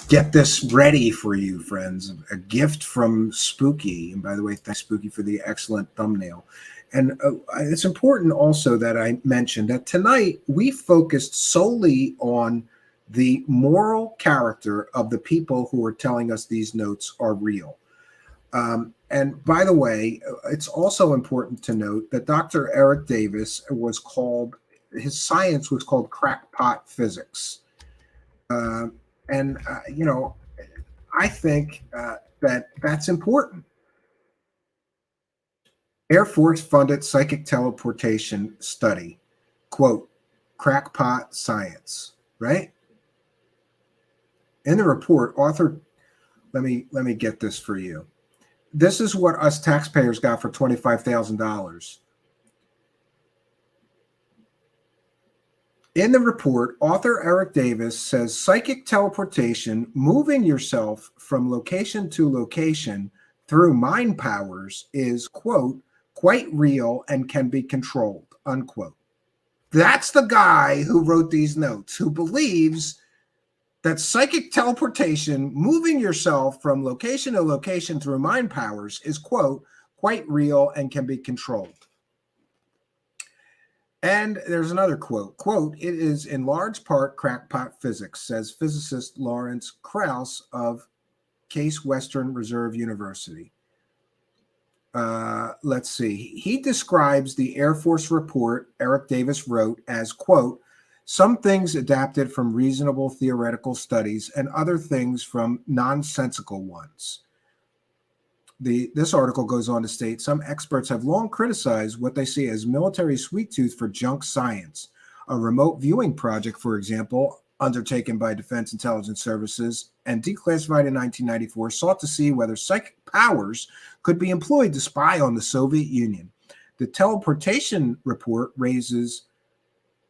get this ready for you, friends. A gift from Spooky. And by the way, thanks Spooky for the excellent thumbnail. And it's important also that I mentioned that tonight we focused solely on the moral character of the people who are telling us these notes are real. And by the way, it's also important to note that Dr. Eric Davis his science was called crackpot physics. You know, I think that's important. Air Force funded psychic teleportation study, quote, crackpot science, right? In the report, author, let me get this for you. This is what us taxpayers got for $25,000. In the report, author Eric Davis says psychic teleportation, moving yourself from location to location through mind powers, is, quote, quite real and can be controlled, unquote. That's the guy who wrote these notes, who believes that psychic teleportation, moving yourself from location to location through mind powers, is, quote, quite real and can be controlled. And there's another quote. Quote, it is in large part crackpot physics, says physicist Lawrence Krauss of Case Western Reserve University. Let's see. He describes the Air Force report Eric Davis wrote as, quote, Some things adapted from reasonable theoretical studies and other things from nonsensical ones. This article goes on to state some experts have long criticized what they see as military sweet tooth for junk science. A remote viewing project, for example, undertaken by Defense Intelligence Services and declassified in 1994, sought to see whether psychic powers could be employed to spy on the Soviet Union. The teleportation report raises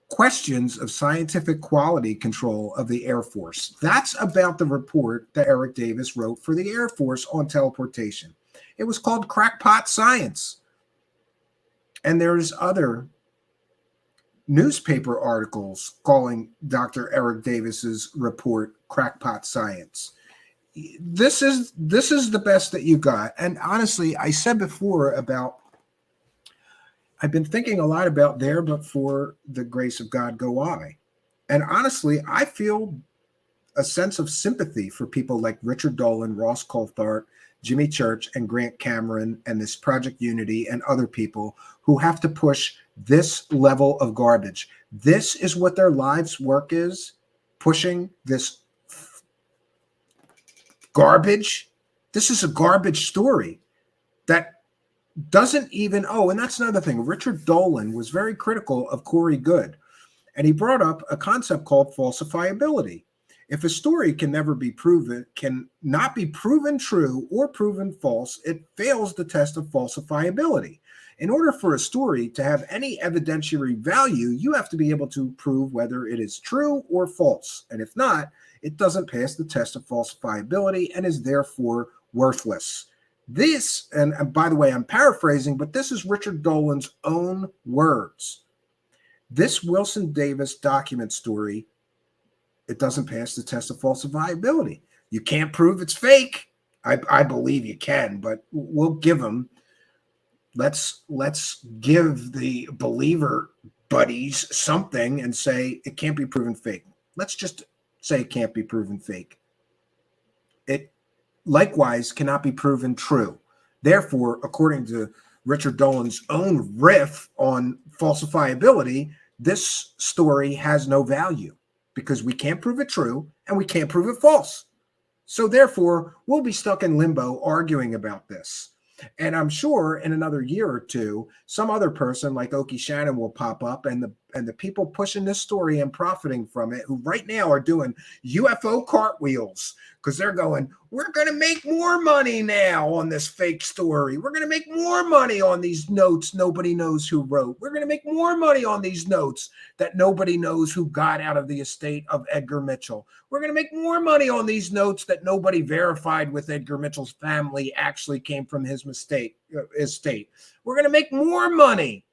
questions of scientific quality control of the Air Force. That's about the report that Eric Davis wrote for the Air Force on teleportation. It was called Crackpot Science. And there's other newspaper articles calling Dr. Eric Davis's report Crackpot Science. This is the best that you got. And honestly, I said before about I've been thinking a lot about there, but for the grace of God go I. And honestly, I feel a sense of sympathy for people like Richard Dolan, Ross Coulthart, Jimmy Church, and Grant Cameron, and this Project Unity, and other people who have to push this level of garbage. This is what their life's work is, pushing this garbage. This is a garbage story that doesn't even, and that's another thing. Richard Dolan was very critical of Corey Goode, and he brought up a concept called falsifiability. If a story can not be proven true or proven false, it fails the test of falsifiability. In order for a story to have any evidentiary value, you have to be able to prove whether it is true or false. And if not, it doesn't pass the test of falsifiability and is therefore worthless. This, and by the way, I'm paraphrasing, but this is Richard Dolan's own words. This Wilson Davis document story, it doesn't pass the test of falsifiability. You can't prove it's fake. I believe you can, but we'll give them. Let's give the believer buddies something and say it can't be proven fake. Let's just say it can't be proven fake. It likewise cannot be proven true. Therefore, according to Richard Dolan's own riff on falsifiability, this story has no value because we can't prove it true and we can't prove it false. So therefore, we'll be stuck in limbo arguing about this. And I'm sure in another year or two, some other person like Oki Shannon will pop up, and the people pushing this story and profiting from it, who right now are doing UFO cartwheels because they're going, we're going to make more money now on this fake story. We're going to make more money on these notes nobody knows who wrote. We're going to make more money on these notes that nobody knows who got out of the estate of Edgar Mitchell. We're going to make more money on these notes that nobody verified with Edgar Mitchell's family actually came from his estate. We're going to make more money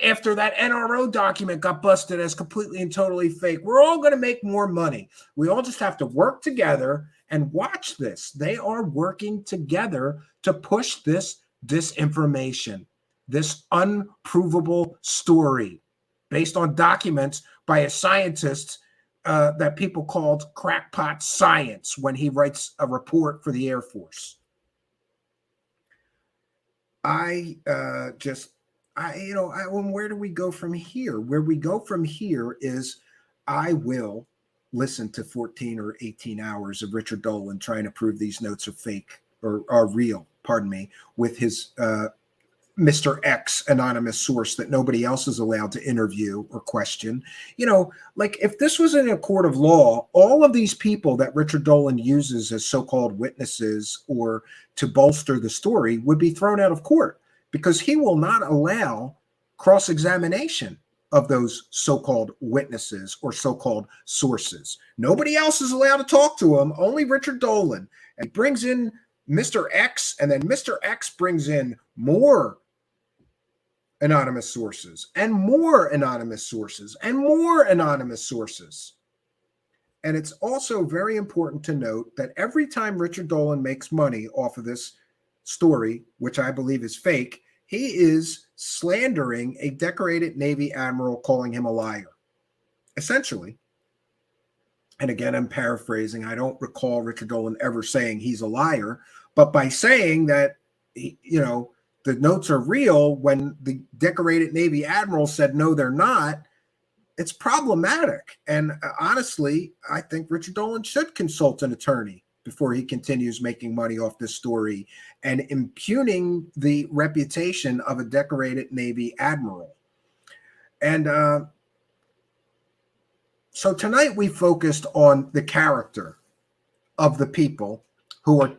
after that NRO document got busted as completely and totally fake. We're all going to make more money. We all just have to work together and watch this. They are working together to push this disinformation, this unprovable story based on documents by a scientist that people called crackpot science when he writes a report for the Air Force. Where do we go from here? Where we go from here is I will listen to 14 or 18 hours of Richard Dolan trying to prove these notes are fake or are real, with his Mr. X anonymous source that nobody else is allowed to interview or question. Like if this was in a court of law, all of these people that Richard Dolan uses as so-called witnesses or to bolster the story would be thrown out of court because he will not allow cross-examination of those so-called witnesses or so-called sources. Nobody else is allowed to talk to him, only Richard Dolan. And he brings in Mr. X, and then Mr. X brings in more anonymous sources and more anonymous sources and more anonymous sources. And it's also very important to note that every time Richard Dolan makes money off of this story, which I believe is fake, he is slandering a decorated Navy admiral, calling him a liar, essentially. And again, I'm paraphrasing. I don't recall Richard Dolan ever saying he's a liar, but by saying that, the notes are real when the decorated Navy admiral said, no, they're not, it's problematic. And honestly, I think Richard Dolan should consult an attorney before he continues making money off this story and impugning the reputation of a decorated Navy admiral. And so tonight we focused on the character of the people who are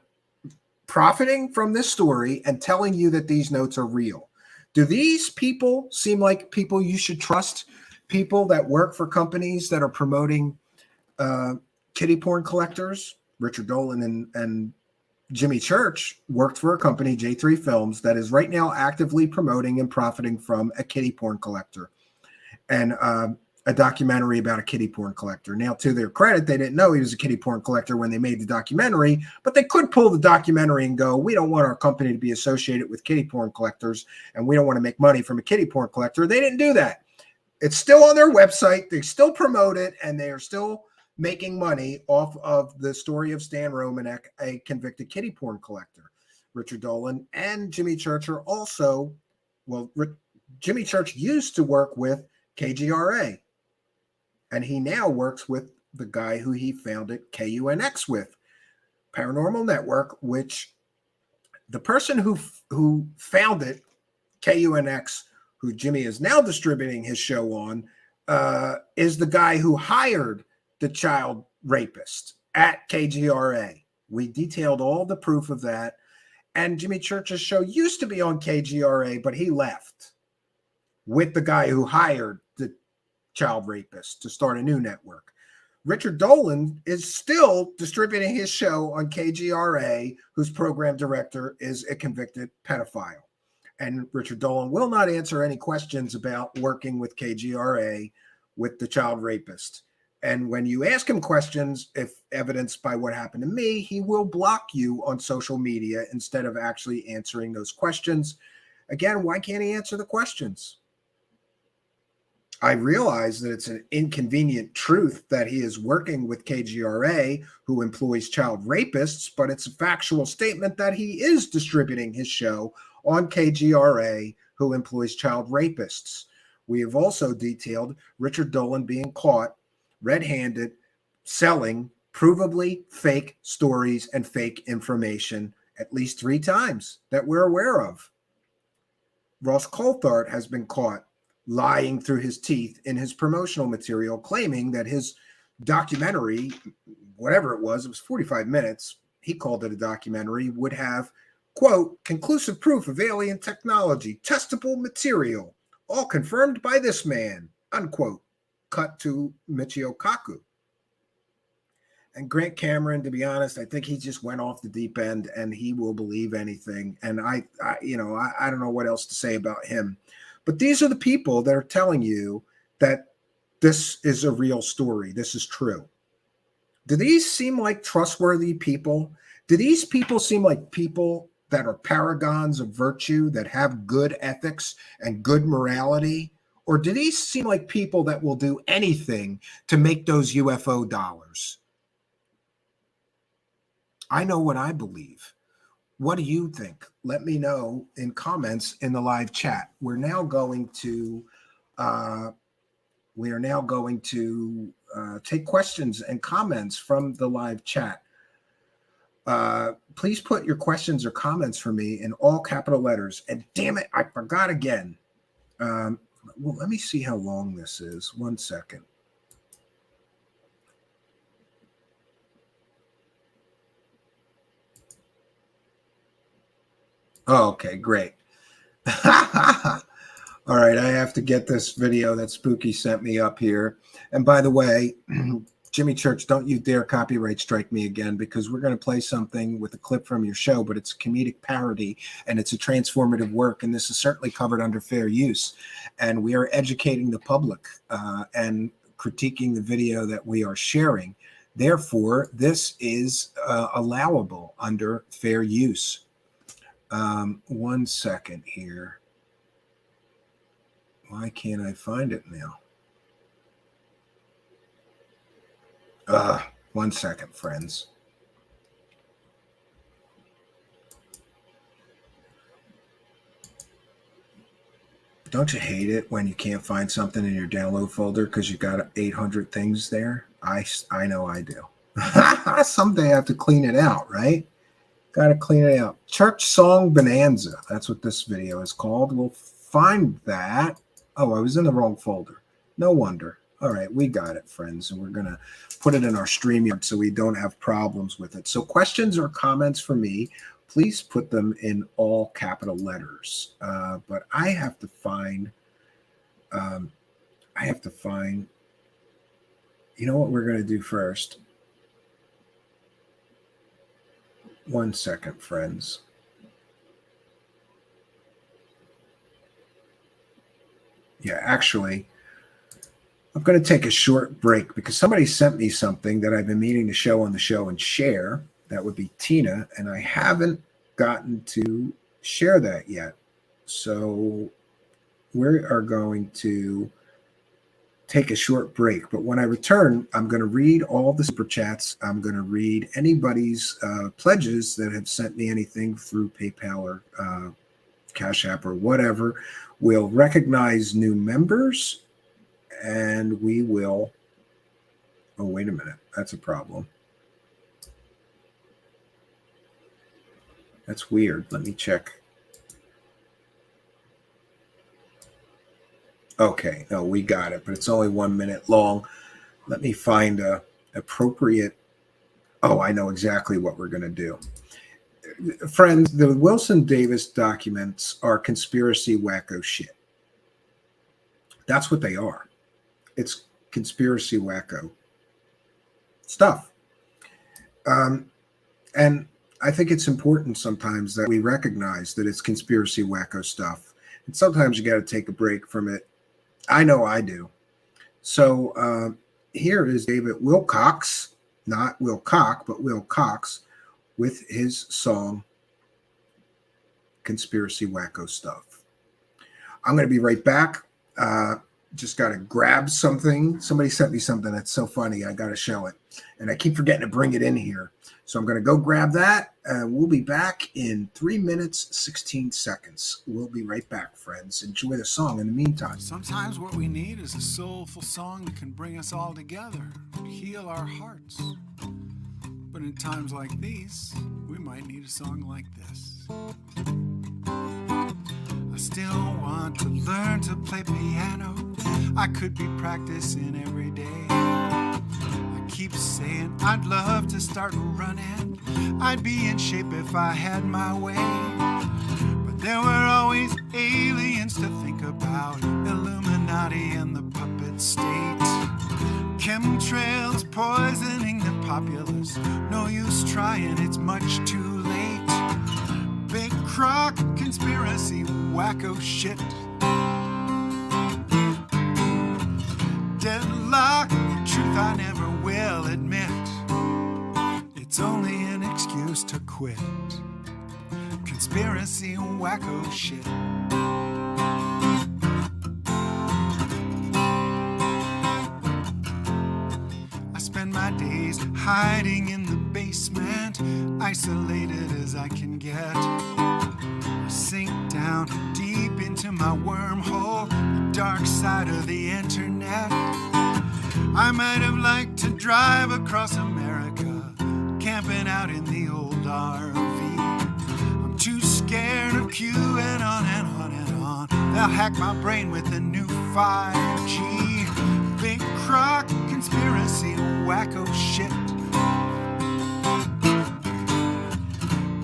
profiting from this story and telling you that these notes are real. Do these people seem like people you should trust? People that work for companies that are promoting kitty porn collectors? Richard Dolan and Jimmy Church worked for a company, J3 Films, that is right now actively promoting and profiting from a kitty porn collector and a documentary about a kitty porn collector. Now, to their credit, they didn't know he was a kitty porn collector when they made the documentary, but they could pull the documentary and go, we don't want our company to be associated with kitty porn collectors, and we don't want to make money from a kitty porn collector. They didn't do that. It's still on their website. They still promote it, and they are still making money off of the story of Stan Romanek, a convicted kitty porn collector. Richard Dolan and Jimmy Church are also, well, Jimmy Church used to work with KGRA, and he now works with the guy who he founded KUNX with, Paranormal Network, which the person who founded KUNX, who Jimmy is now distributing his show on, is the guy who hired the child rapist at KGRA. We detailed all the proof of that. And Jimmy Church's show used to be on KGRA, but he left with the guy who hired the child rapist to start a new network. Richard Dolan is still distributing his show on KGRA, whose program director is a convicted pedophile. And Richard Dolan will not answer any questions about working with KGRA with the child rapist. And when you ask him questions, if evidenced by what happened to me, he will block you on social media instead of actually answering those questions. Again, why can't he answer the questions? I realize that it's an inconvenient truth that he is working with KGRA, who employs child rapists, but it's a factual statement that he is distributing his show on KGRA, who employs child rapists. We have also detailed Richard Dolan being caught red-handed selling provably fake stories and fake information at least 3 times that we're aware of. Ross Coulthart has been caught lying through his teeth in his promotional material, claiming that his documentary, whatever it was 45 minutes, he called it a documentary, would have, quote, conclusive proof of alien technology, testable material, all confirmed by this man, unquote. Cut to Michio Kaku. And Grant Cameron, to be honest, I think he just went off the deep end and he will believe anything. And I don't know what else to say about him. But these are the people that are telling you that this is a real story. This is true. Do these seem like trustworthy people? Do these people seem like people that are paragons of virtue, that have good ethics and good morality? Or do these seem like people that will do anything to make those UFO dollars? I know what I believe. What do you think? Let me know in comments in the live chat. We're now going to take questions and comments from the live chat. Please put your questions or comments for me in all capital letters. And damn it, I forgot again. Well, let me see how long this is. 1 second. Oh, okay, great. All right, I have to get this video that Spooky sent me up here. And by the way, Jimmy Church, don't you dare copyright strike me again, because we're going to play something with a clip from your show, but it's a comedic parody and it's a transformative work. And this is certainly covered under fair use. And we are educating the public and critiquing the video that we are sharing. Therefore, this is allowable under fair use. 1 second here. Why can't I find it now? 1 second, friends. Don't you hate it when you can't find something in your download folder because you got 800 things there? I know I do. Someday I have to clean it out, right? Got to clean it out. Church Song Bonanza. That's what this video is called. We'll find that. Oh, I was in the wrong folder. No wonder. All right, we got it, friends. And we're going to put it in our StreamYard so we don't have problems with it. So questions or comments for me, please put them in all capital letters. But I have to find, you know what we're going to do first? One second, friends. Yeah, actually, I'm going to take a short break because somebody sent me something that I've been meaning to show on the show and share. That would be Tina, and I haven't gotten to share that yet. So we are going to take a short break. But when I return, I'm going to read all the super chats. I'm going to read anybody's pledges that have sent me anything through PayPal or Cash App or whatever. We'll recognize new members, and we will. Oh, wait a minute. That's a problem. That's weird. Let me check. Okay, no, we got it, but it's only 1 minute long. Let me find a appropriate. Oh, I know exactly what we're going to do. Friends, the Wilson Davis documents are conspiracy wacko shit. That's what they are. It's conspiracy wacko stuff. And I think it's important sometimes that we recognize that it's conspiracy wacko stuff. And sometimes you got to take a break from it. I know I do. So here is David Wilcox, not Will Cock, but Will Cox, with his song, Conspiracy Wacko Stuff. I'm going to be right back. Just got to grab something. Somebody sent me something that's so funny. I got to show it. And I keep forgetting to bring it in here. So I'm going to go grab that. We'll be back in 3 minutes, 16 seconds. We'll be right back, friends. Enjoy the song in the meantime. Sometimes what we need is a soulful song that can bring us all together, heal our hearts. But in times like these, we might need a song like this. I still want to learn to play piano. I could be practicing every day. I keep saying I'd love to start running. I'd be in shape if I had my way. But there were always aliens to think about, Illuminati and the puppet state. Chemtrails poisoning the populace. No use trying, it's much too late. Big crock conspiracy wacko shit. Deadlock, truth I never will admit. It's only an excuse to quit. Conspiracy wacko shit. I spend my days hiding in the basement, isolated as I can get. I sink down deep into my wormhole, the dark side of the internet. I might have liked to drive across America, camping out in the old RV. I'm too scared of queuing on and on and on. They'll hack my brain with the new 5G. Big crock conspiracy wacko shit.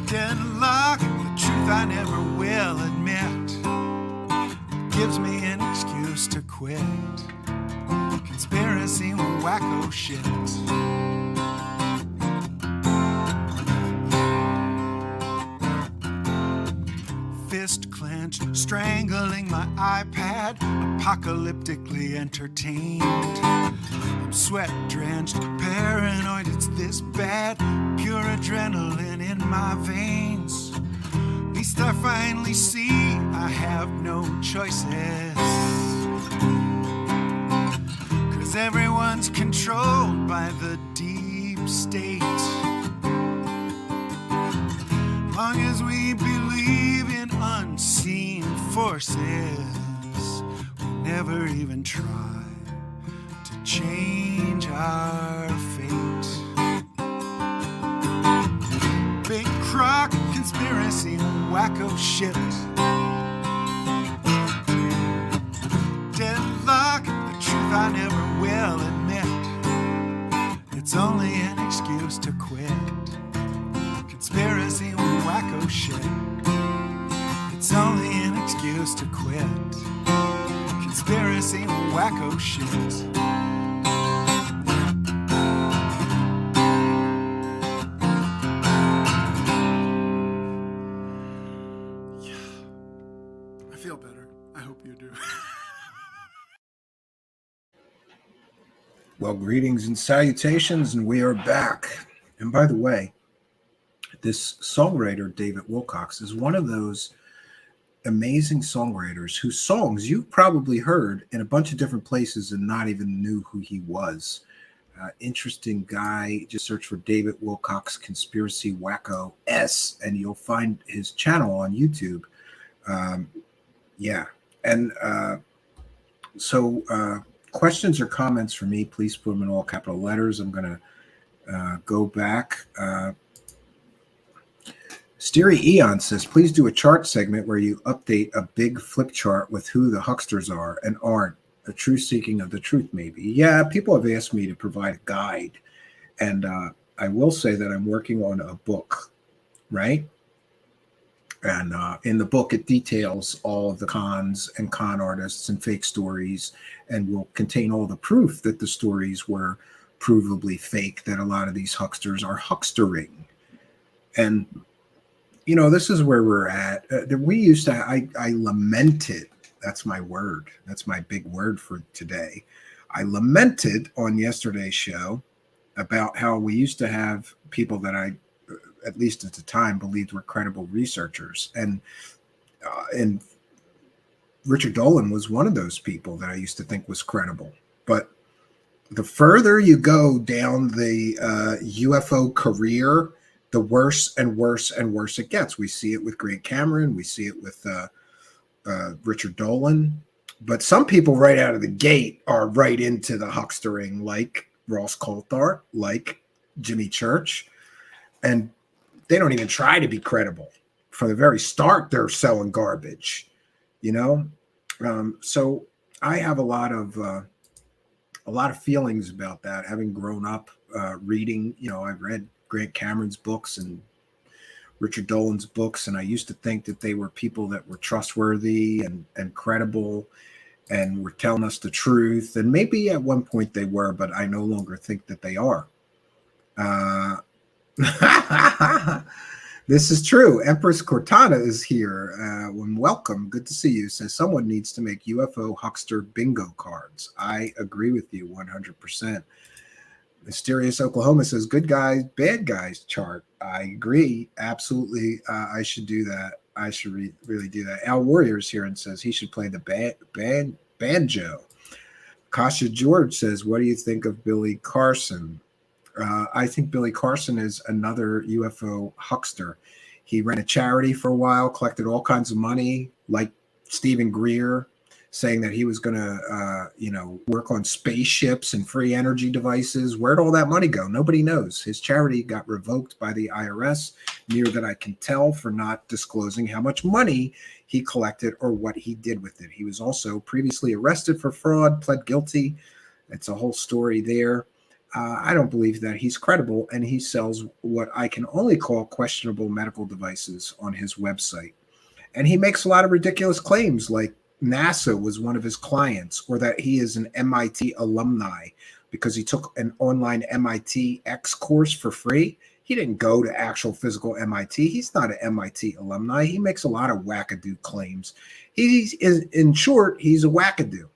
Deadlock, the truth I never will admit. Gives me an excuse to quit. Conspiracy wacko shit. Fist clenched, strangling my iPad, apocalyptically entertained. I'm sweat drenched, paranoid, it's this bad, pure adrenaline in my veins. At least I finally see I have no choices. 'Cause everyone's controlled by the deep state. Long as we believe in unseen forces, never even try to change our fate. Big crock conspiracy, wacko shit. Deadlock, the truth I never will admit. It's only an excuse to quit. Conspiracy, wacko shit. It's only an excuse to quit. Conspiracy, wacko shit. I feel better. I hope you do. Well, greetings and salutations, and we are back. And by the way, this songwriter, David Wilcox, is one of those amazing songwriters whose songs you've probably heard in a bunch of different places and not even knew who he was. Interesting guy. Just search for David Wilcox Conspiracy Wacko S, and you'll find his channel on YouTube. Questions or comments for me, please put them in all capital letters. I'm going to go back. Steery Eon says, please do a chart segment where you update a big flip chart with who the hucksters are and aren't. A true seeking of the truth, maybe. Yeah, people have asked me to provide a guide. And I will say that I'm working on a book, right? And in the book, it details all of the cons and con artists and fake stories, and will contain all the proof that the stories were provably fake, that a lot of these hucksters are huckstering. And, you know, this is where we're at. We used to, I lamented, that's my word. That's my big word for today. I lamented on yesterday's show about how we used to have people that I, at least at the time, believed were credible researchers. And Richard Dolan was one of those people that I used to think was credible. But the further you go down the UFO career, the worse and worse and worse it gets. We see it with Grant Cameron. We see it with Richard Dolan. But some people right out of the gate are right into the huckstering, like Ross Coulthart, like Jimmy Church. And they don't even try to be credible. From the very start, they're selling garbage, you know? So I have a lot of feelings about that, having grown up reading. You know, I've read Grant Cameron's books and Richard Dolan's books, and I used to think that they were people that were trustworthy and credible and were telling us the truth. And maybe at one point they were, but I no longer think that they are. This is true. Empress Cortana is here. Welcome. Good to see you. Says someone needs to make UFO huckster bingo cards. I agree with you 100%. Mysterious Oklahoma says good guys, bad guys chart. I agree. Absolutely. I should do that. I should really do that. Al Warriors here and says he should play the banjo. Kasha George says, what do you think of Billy Carson? I think Billy Carson is another UFO huckster. He ran a charity for a while, collected all kinds of money, like Stephen Greer, saying that he was going to, work on spaceships and free energy devices. Where'd all that money go? Nobody knows. His charity got revoked by the IRS, near that I can tell, for not disclosing how much money he collected or what he did with it. He was also previously arrested for fraud, pled guilty. It's a whole story there. I don't believe that he's credible, and he sells what I can only call questionable medical devices on his website. And he makes a lot of ridiculous claims, like NASA was one of his clients, or that he is an MIT alumni because he took an online MIT X course for free. He didn't go to actual physical MIT. He's not an MIT alumni. He makes a lot of wackadoo claims. In short, he's a wackadoo.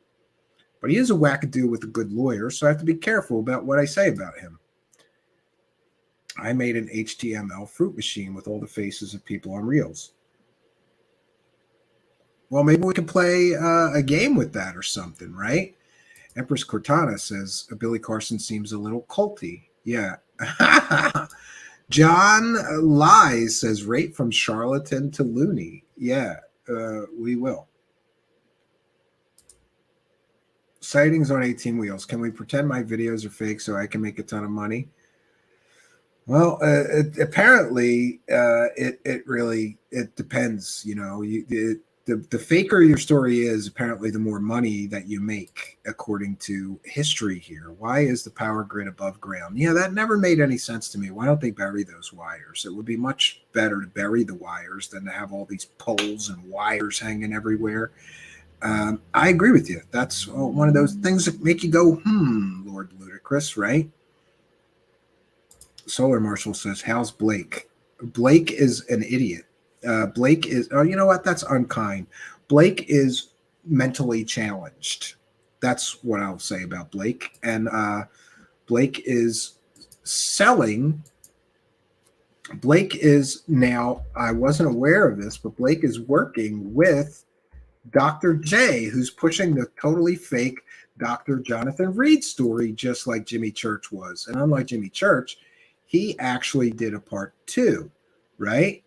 But he is a wackadoo with a good lawyer, so I have to be careful about what I say about him. I made an HTML fruit machine with all the faces of people on reels. Well, maybe we can play a game with that or something, right? Empress Cortana says Billy Carson seems a little culty. Yeah. John Lies says rate from charlatan to loony. Yeah, we will. Sightings on 18 wheels. Can we pretend my videos are fake so I can make a ton of money? Well, apparently, it really depends. You know, the faker your story is, apparently the more money that you make, according to history here. Why is the power grid above ground? Yeah, that never made any sense to me. Why don't they bury those wires? It would be much better to bury the wires than to have all these poles and wires hanging everywhere. I agree with you. That's one of those things that make you go, Lord Ludicrous, right? Solar Marshal says, how's Blake? Blake is an idiot. Blake is, oh, you know what? That's unkind. Blake is mentally challenged. That's what I'll say about Blake. And Blake is selling. Blake is now, I wasn't aware of this, but Blake is working with Dr. J, who's pushing the totally fake Dr. Jonathan Reed story, just like Jimmy Church was. And unlike Jimmy Church, he actually did a part 2, right?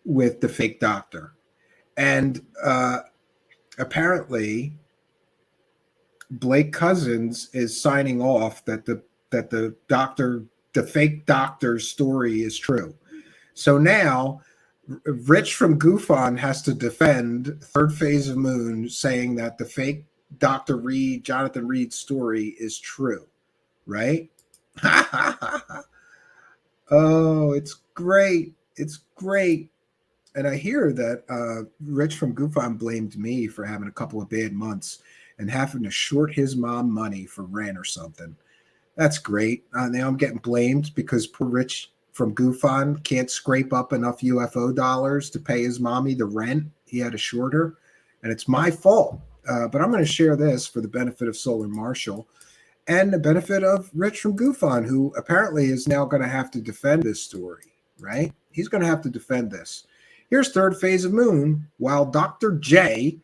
With the fake doctor. And apparently Blake Cousins is signing off that the fake doctor's story is true. So now Rich from Goofon has to defend Third Phase of Moon, saying that the fake Dr. Reed, Jonathan Reed story is true, right? Oh, it's great. It's great. And I hear that Rich from Goofon blamed me for having a couple of bad months and having to short his mom money for rent or something. That's great. Now I'm getting blamed because poor Rich from Goofon can't scrape up enough UFO dollars to pay his mommy the rent. He had to short her, and it's my fault. But I'm going to share this for the benefit of Solar Marshall and the benefit of Rich from Goofon, who apparently is now going to have to defend this story, right? He's going to have to defend this. Here's Third Phase of Moon, while Dr. J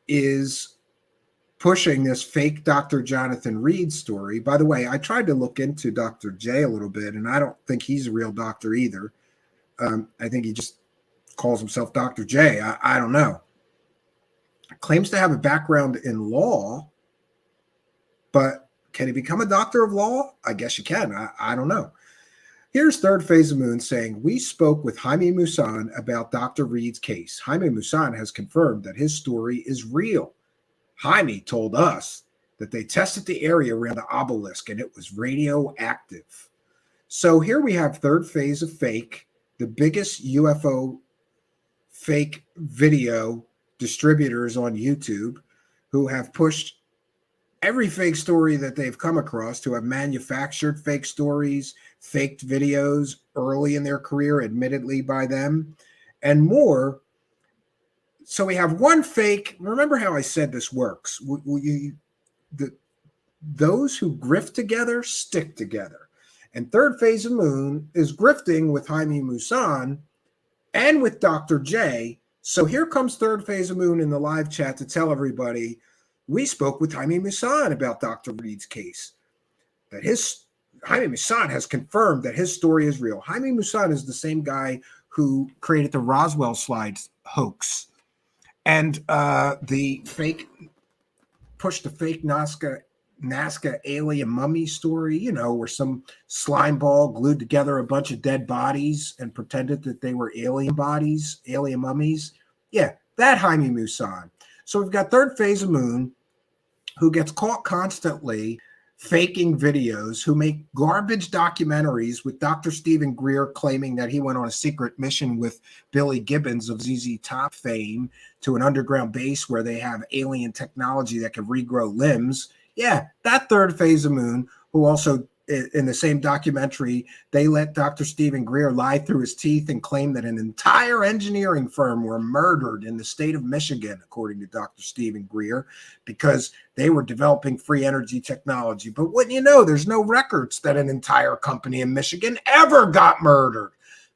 is pushing this fake Dr. Jonathan Reed story. By the way, I tried to look into Dr. J a little bit, and I don't think he's a real doctor either. I think he just calls himself Dr. J. I don't know. Claims to have a background in law, but can he become a doctor of law? I guess you can. I don't know. Here's Third Phase of Moon saying, we spoke with Jaime Maussan about Dr. Reed's case. Jaime Maussan has confirmed that his story is real. Jaime told us that they tested the area around the obelisk and it was radioactive. So here we have Third Phase of Fake, the biggest UFO fake video distributors on YouTube, who have pushed every fake story that they've come across, to have manufactured fake stories, faked videos early in their career, admittedly by them, and more. So we have one fake. Remember how I said this works. Those who grift together stick together. And Third Phase of Moon is grifting with Jaime Maussan and with Dr. J. So here comes Third Phase of Moon in the live chat to tell everybody, we spoke with Jaime Maussan about Dr. Reed's case. That Jaime Maussan has confirmed that his story is real. Jaime Maussan is the same guy who created the Roswell slides hoax. And the fake, pushed the fake Nazca alien mummy story, you know, where some slime ball glued together a bunch of dead bodies and pretended that they were alien bodies, alien mummies. Yeah, that Jaime Maussan. So we've got Third Phase of Moon, who gets caught constantly faking videos, who make garbage documentaries with Dr. Stephen Greer claiming that he went on a secret mission with Billy Gibbons of ZZ Top fame to an underground base where they have alien technology that can regrow limbs. Yeah, that Third Phase of Moon, who also in the same documentary, they let Dr. Stephen Greer lie through his teeth and claim that an entire engineering firm were murdered in the state of Michigan, according to Dr. Stephen Greer, because they were developing free energy technology. But wouldn't you know, there's no records that an entire company in Michigan ever got murdered.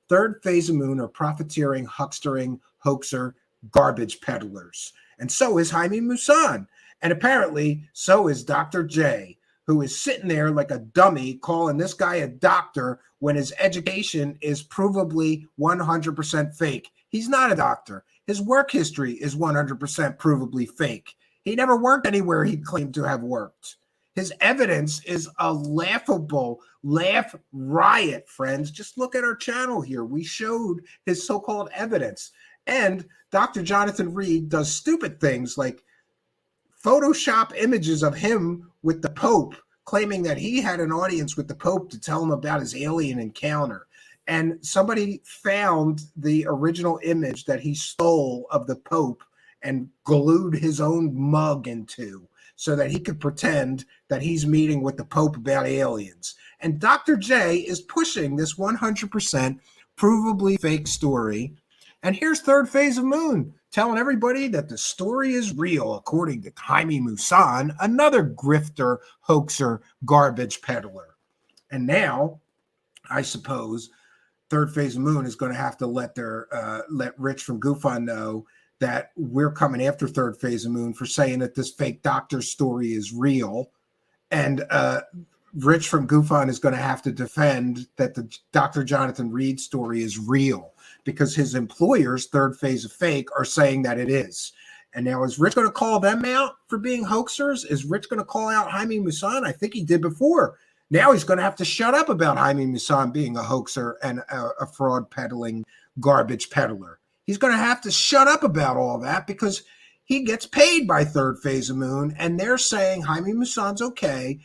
Third Phase of Moon are profiteering, huckstering, hoaxer, garbage peddlers. And so is Jaime Maussan. And apparently, so is Dr. J, who is sitting there like a dummy calling this guy a doctor when his education is provably 100% fake. He's not a doctor. His work history is 100% provably fake. He never worked anywhere he claimed to have worked. His evidence is a laughable laugh riot, friends. Just look at our channel here. We showed his so-called evidence. And Dr. Jonathan Reed does stupid things like Photoshop images of him with the Pope, claiming that he had an audience with the Pope to tell him about his alien encounter. And somebody found the original image that he stole of the Pope and glued his own mug into so that he could pretend that he's meeting with the Pope about aliens. And Dr. J is pushing this 100% provably fake story. And here's Third Phase of Moon telling everybody that the story is real, according to Jaime Maussan, another grifter, hoaxer, garbage peddler. And now, I suppose, Third Phase of Moon is going to have to let Rich from Goofon know that we're coming after Third Phase of Moon for saying that this fake doctor story is real. And Rich from Goofon is going to have to defend that the Dr. Jonathan Reed story is real because his employers, Third Phase of Fake, are saying that it is. And now is Rich going to call them out for being hoaxers? Is Rich going to call out Jaime Maussan? I think he did before. Now he's going to have to shut up about Jaime Maussan being a hoaxer and a fraud peddling garbage peddler. He's going to have to shut up about all that because he gets paid by Third Phase of Moon, and they're saying Jaime Maussan's okay.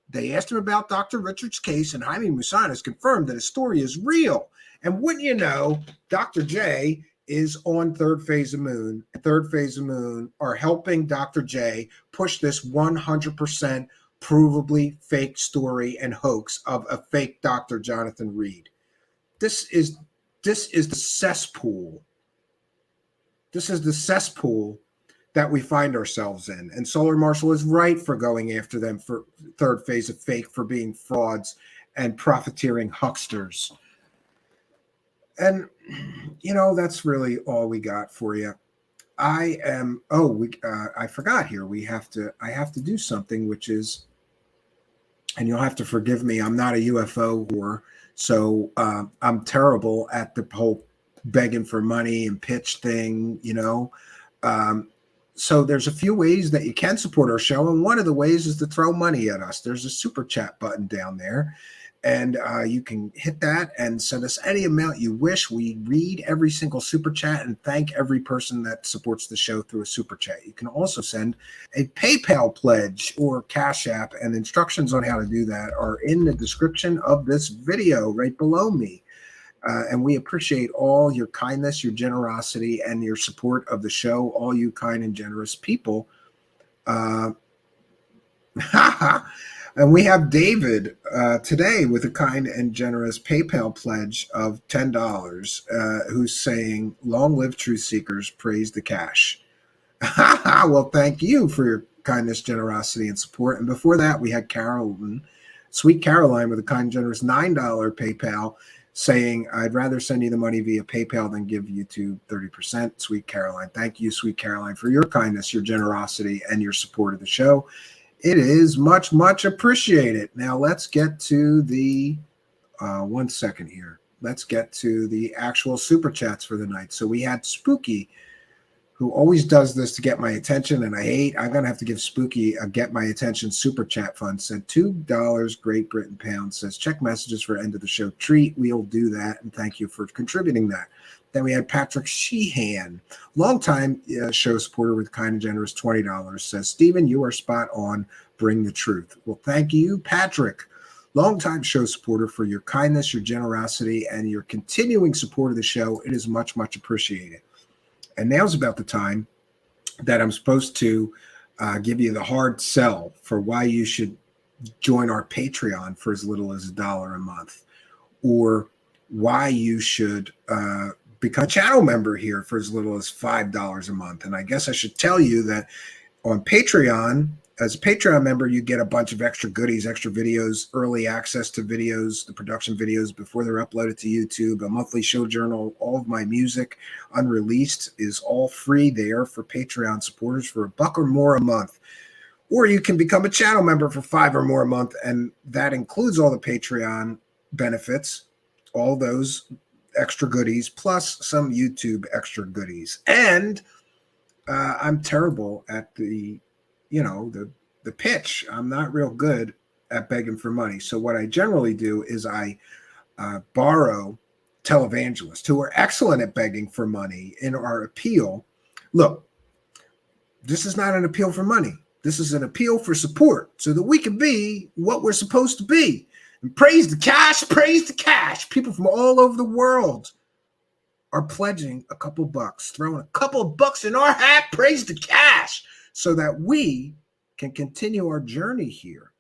They asked him about Dr. Richard's case, and Jaime Maussan has confirmed that his story is real. And wouldn't you know, Dr. J is on Third Phase of Moon. Third Phase of Moon are helping Dr. J push this 100% provably fake story and hoax of a fake Dr. Jonathan Reed. This is the cesspool. This is the cesspool that we find ourselves in. And Solar Marshall is right for going after them for Third Phase of Fake, for being frauds and profiteering hucksters. And, you know, that's really all we got for you. I forgot here. I have to do something, which is, and you'll have to forgive me, I'm not a UFO whore, so I'm terrible at the whole begging for money and pitch thing, you know. So there's a few ways that you can support our show, and one of the ways is to throw money at us. There's a super chat button down there, and you can hit that and send us any amount you wish. We read every single super chat and thank every person that supports the show through a super chat. You can also send a PayPal pledge or Cash App, and instructions on how to do that are in the description of this video right below me. And we appreciate all your kindness, your generosity, and your support of the show, all you kind and generous people. And we have David today with a kind and generous PayPal pledge of $10, who's saying, "Long live truth seekers, praise the cash." Well, thank you for your kindness, generosity, and support. And before that, we had Carolyn, Sweet Caroline, with a kind and generous $9 PayPal, saying, "I'd rather send you the money via PayPal than give YouTube 30%. Sweet Caroline. Thank you, Sweet Caroline, for your kindness, your generosity, and your support of the show. It is much, much appreciated. Now let's get to the, 1 second here. Let's get to the actual super chats for the night. So we had Spooky, who always does this to get my attention, and I'm going to have to give Spooky a get my attention super chat fund. Said $2 Great Britain pound. Says, check messages for end of the show treat. We'll do that, and thank you for contributing that. Then we had Patrick Sheehan, longtime show supporter with kind and generous $20. Says, Stephen, you are spot on. Bring the truth. Well, thank you, Patrick, longtime show supporter, for your kindness, your generosity, and your continuing support of the show. It is much, much appreciated. And now's about the time that I'm supposed to give you the hard sell for why you should join our Patreon for as little as $1 a month, or why you should become a channel member here for as little as $5 a month. And I guess I should tell you that on Patreon, as a Patreon member, you get a bunch of extra goodies, extra videos, early access to videos, the production videos before they're uploaded to YouTube, a monthly show journal. All of my music unreleased is all free there for Patreon supporters for $1 or more a month. Or you can become a channel member for $5 or more a month, and that includes all the Patreon benefits, all those extra goodies, plus some YouTube extra goodies. And I'm terrible at the pitch. I'm not real good at begging for money. So what I generally do is I borrow televangelists who are excellent at begging for money in our appeal. Look, this is not an appeal for money. This is an appeal for support so that we can be what we're supposed to be. And praise the cash, praise the cash. People from all over the world are pledging a couple bucks, throwing a couple of bucks in our hat, praise the cash, so that we can continue our journey here,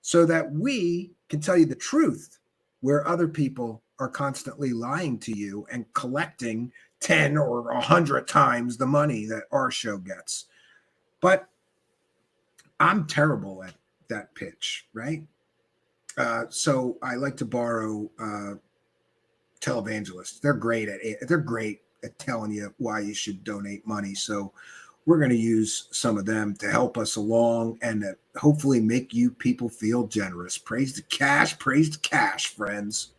so that we can tell you the truth where other people are constantly lying to you and collecting 10 or 100 times the money that our show gets. But I'm terrible at that pitch, right? So I like to borrow televangelists. They're great at telling you why you should donate money. So we're going to use some of them to help us along and hopefully make you people feel generous. Praise the cash, friends.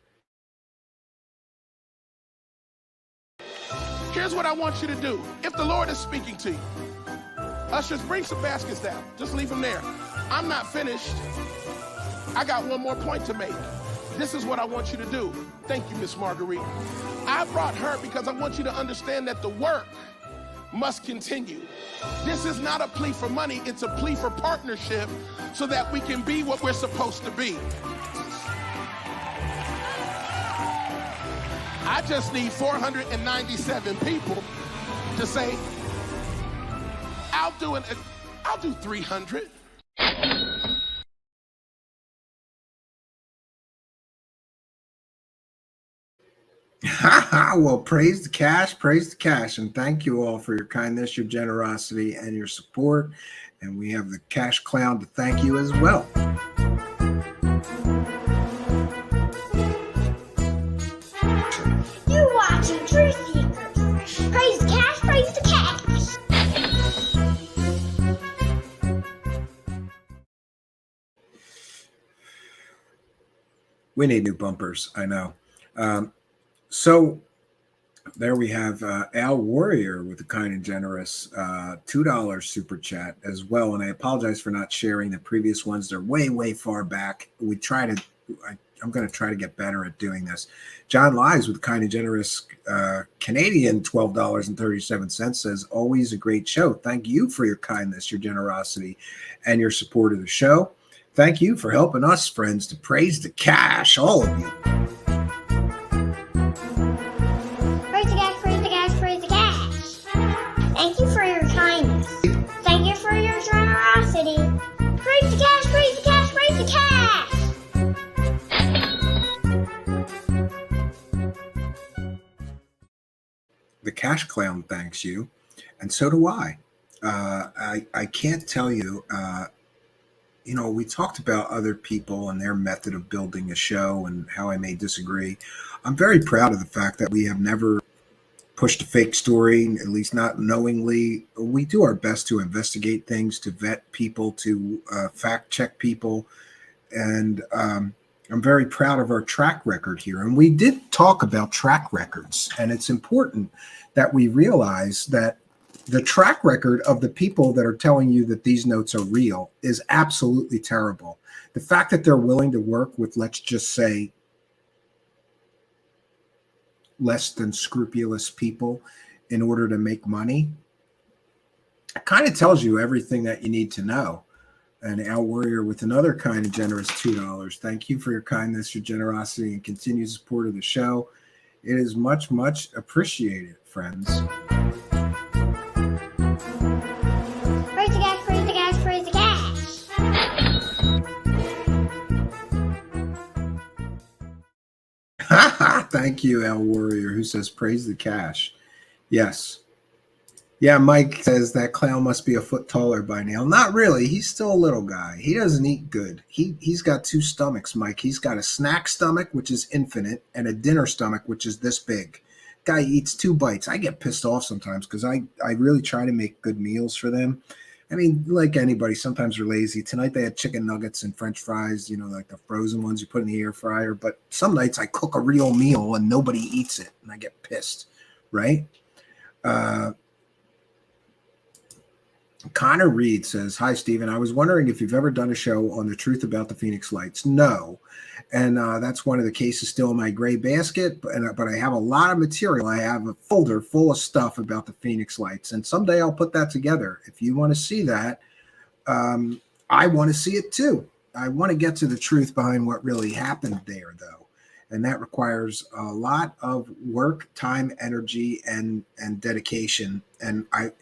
Here's what I want you to do. If the Lord is speaking to you, ushers, bring some baskets down. Just leave them there. I'm not finished. I got one more point to make. This is what I want you to do. Thank you, Miss Marguerite. I brought her because I want you to understand that the work must continue. This is not a plea for money. It's a plea for partnership so that we can be what we're supposed to be. I just need 497 people to say, I'll do 300. Well, praise the cash, and thank you all for your kindness, your generosity, and your support. And we have the cash clown to thank you as well. You're watching Truth Seekers. Praise the cash, praise the cash. We need new bumpers, I know. So there we have Al Warrior with a kind and generous $2 super chat as well. And I apologize for not sharing the previous ones. They're way, way far back. I'm going to try to get better at doing this. John Lies with a kind and generous Canadian $12.37 says, always a great show. Thank you for your kindness, your generosity, and your support of the show. Thank you for helping us, friends, to praise the cash, all of you. Praise the cash, praise the cash, praise the cash. Thank you for your kindness. Thank you for your generosity. Praise the cash, praise the cash, praise the cash. The cash clown thanks you, and so do I. I can't tell you, we talked about other people and their method of building a show and how I may disagree. I'm very proud of the fact that we have never pushed a fake story, at least not knowingly. We do our best to investigate things, to vet people, to fact check people. And I'm very proud of our track record here. And we did talk about track records. And it's important that we realize that the track record of the people that are telling you that these notes are real is absolutely terrible. The fact that they're willing to work with, let's just say, less than scrupulous people in order to make money, it kind of tells you everything that you need to know. And Al Warrior with another kind and generous $2. Thank you for your kindness, your generosity, and continued support of the show. It is much, much appreciated, friends. Praise the cash, praise the cash, praise the cash. Thank you, Al Warrior, who says, praise the cash. Yes. Yeah, Mike says that clown must be a foot taller by now. Not really. He's still a little guy. He doesn't eat good. He's got two stomachs, Mike. He's got a snack stomach, which is infinite, and a dinner stomach, which is this big. Guy eats 2 bites. I get pissed off sometimes because I really try to make good meals for them. I mean, like anybody, sometimes they're lazy. Tonight they had chicken nuggets and French fries, like the frozen ones you put in the air fryer. But some nights I cook a real meal and nobody eats it, and I get pissed, right? Connor Reed says, "Hi, Stephen. I was wondering if you've ever done a show on the truth about the Phoenix Lights." No. And that's one of the cases still in my gray basket. But I have a lot of material. I have a folder full of stuff about the Phoenix Lights. And someday I'll put that together. If you want to see that, I want to see it too. I want to get to the truth behind what really happened there, though. And that requires a lot of work, time, energy, and dedication. And I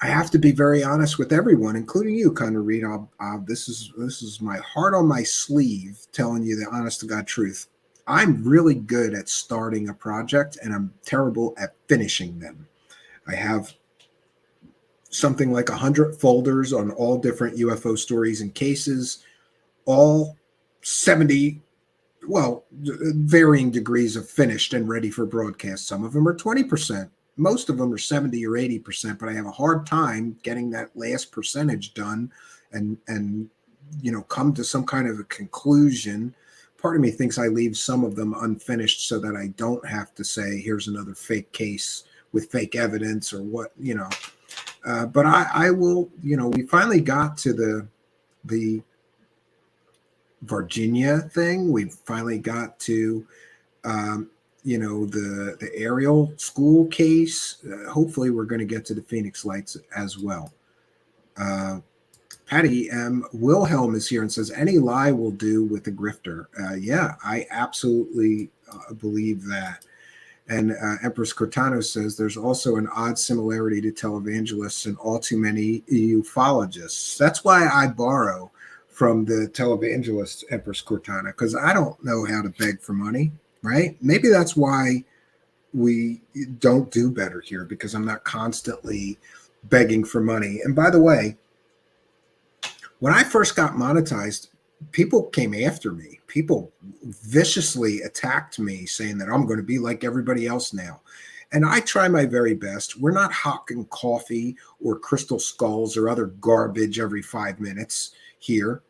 have to be very honest with everyone, including you, Connor Reed. This is my heart on my sleeve, telling you the honest to God truth. I'm really good at starting a project, and I'm terrible at finishing them. I have something like 100 folders on all different UFO stories and cases, all 70, well, varying degrees of finished and ready for broadcast. Some of them are 20%. Most of them are 70 or 80%, but I have a hard time getting that last percentage done and come to some kind of a conclusion. Part of me thinks I leave some of them unfinished so that I don't have to say, here's another fake case with fake evidence or what, but I will, we finally got to the Virginia thing. We finally got to, the Ariel school case. Hopefully we're going to get to the Phoenix Lights as well. Patty M. Wilhelm is here and says, any lie will do with the grifter. Yeah, I absolutely believe that. And Empress Cortano says there's also an odd similarity to televangelists and all too many ufologists. That's why I borrow from the televangelists, Empress Cortana, because I don't know how to beg for money, right? Maybe that's why we don't do better here, because I'm not constantly begging for money. And by the way, when I first got monetized, people came after me. People viciously attacked me, saying that I'm going to be like everybody else now. And I try my very best. We're not hawking coffee or crystal skulls or other garbage every 5 minutes here.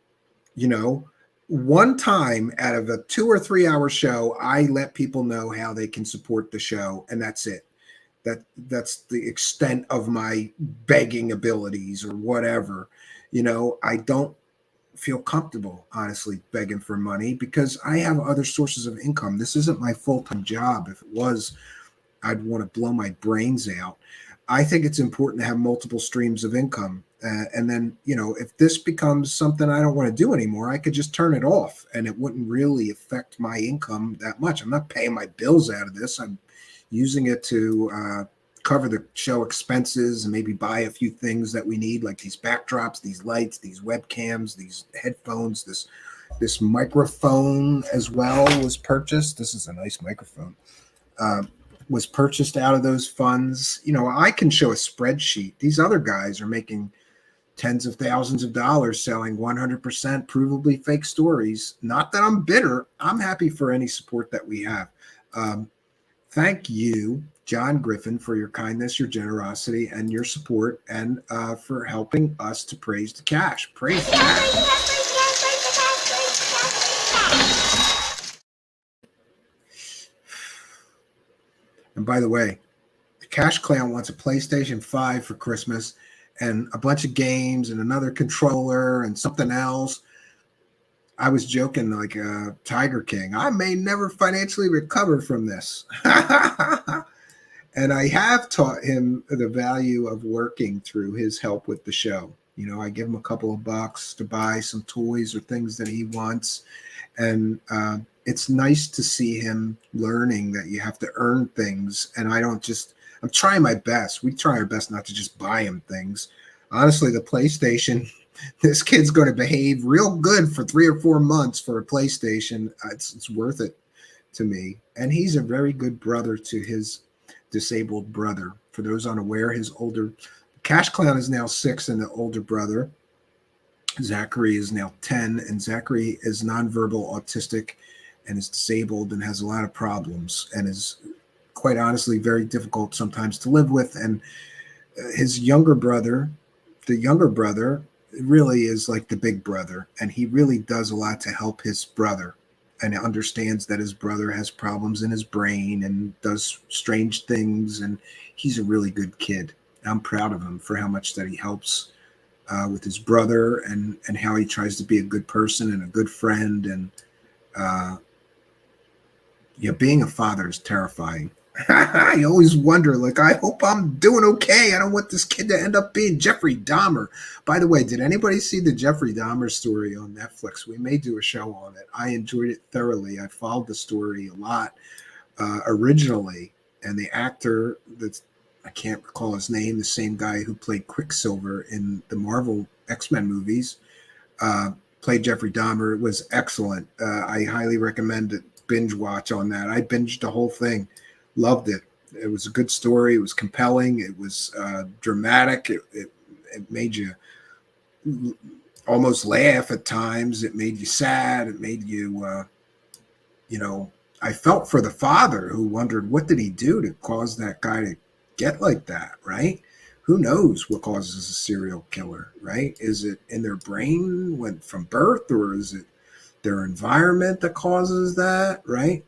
One time out of a 2 or 3 hour show, I let people know how they can support the show, and that's it. That's the extent of my begging abilities or whatever. I don't feel comfortable, honestly, begging for money because I have other sources of income. This isn't my full-time job. If it was, I'd want to blow my brains out. I think it's important to have multiple streams of income. And then, if this becomes something I don't want to do anymore, I could just turn it off and it wouldn't really affect my income that much. I'm not paying my bills out of this. I'm using it to cover the show expenses and maybe buy a few things that we need, like these backdrops, these lights, these webcams, these headphones, this microphone as well was purchased. This is a nice microphone. Was purchased out of those funds. I can show a spreadsheet. These other guys are making tens of thousands of dollars selling 100% provably fake stories. Not that I'm bitter. I'm happy for any support that we have. Thank you, John Griffin, for your kindness, your generosity, and your support, and for helping us to praise the cash. Praise the cash. And by the way, the Cash Clown wants a PlayStation 5 for Christmas and a bunch of games and another controller and something else. I was joking like Tiger King. I may never financially recover from this. And I have taught him the value of working through his help with the show. I give him a couple of bucks to buy some toys or things that he wants. And it's nice to see him learning that you have to earn things. And I'm trying my best. We try our best not to just buy him things. Honestly, the PlayStation, this kid's going to behave real good for 3 or 4 months for a PlayStation. It's worth it to me. And he's a very good brother to his disabled brother. For those unaware, Cash Clown is now 6 and the older brother, Zachary, is now 10. And Zachary is nonverbal autistic and is disabled and has a lot of problems and is quite honestly very difficult sometimes to live with. And his younger brother, the younger brother, really is like the big brother, and he really does a lot to help his brother, and understands that his brother has problems in his brain and does strange things, and he's a really good kid. I'm proud of him for how much that he helps with his brother, and how he tries to be a good person and a good friend. And yeah, being a father is terrifying. I always wonder, like, I hope I'm doing okay. I don't want this kid to end up being Jeffrey Dahmer. By the way, did anybody see the Jeffrey Dahmer story on Netflix? We may do a show on it. I enjoyed it thoroughly. I followed the story a lot originally, and the actor that's, I can't recall his name, the same guy who played Quicksilver in the Marvel X-Men movies, played Jeffrey Dahmer. It was excellent. I highly recommend it. Binge watch on that. I binged the whole thing. Loved it. It was a good story. It was compelling. It was dramatic. It made you almost laugh at times. It made you sad. It made you, I felt for the father who wondered, what did he do to cause that guy to get like that, right? Who knows what causes a serial killer, right? Is it in their brain from birth, or is it their environment that causes that, right?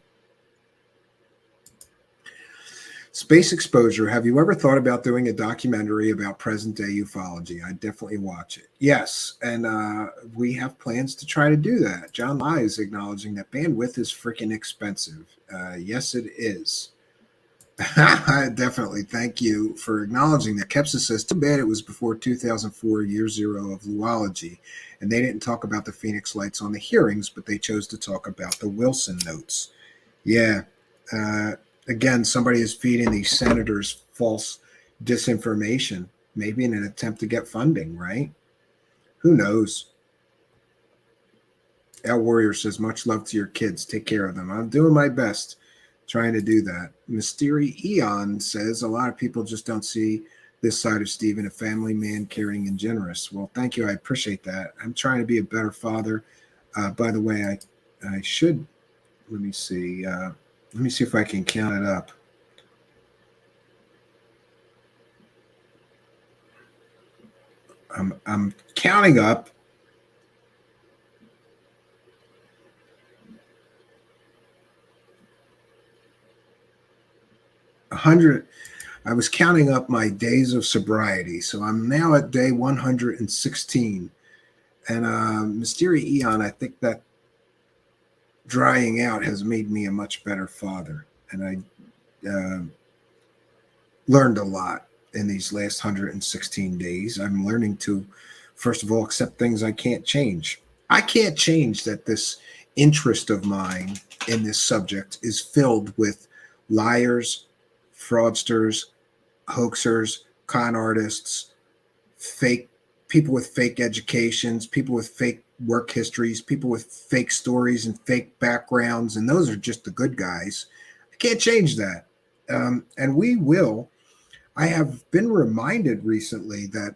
Space exposure. Have you ever thought about doing a documentary about present day ufology? I'd definitely watch it. Yes. And we have plans to try to do that. John Lai is acknowledging that bandwidth is freaking expensive. Yes, it is. Definitely. Thank you for acknowledging that. Kepsa says, too bad it was before 2004, year zero of Luology, and they didn't talk about the Phoenix Lights on the hearings, but they chose to talk about the Wilson notes. Yeah. Again, somebody is feeding these senators false disinformation, maybe in an attempt to get funding, right? Who knows? Al Warrior says, much love to your kids. Take care of them. I'm doing my best trying to do that. Mystery Eon says, a lot of people just don't see this side of Stephen, a family man, caring and generous. Well, thank you. I appreciate that. I'm trying to be a better father. By the way, I should, let me see if I can count it up. I'm counting up. I was counting up my days of sobriety, so I'm now at day 116. And Mystery Eon, I think that drying out has made me a much better father, and I learned a lot in these last 116 days. I'm learning to, first of all, accept things I can't change. I can't change that this interest of mine in this subject is filled with liars, fraudsters, hoaxers, con artists, fake people with fake educations, people with fake work histories, people with fake stories and fake backgrounds, and those are just the good guys. I can't change that. And we will. I have been reminded recently that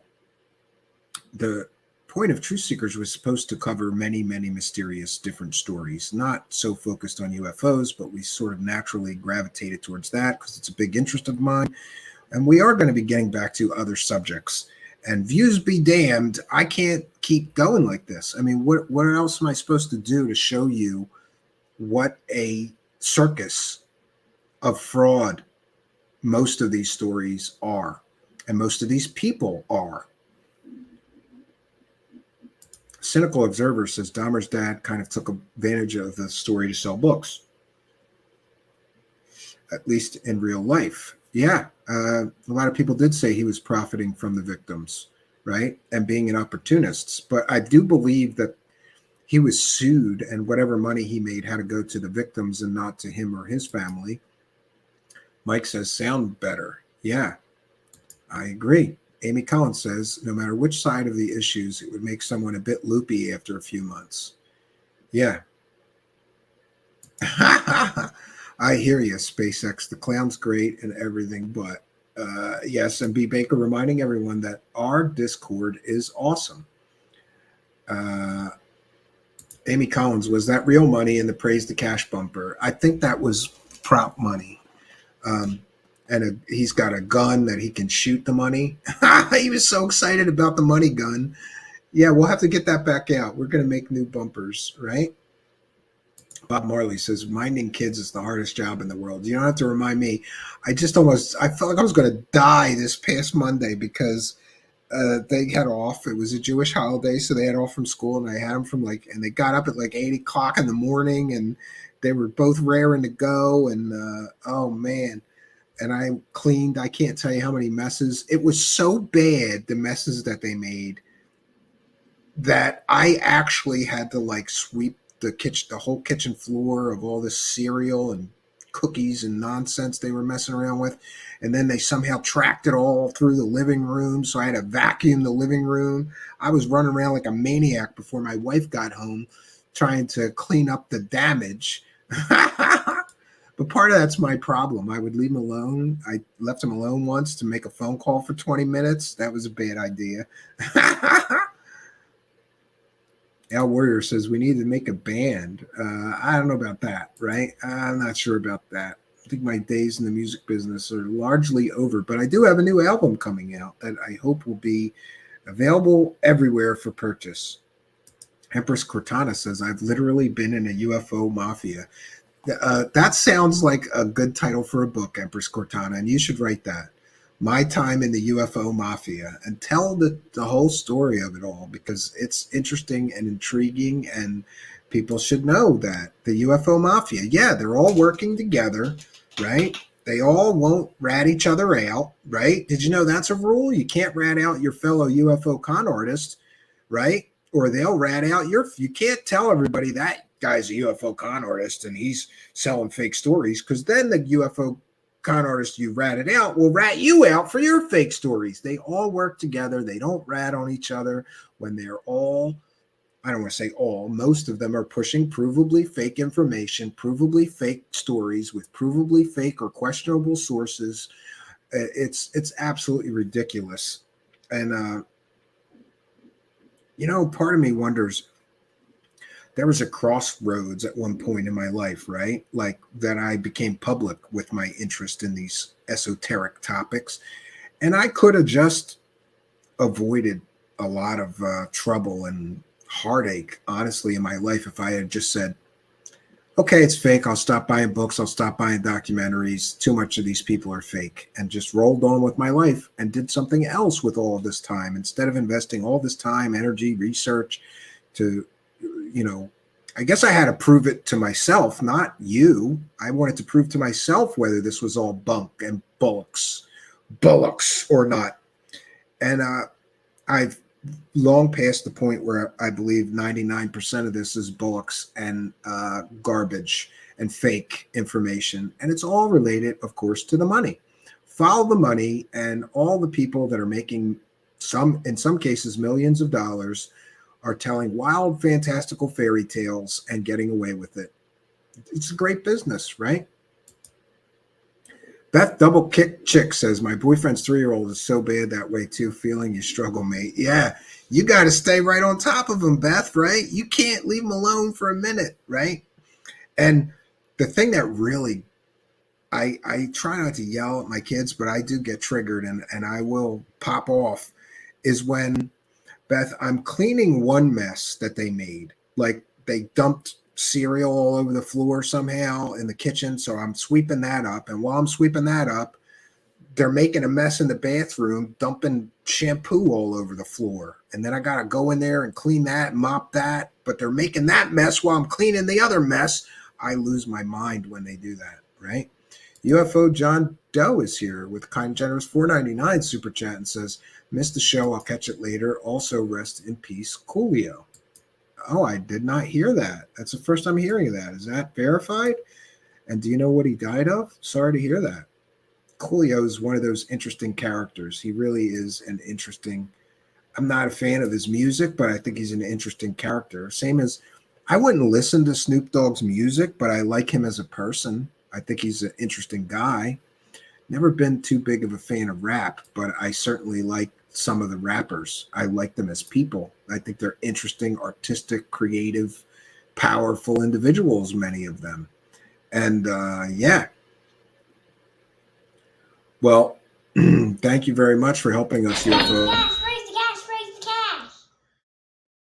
the point of Truth Seekers was supposed to cover many, many mysterious different stories, not so focused on UFOs, but we sort of naturally gravitated towards that because it's a big interest of mine. And we are going to be getting back to other subjects. And views be damned, I can't keep going like this. I mean, what else am I supposed to do to show you what a circus of fraud most of these stories are, and most of these people are? Cynical Observer says Dahmer's dad kind of took advantage of the story to sell books, at least in real life. Yeah, a lot of people did say he was profiting from the victims, right, and being an opportunist. But I do believe that he was sued, and whatever money he made had to go to the victims and not to him or his family. Mike says, sound better. Yeah, I agree. Amy Collins says, no matter which side of the issues, it would make someone a bit loopy after a few months. Yeah. I hear you, SpaceX. The clown's great and everything, but yes, and B. Baker reminding everyone that our Discord is awesome. Amy Collins, was that real money in the Praise the Cash bumper? I think that was prop money. And he's got a gun that he can shoot the money. He was so excited about the money gun. Yeah, we'll have to get that back out. We're going to make new bumpers, right? Bob Marley says, minding kids is the hardest job in the world. You don't have to remind me. I felt like I was going to die this past Monday because they had off. It was a Jewish holiday, so they had off from school, and I had them from and they got up at 8 o'clock in the morning, and they were both raring to go. And oh man. And I cleaned, I can't tell you how many messes. It was so bad, the messes that they made, that I actually had to sweep the whole kitchen floor of all this cereal and cookies and nonsense they were messing around with. And then they somehow tracked it all through the living room. So I had to vacuum the living room. I was running around like a maniac before my wife got home trying to clean up the damage. But part of that's my problem. I would leave him alone. I left him alone once to make a phone call for 20 minutes. That was a bad idea. Al Warrior says we need to make a band. I don't know about that, right? I'm not sure about that. I think my days in the music business are largely over, but I do have a new album coming out that I hope will be available everywhere for purchase. Empress Cortana says, I've literally been in a UFO mafia. That sounds like a good title for a book, Empress Cortana, and you should write that. My time in the UFO mafia, and tell the whole story of it all, because it's interesting and intriguing, and people should know that the UFO mafia, yeah, they're all working together, right? They all won't rat each other out, right? Did you know that's a rule? You can't rat out your fellow UFO con artist, right? Or they'll rat out you can't tell everybody that guy's a UFO con artist and he's selling fake stories, because then the UFO con artist you ratted out will rat you out for your fake stories. They all work together. They don't rat on each other when they're all, I don't want to say all, most of them are pushing provably fake information, provably fake stories with provably fake or questionable sources. It's absolutely ridiculous. And, part of me wonders, there was a crossroads at one point in my life, right? Like that I became public with my interest in these esoteric topics. And I could have just avoided a lot of trouble and heartache, honestly, in my life if I had just said, okay, it's fake. I'll stop buying books. I'll stop buying documentaries. Too much of these people are fake, and just rolled on with my life and did something else with all of this time instead of investing all this time, energy, research to, I guess I had to prove it to myself, not you. I wanted to prove to myself whether this was all bunk and bullocks or not. And I've long past the point where I believe 99% of this is bullocks and garbage and fake information. And it's all related, of course, to the money. Follow the money, and all the people that are making in some cases, millions of dollars are telling wild, fantastical fairy tales and getting away with it. It's a great business, right? Beth Double Kick Chick says, my boyfriend's 3-year-old is so bad that way too. Feeling you struggle, mate. Yeah, you got to stay right on top of him, Beth, right? You can't leave him alone for a minute, right? And the thing that really, I try not to yell at my kids, but I do get triggered and I will pop off, is when, Beth, I'm cleaning one mess that they made. Like they dumped cereal all over the floor somehow in the kitchen. So I'm sweeping that up. And while I'm sweeping that up, they're making a mess in the bathroom, dumping shampoo all over the floor. And then I got to go in there and clean that and mop that. But they're making that mess while I'm cleaning the other mess. I lose my mind when they do that, right? UFO John Doe is here with kind generous $4.99 super chat and says, missed the show. I'll catch it later. Also, rest in peace, Coolio. Oh, I did not hear that. That's the first I'm hearing of that. Is that verified? And do you know what he died of? Sorry to hear that. Coolio is one of those interesting characters. He really is an interesting, I'm not a fan of his music, but I think he's an interesting character. Same as, I wouldn't listen to Snoop Dogg's music, but I like him as a person. I think he's an interesting guy. Never been too big of a fan of rap, but I certainly like some of the rappers. I like them as people. I think they're interesting, artistic, creative, powerful individuals, many of them. And yeah. Well, thank you very much for helping us here, folks. Raise the cash, raise the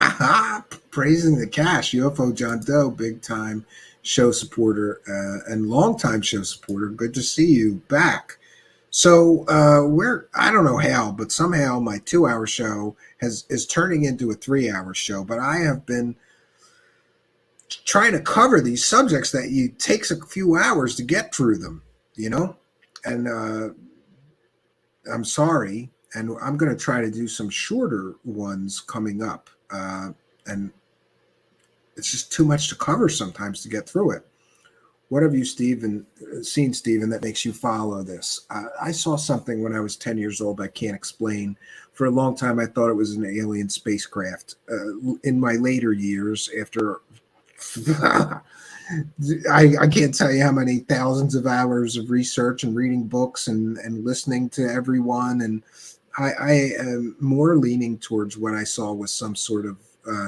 cash. praising the cash. UFO John Doe, big time show supporter and longtime show supporter. Good to see you back. So I don't know how, but somehow my 2-hour show is turning into a 3-hour show. But I have been trying to cover these subjects that takes a few hours to get through them, and I'm sorry. And I'm going to try to do some shorter ones coming up. And it's just too much to cover sometimes to get through it. What have you, seen, Stephen, that makes you follow this? I saw something when I was 10 years old I can't explain. For a long time, I thought it was an alien spacecraft. In my later years, after I can't tell you how many thousands of hours of research and reading books and listening to everyone, and I am more leaning towards what I saw was some sort of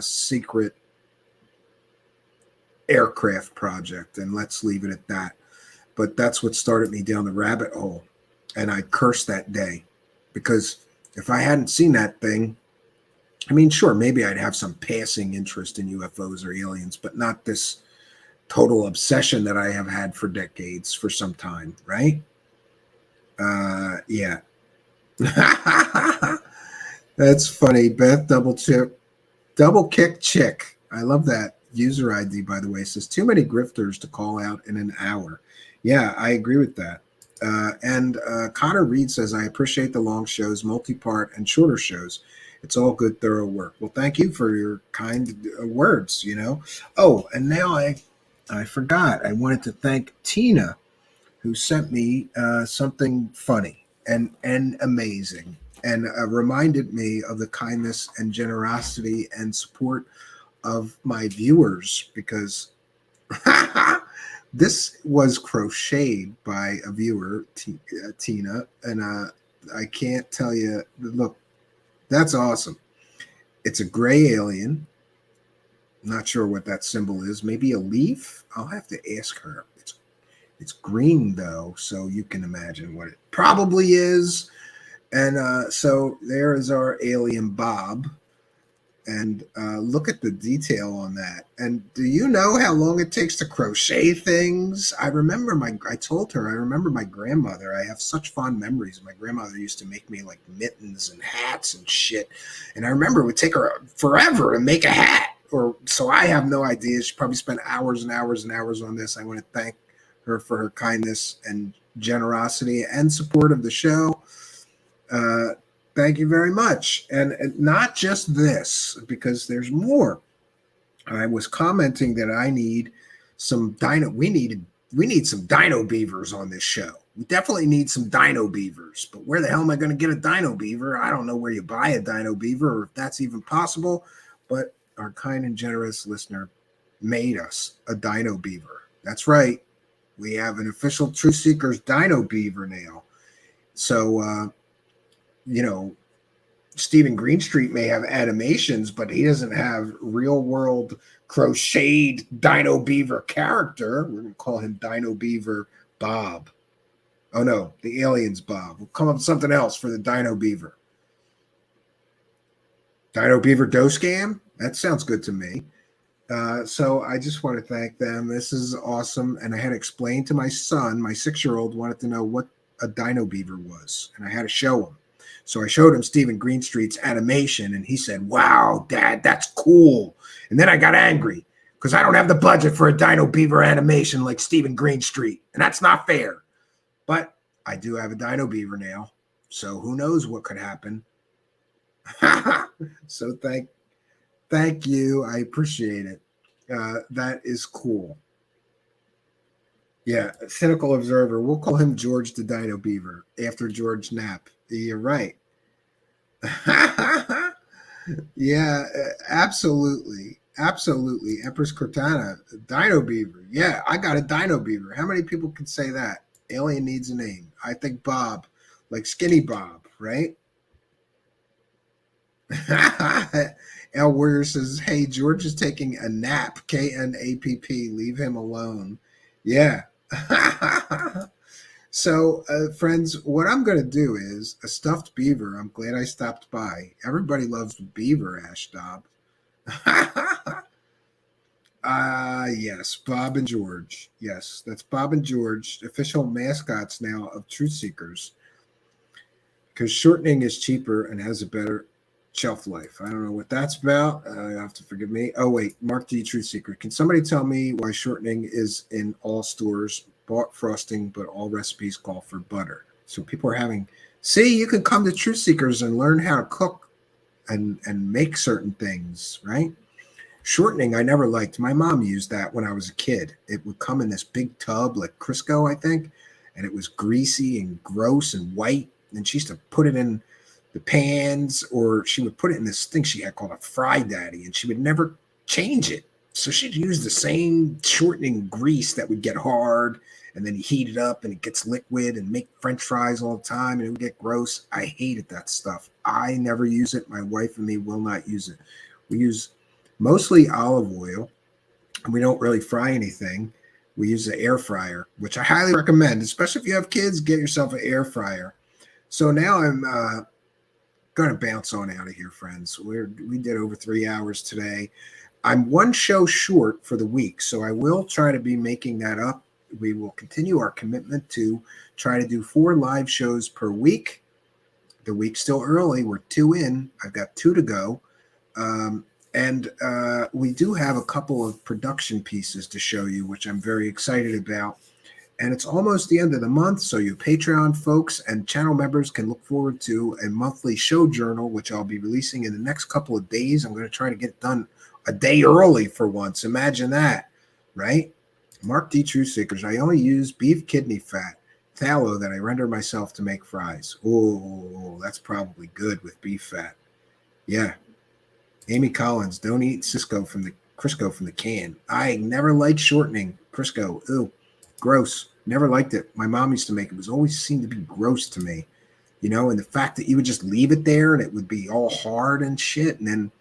secret aircraft project, and let's leave it at that. But that's what started me down the rabbit hole, and I cursed that day, because if I hadn't seen that thing, I mean, sure, maybe I'd have some passing interest in UFOs or aliens, but not this total obsession that I have had for decades, for some time, right? Yeah. That's funny. Beth double kick chick. I love that user ID, by the way. Says too many grifters to call out in an hour. Yeah, I agree with that. And Connor Reed says, I appreciate the long shows, multi-part and shorter shows. It's all good, thorough work. Well, thank you for your kind words, Oh, and now I forgot. I wanted to thank Tina, who sent me something funny and amazing, and reminded me of the kindness and generosity and support of my viewers, because this was crocheted by a viewer, Tina, and I can't tell you. Look, that's awesome. It's a gray alien. Not sure what that symbol is. Maybe a leaf? I'll have to ask her. It's green, though, so you can imagine what it probably is. And so there is our alien Bob. And look at the detail on that. And do you know how long it takes to crochet things? I told her, I remember my grandmother. I have such fond memories. My grandmother used to make me like mittens and hats and shit. And I remember it would take her forever to make a hat. So I have no idea. She probably spent hours and hours and hours on this. I want to thank her for her kindness and generosity and support of the show. Thank you very much. And not just this, because there's more. I was commenting that I need some we need some dino beavers on this show. We definitely need some dino beavers, but where the hell am I going to get a dino beaver? I don't know where you buy a dino beaver, or if that's even possible, but our kind and generous listener made us a dino beaver. That's right. We have an official Truth Seekers dino beaver now. So, Stephen Greenstreet may have animations, but he doesn't have real world crocheted Dino Beaver character. We're going to call him Dino Beaver Bob. Oh no, the alien's Bob. We'll come up with something else for the Dino Beaver. Dino Beaver Doe Scam? That sounds good to me. So I just want to thank them. This is awesome. And I had to explain to my son, my 6-year-old wanted to know what a Dino Beaver was, and I had to show him. So I showed him Stephen Greenstreet's animation, and he said, wow, Dad, that's cool. And then I got angry because I don't have the budget for a Dino Beaver animation like Stephen Greenstreet, and that's not fair. But I do have a Dino Beaver now, so who knows what could happen. So thank you. I appreciate it. That is cool. Yeah, cynical observer. We'll call him George the Dino Beaver after George Knapp. You're right. Yeah, absolutely. Absolutely. Empress Cortana, Dino Beaver. Yeah, I got a Dino Beaver. How many people can say that? Alien needs a name. I think Bob, like Skinny Bob, right? L Warrior says, hey, George is taking a nap. KNAPP. Leave him alone. Yeah. So, friends, what I'm going to do is a stuffed beaver. I'm glad I stopped by. Everybody loves beaver, Ashdob. Yes, Bob and George. Yes, that's Bob and George, official mascots now of Truth Seekers. Because shortening is cheaper and has a better shelf life. I don't know what that's about. You have to forgive me. Oh, wait, Mark D. Truth Seeker. Can somebody tell me why shortening is in all stores, bought frosting, but all recipes call for butter? So people are having, see, you can come to Truth Seekers and learn how to cook and make certain things, right? Shortening, I never liked. My mom used that when I was a kid. It would come in this big tub like Crisco, I think, and it was greasy and gross and white. And she used to put it in the pans, or she would put it in this thing she had called a Fry Daddy, and she would never change it. So she'd use the same shortening grease that would get hard, and then you heat it up and it gets liquid and make French fries all the time, and it would get gross. I hated that stuff. I never use it. My wife and me will not use it. We use mostly olive oil, and we don't really fry anything. We use the air fryer, which I highly recommend, especially if you have kids. Get yourself an air fryer. So now I'm going to bounce on out of here, friends. We did over 3 hours today. I'm one show short for the week, so I will try to be making that up. We will continue our commitment to try to do 4 live shows per week. The week's still early. We're 2 in. I've got 2 to go. And we do have a couple of production pieces to show you, which I'm very excited about. And it's almost the end of the month, so you Patreon folks and channel members can look forward to a monthly show journal, which I'll be releasing in the next couple of days. I'm going to try to get it done a day early for once. Imagine that, right? Mark D. Truth Seekers. I only use beef kidney fat, tallow that I render myself to make fries. Oh, that's probably good with beef fat. Yeah. Amy Collins, don't eat Crisco from the can. I never liked shortening Crisco. Ew. Gross. Never liked it. My mom used to make it. It was always seemed to be gross to me, you know, and the fact that you would just leave it there and it would be all hard and shit. And then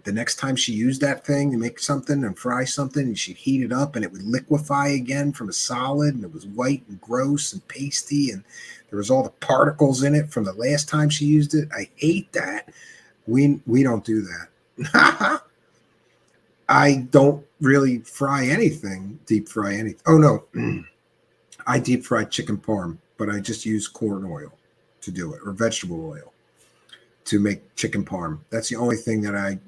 the next time she used that thing to make something and fry something, and she'd heat it up and it would liquefy again from a solid, and it was white and gross and pasty, and there was all the particles in it from the last time she used it. I hate that. We don't do that. I don't really fry anything, deep fry anything. Oh, no. I deep fry chicken parm, but I just use corn oil to do it, or vegetable oil to make chicken parm. That's the only thing that I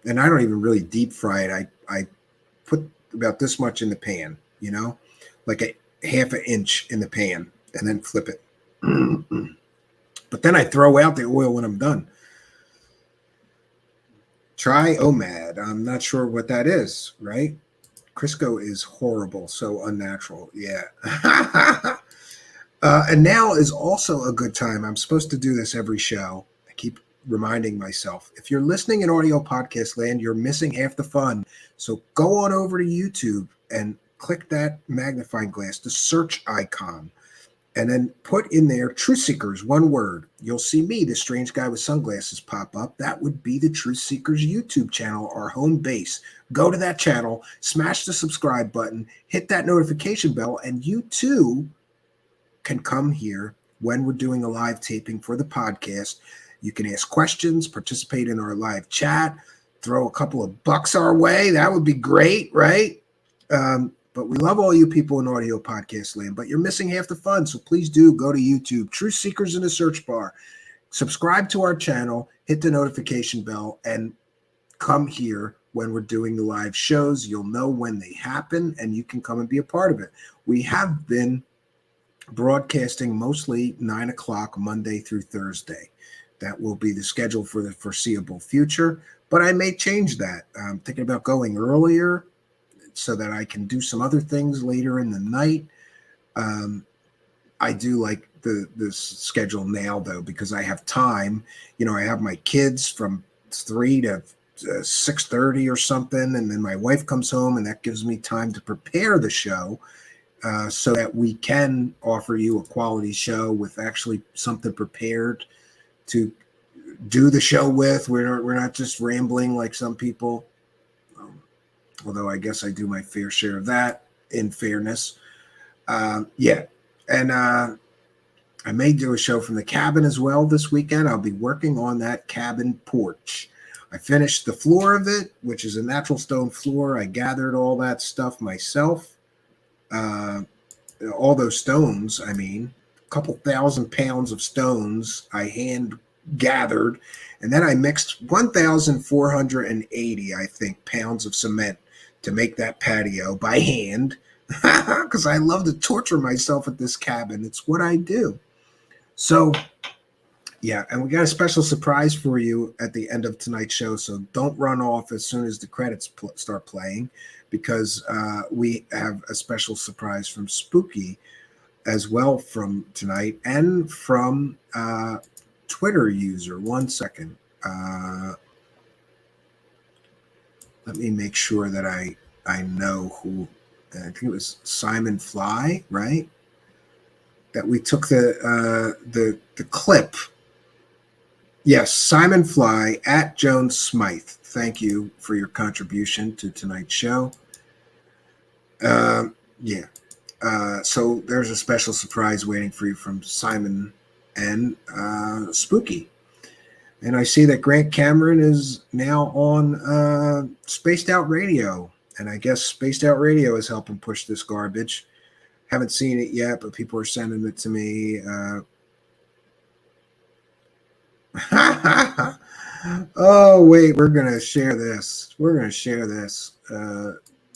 don't even really deep fry it. I put about this much in the pan, you know, like a half an inch in the pan, and then flip it. But then I throw out the oil when I'm done. Try OMAD. I'm not sure what that is, right? Crisco is horrible, so unnatural. Yeah. And now is also a good time. I'm supposed to do this every show. I keep reminding myself. If you're listening in audio podcast land, you're missing half the fun. So go on over to YouTube and click that magnifying glass, the search icon, and then put in there Truth Seekers, one word. You'll see me, the strange guy with sunglasses, pop up. That would be the Truth Seekers YouTube channel, our home base. Go to that channel, smash the subscribe button, hit that notification bell, and you too can come here when we're doing a live taping for the podcast. You can ask questions, participate in our live chat, throw a couple of bucks our way. That would be great, right? But we love all you people in audio podcast land, but you're missing half the fun. So please do go to YouTube, Truth Seekers in the search bar, subscribe to our channel, hit the notification bell, and come here when we're doing the live shows. You'll know when they happen, and you can come and be a part of it. We have been broadcasting mostly 9 o'clock Monday through Thursday. That will be the schedule for the foreseeable future, but I may change that. I'm thinking about going earlier so that I can do some other things later in the night. I do like the schedule now, though, because I have time. You know, I have my kids from 3 to 6:30 or something, and then my wife comes home, and that gives me time to prepare the show so that we can offer you a quality show with actually something prepared to do the show with. We're not just rambling like some people. Although I guess I do my fair share of that, in fairness. Yeah. And I may do a show from the cabin as well this weekend. I'll be working on that cabin porch. I finished the floor of it, which is a natural stone floor. I gathered all that stuff myself. All those stones, I mean, a couple 1,000 pounds of stones I hand gathered. And then I mixed 1,480, I think, pounds of cement to make that patio by hand. Because I love to torture myself at this cabin. It's what I do. So, yeah, and we got a special surprise for you at the end of tonight's show. So don't run off as soon as the credits start playing, because we have a special surprise from Spooky as well from tonight, and from Twitter user. 1 second. Let me make sure that I know who. I think it was Simon Fly, right? That we took the clip. Yes, Simon Fly at Jones Smythe. Thank you for your contribution to tonight's show. Yeah. So there's a special surprise waiting for you from Simon and Spooky. And I see that Grant Cameron is now on Spaced Out Radio. And I guess Spaced Out Radio is helping push this garbage. Haven't seen it yet, but people are sending it to me. Oh, wait, we're going to share this. We're going to share this.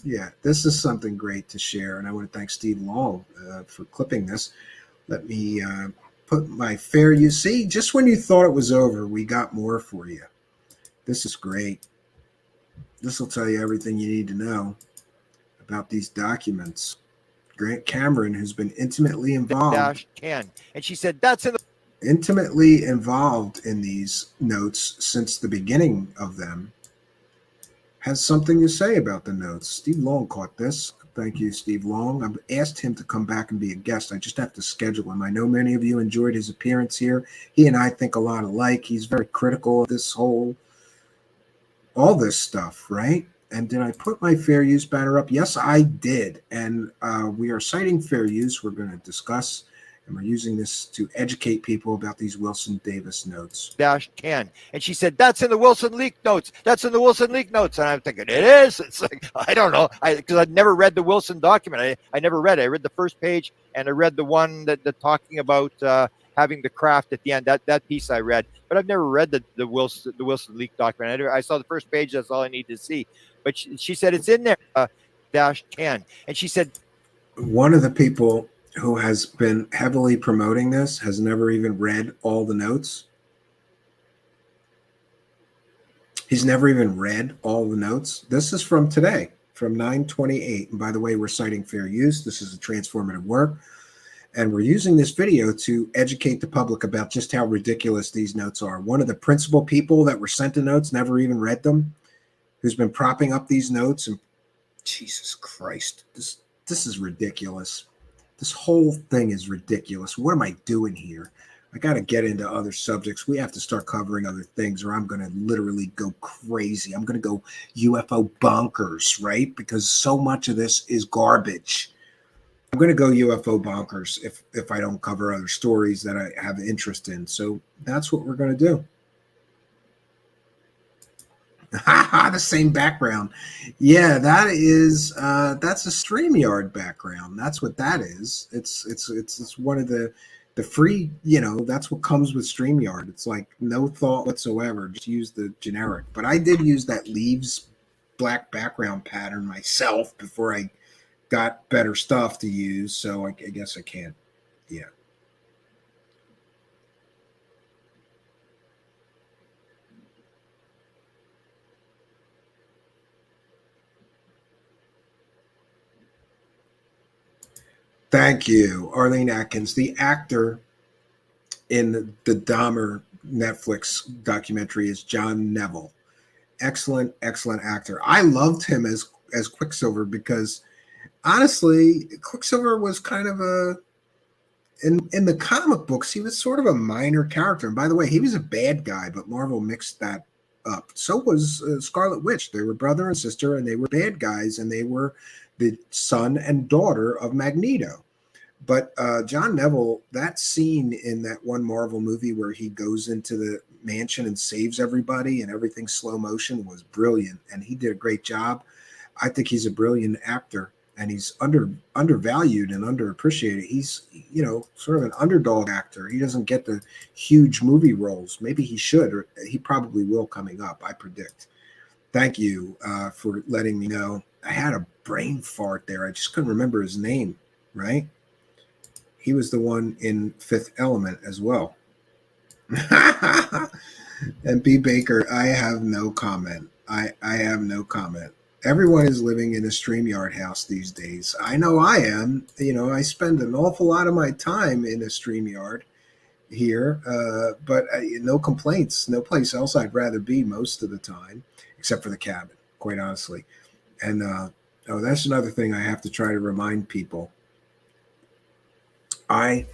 Yeah, this is something great to share. And I want to thank Steve Long for clipping this. Let me put my fair use. See, just when you thought it was over, we got more for you. This is great. This will tell you everything you need to know about these documents. Grant Cameron, who's been intimately involved. And she said, that's in the intimately involved in these notes since the beginning of them, has something to say about the notes. Steve Long caught this. Thank you, Steve Long. I've asked him to come back and be a guest. I just have to schedule him. I know many of you enjoyed his appearance here. He and I think a lot alike. He's very critical of this all this stuff, right? And did I put my fair use banner up? Yes, I did. And we are citing fair use. We're going to discuss, and we're using this to educate people about these Wilson Davis notes. -10. And she said, that's in the Wilson leak notes. That's in the Wilson leak notes. And I'm thinking, it is? It's like, I don't know. Because I'd never read the Wilson document. I never read it. I read the first page, and I read the one that talking about having the craft at the end. That piece I read. But I've never read the Wilson leak document. I saw the first page. That's all I need to see. But she said it's in there, -10. And she said, one of the people who has been heavily promoting this has never even read all the notes. He's never even read all the notes. This is from today, from 9/28. And by the way, we're citing fair use. This is a transformative work. And we're using this video to educate the public about just how ridiculous these notes are. One of the principal people that were sent the notes never even read them, who's been propping up these notes. And Jesus Christ, this is ridiculous. This whole thing is ridiculous. What am I doing here? I got to get into other subjects. We have to start covering other things, or I'm going to literally go crazy. I'm going to go UFO bonkers, right? Because so much of this is garbage. I'm going to go UFO bonkers if I don't cover other stories that I have interest in. So that's what we're going to do. The same background. Yeah, that is that's a StreamYard background. That's what that is. It's one of the free, that's what comes with StreamYard. It's like no thought whatsoever. Just use the generic. But I did use that leaves black background pattern myself before I got better stuff to use. So I guess I can't. Yeah. Thank you, Arlene Atkins, the actor in the Dahmer Netflix documentary is John Neville. Excellent, excellent actor. I loved him as Quicksilver because, honestly, Quicksilver was kind of in the comic books, he was sort of a minor character. And by the way, he was a bad guy, but Marvel mixed that up. So was Scarlet Witch. They were brother and sister, and they were bad guys, and they were the son and daughter of Magneto. But John Neville, that scene in that one Marvel movie where he goes into the mansion and saves everybody and everything's slow motion was brilliant. And he did a great job. I think he's a brilliant actor, and he's undervalued and underappreciated. He's, you know, sort of an underdog actor. He doesn't get the huge movie roles. Maybe he should, or he probably will coming up, I predict. Thank you for letting me know. I had a brain fart there. I just couldn't remember his name, right? He was the one in Fifth Element as well. And B. Baker, I have no comment. I have no comment. Everyone is living in a StreamYard house these days. I know I am. You know, I spend an awful lot of my time in a StreamYard here, but no complaints. No place else I'd rather be most of the time, except for the cabin, quite honestly. And oh, that's another thing I have to try to remind people. I,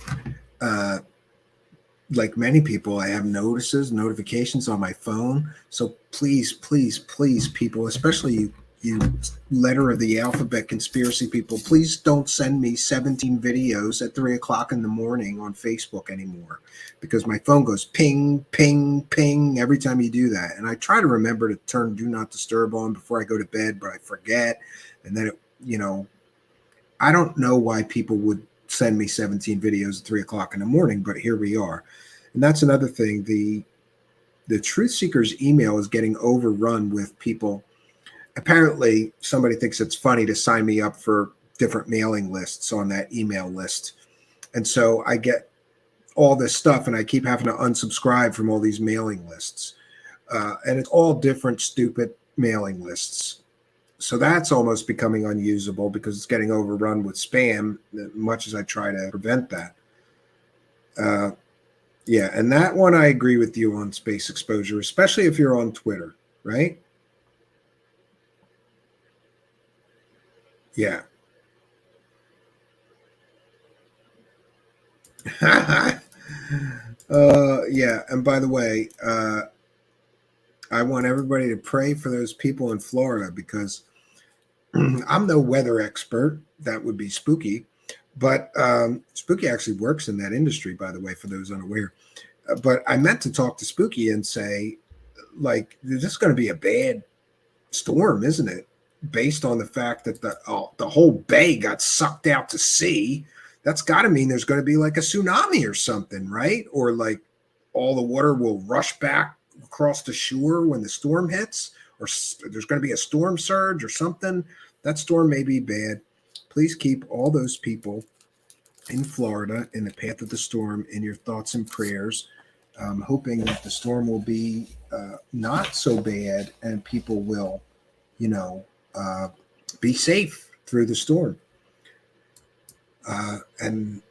like many people, I have notifications on my phone. So please, please, please, people, especially you letter of the alphabet conspiracy people, please don't send me 17 videos at 3 o'clock in the morning on Facebook anymore, because my phone goes ping, ping, ping every time you do that. And I try to remember to turn do not disturb on before I go to bed, but I forget. And then, you know, I don't know why people would send me 17 videos at 3 o'clock in the morning, but here we are. And that's another thing. The Truth Seekers email is getting overrun with people. Apparently, somebody thinks it's funny to sign me up for different mailing lists on that email list. And so I get all this stuff, and I keep having to unsubscribe from all these mailing lists. And it's all different stupid mailing lists. So that's almost becoming unusable because it's getting overrun with spam, much as I try to prevent that. Yeah, and that one I agree with you on, space exposure, especially if you're on Twitter, right? Yeah. Yeah, and by the way, I want everybody to pray for those people in Florida, because I'm no weather expert. That would be Spooky. But Spooky actually works in that industry, by the way, for those unaware. But I meant to talk to Spooky and say, like, this is going to be a bad storm, isn't it? Based on the fact that the whole bay got sucked out to sea. That's got to mean there's going to be like a tsunami or something, right? Or like all the water will rush back across the shore when the storm hits, or there's going to be a storm surge or something. That storm may be bad. Please keep all those people in Florida in the path of the storm in your thoughts and prayers. I'm hoping that the storm will be not so bad and people will, you know, be safe through the storm. And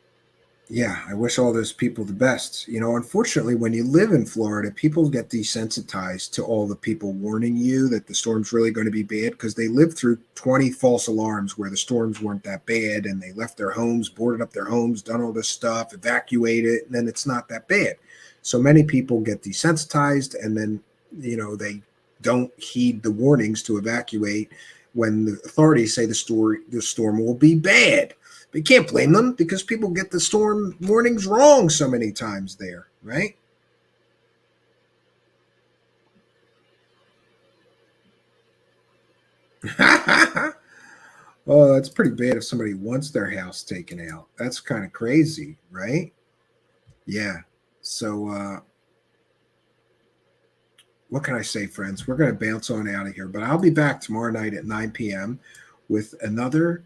yeah, I wish all those people the best. You know, unfortunately, when you live in Florida, people get desensitized to all the people warning you that the storm's really going to be bad, because they lived through 20 false alarms where the storms weren't that bad, and they left their homes, boarded up their homes, done all this stuff, evacuated, and then it's not that bad. So many people get desensitized, and then, you know, they don't heed the warnings to evacuate when the authorities say the storm will be bad. But you can't blame them, because people get the storm warnings wrong so many times there, right? Oh, that's pretty bad if somebody wants their house taken out. That's kind of crazy, right? Yeah. So, what can I say, friends? We're going to bounce on out of here, but I'll be back tomorrow night at 9 p.m. with another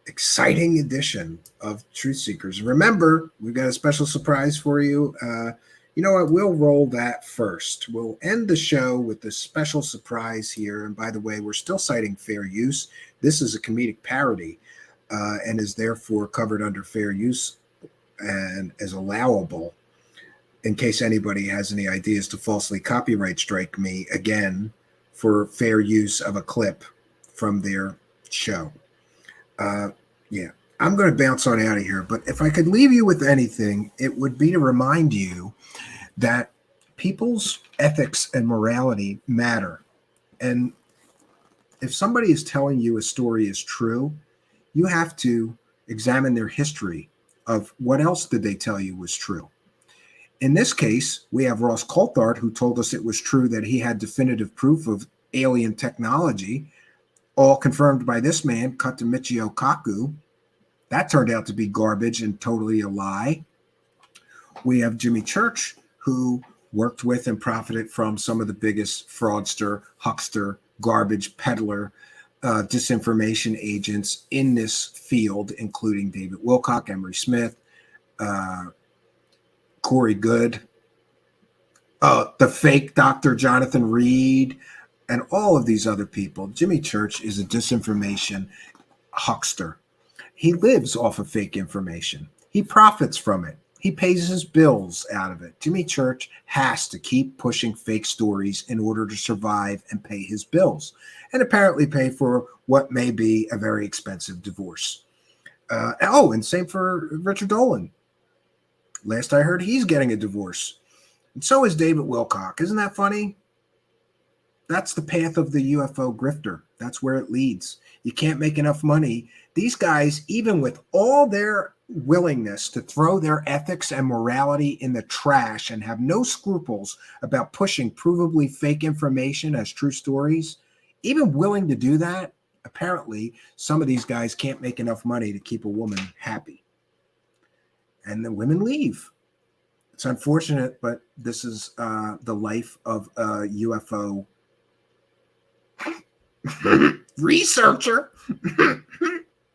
exciting edition of Truth Seekers. Remember, we've got a special surprise for you. You know what? We'll roll that first. We'll end the show with this special surprise here. And by the way, we're still citing fair use. This is a comedic parody and is therefore covered under fair use and is allowable, in case anybody has any ideas to falsely copyright strike me again for fair use of a clip from their show. Yeah, I'm going to bounce on out of here. But if I could leave you with anything, it would be to remind you that people's ethics and morality matter. And if somebody is telling you a story is true, you have to examine their history of what else did they tell you was true. In this case, we have Ross Coulthart, who told us it was true that he had definitive proof of alien technology, all confirmed by this man, Katamichio Kaku. That turned out to be garbage and totally a lie. We have Jimmy Church, who worked with and profited from some of the biggest fraudster, huckster, garbage peddler, disinformation agents in this field, including David Wilcock, Emery Smith, Corey Good, the fake Dr. Jonathan Reed, and all of these other people. Jimmy Church is a disinformation huckster. He lives off of fake information. He profits from it. He pays his bills out of it. Jimmy Church has to keep pushing fake stories in order to survive and pay his bills, and apparently pay for what may be a very expensive divorce. And same for Richard Dolan. Last I heard, he's getting a divorce. And so is David Wilcock. Isn't that funny? That's the path of the UFO grifter. That's where it leads. You can't make enough money. These guys, even with all their willingness to throw their ethics and morality in the trash and have no scruples about pushing provably fake information as true stories, even willing to do that, apparently some of these guys can't make enough money to keep a woman happy. And the women leave. It's unfortunate, but this is the life of a UFO researcher.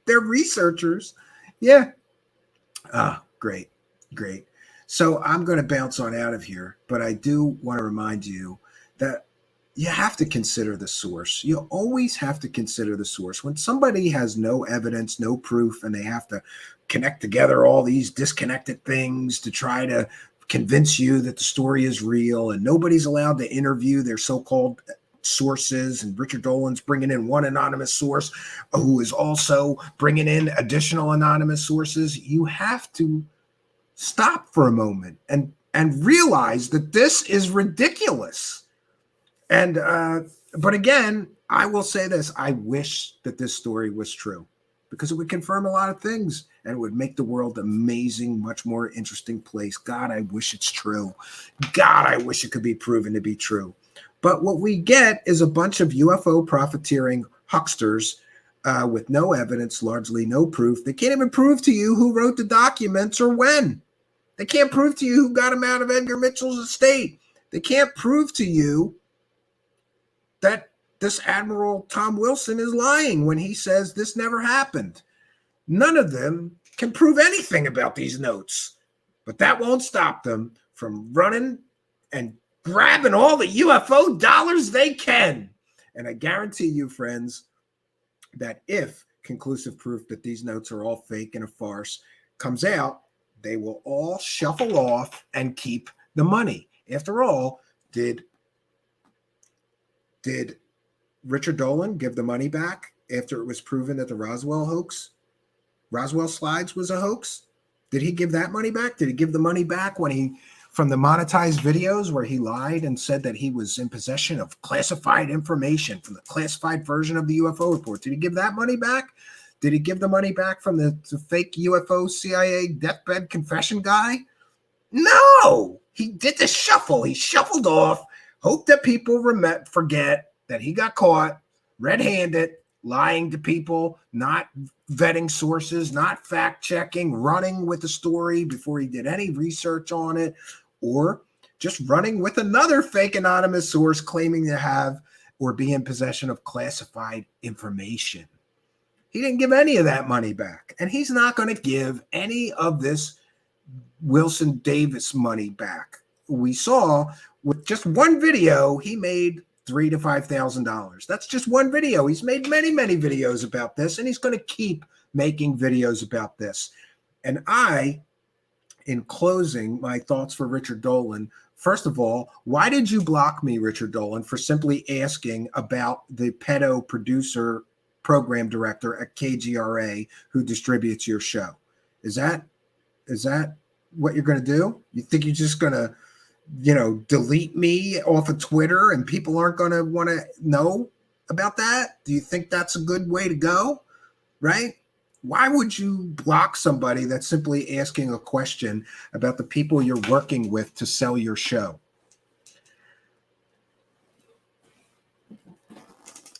They're researchers. Yeah. Great. So I'm going to bounce on out of here, but I do want to remind you that you have to consider the source. You always have to consider the source. When somebody has no evidence, no proof, and they have to connect together all these disconnected things to try to convince you that the story is real, and nobody's allowed to interview their so-called sources, and Richard Dolan's bringing in one anonymous source who is also bringing in additional anonymous sources, you have to stop for a moment and realize that this is ridiculous. And but again, I will say this: I wish that this story was true, because it would confirm a lot of things and it would make the world an amazing, much more interesting place. God, I wish it's true. God, I wish it could be proven to be true. But what we get is a bunch of UFO profiteering hucksters with no evidence, largely no proof. They can't even prove to you who wrote the documents or when. They can't prove to you who got them out of Edgar Mitchell's estate. They can't prove to you that this Admiral Tom Wilson is lying when he says this never happened. None of them can prove anything about these notes, but that won't stop them from running and grabbing all the UFO dollars they can. And I guarantee you, friends, that if conclusive proof that these notes are all fake and a farce comes out, they will all shuffle off and keep the money. After all, did Richard Dolan give the money back after it was proven that the Roswell slides was a hoax? Did he give that money back? Did he give the money back when he, from the monetized videos where he lied and said that he was in possession of classified information from the classified version of the UFO report? Did he give that money back? Did he give the money back from the fake UFO CIA deathbed confession guy? No, he did the shuffle. He shuffled off, hoped that people forget that he got caught red-handed, lying to people, not vetting sources, not fact-checking, running with the story before he did any research on it, or just running with another fake anonymous source claiming to have or be in possession of classified information. He didn't give any of that money back, and he's not going to give any of this Wilson Davis money back. We saw with just one video, he made $3,000 to $5,000. That's just one video. He's made many, many videos about this, and he's going to keep making videos about this. And in closing, my thoughts for Richard Dolan. First of all, why did you block me, Richard Dolan, for simply asking about the pedo producer program director at KGRA who distributes your show? Is that what you're going to do? You think you're just going to, delete me off of Twitter and people aren't going to want to know about that? Do you think that's a good way to go? Right? Why would you block somebody that's simply asking a question about the people you're working with to sell your show?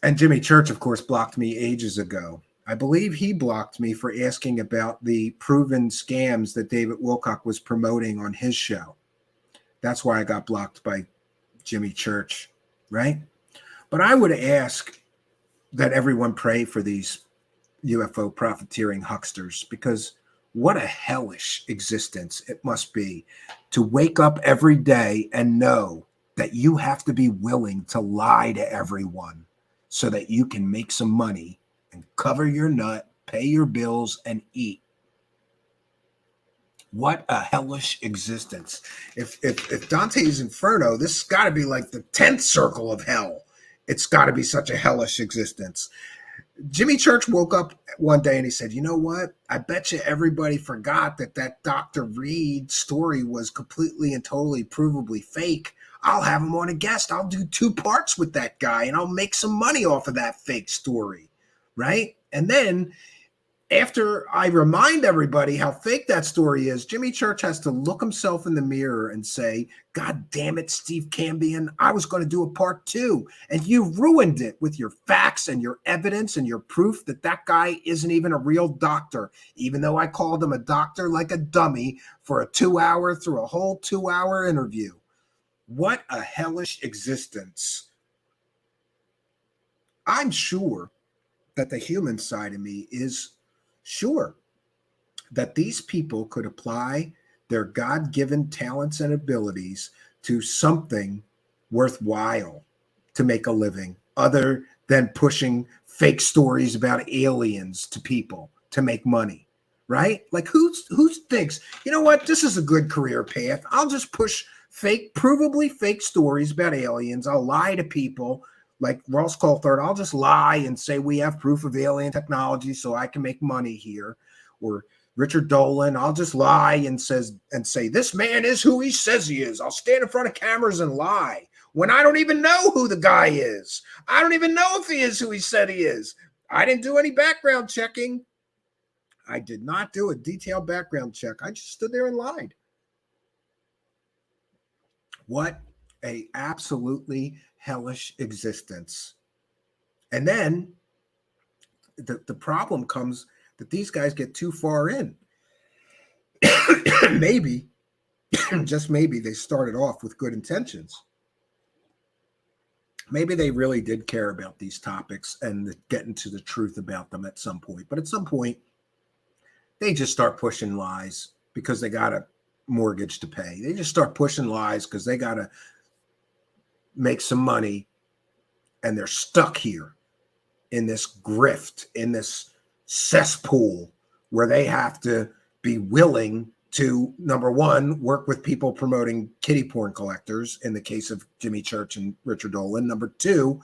And Jimmy Church, of course, blocked me ages ago. I believe he blocked me for asking about the proven scams that David Wilcock was promoting on his show. That's why I got blocked by Jimmy Church, right? But I would ask that everyone pray for these UFO profiteering hucksters, because what a hellish existence it must be to wake up every day and know that you have to be willing to lie to everyone so that you can make some money and cover your nut, pay your bills, and eat. What a hellish existence. If Dante's Inferno, this has got to be like the 10th circle of hell. It's got to be such a hellish existence. Jimmy Church woke up one day and he said, you know what? I bet you everybody forgot that Dr. Reed story was completely and totally provably fake. I'll have him on a guest. I'll do 2 parts with that guy and I'll make some money off of that fake story, right? And then after I remind everybody how fake that story is, Jimmy Church has to look himself in the mirror and say, God damn it, Steve Cambion, I was going to do a part 2. And you ruined it with your facts and your evidence and your proof that that guy isn't even a real doctor, even though I called him a doctor like a dummy for a 2-hour through a whole 2-hour interview. What a hellish existence. I'm sure that the human side of me is sure that these people could apply their God-given talents and abilities to something worthwhile to make a living, other than pushing fake stories about aliens to people to make money, right? Like who thinks, you know what, this is a good career path. I'll just push provably fake stories about aliens. I'll lie to people. Like Ross Coulthart, I'll just lie and say we have proof of alien technology so I can make money here. Or Richard Dolan, I'll just lie and say this man is who he says he is. I'll stand in front of cameras and lie when I don't even know who the guy is. I don't even know if he is who he said he is. I didn't do any background checking. I did not do a detailed background check. I just stood there and lied. What a absolutely hellish existence. And then the problem comes that these guys get too far in. Maybe, just maybe, they started off with good intentions. Maybe they really did care about these topics and getting to the truth about them at some point. But at some point, they just start pushing lies because they got a mortgage to pay. They just start pushing lies because they got to make some money, and they're stuck here in this grift, in this cesspool where they have to be willing to, number one, work with people promoting kiddie porn collectors in the case of Jimmy Church and Richard Dolan. Number two,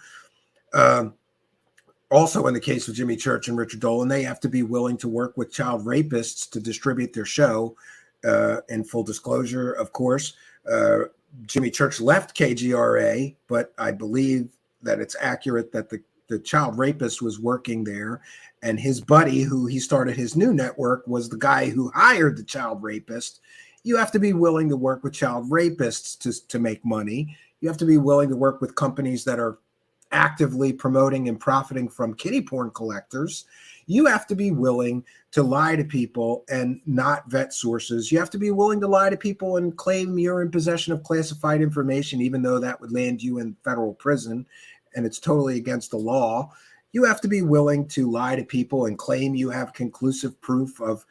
also in the case of Jimmy Church and Richard Dolan, they have to be willing to work with child rapists to distribute their show. In full disclosure, of course, Jimmy Church left KGRA, but I believe that it's accurate that the child rapist was working there, and his buddy, who he started his new network, was the guy who hired the child rapist. You have to be willing to work with child rapists to make money. You have to be willing to work with companies that are actively promoting and profiting from kiddie porn collectors. You have to be willing to lie to people and not vet sources. You have to be willing to lie to people and claim you're in possession of classified information, even though that would land you in federal prison and it's totally against the law. You have to be willing to lie to people and claim you have conclusive proof of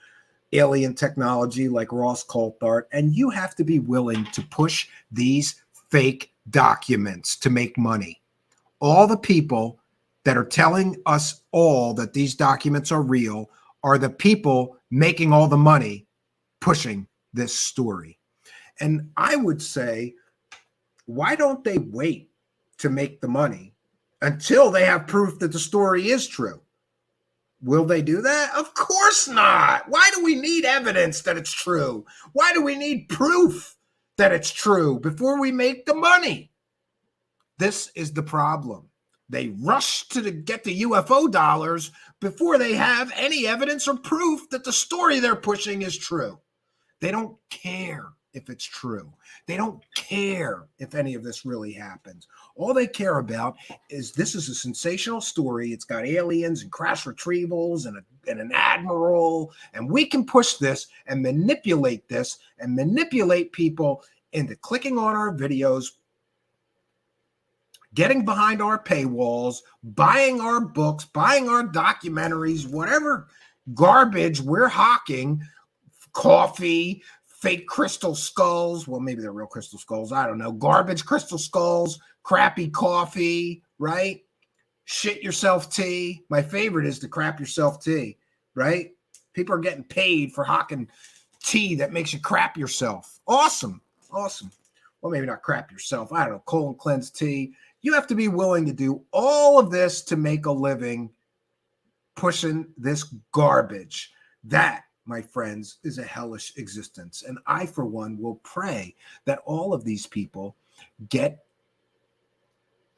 alien technology like Ross Coulthart. And you have to be willing to push these fake documents to make money. All the people that are telling us all that these documents are real are the people making all the money pushing this story. And I would say, why don't they wait to make the money until they have proof that the story is true? Will they do that? Of course not. Why do we need evidence that it's true? Why do we need proof that it's true before we make the money? This is the problem. They rush to get the UFO dollars before they have any evidence or proof that the story they're pushing is true. They don't care if it's true. They don't care if any of this really happens. All they care about is this is a sensational story. It's got aliens and crash retrievals and an admiral, and we can push this and manipulate people into clicking on our videos, getting behind our paywalls, buying our books, buying our documentaries, whatever garbage we're hawking, coffee, fake crystal skulls. Well, maybe they're real crystal skulls. I don't know. Garbage crystal skulls, crappy coffee, right? Shit yourself tea. My favorite is the crap yourself tea, right? People are getting paid for hawking tea that makes you crap yourself. Awesome. Awesome. Well, maybe not crap yourself. I don't know. Colon cleanse tea. You have to be willing to do all of this to make a living pushing this garbage. That, my friends, is a hellish existence. And I, for one, will pray that all of these people get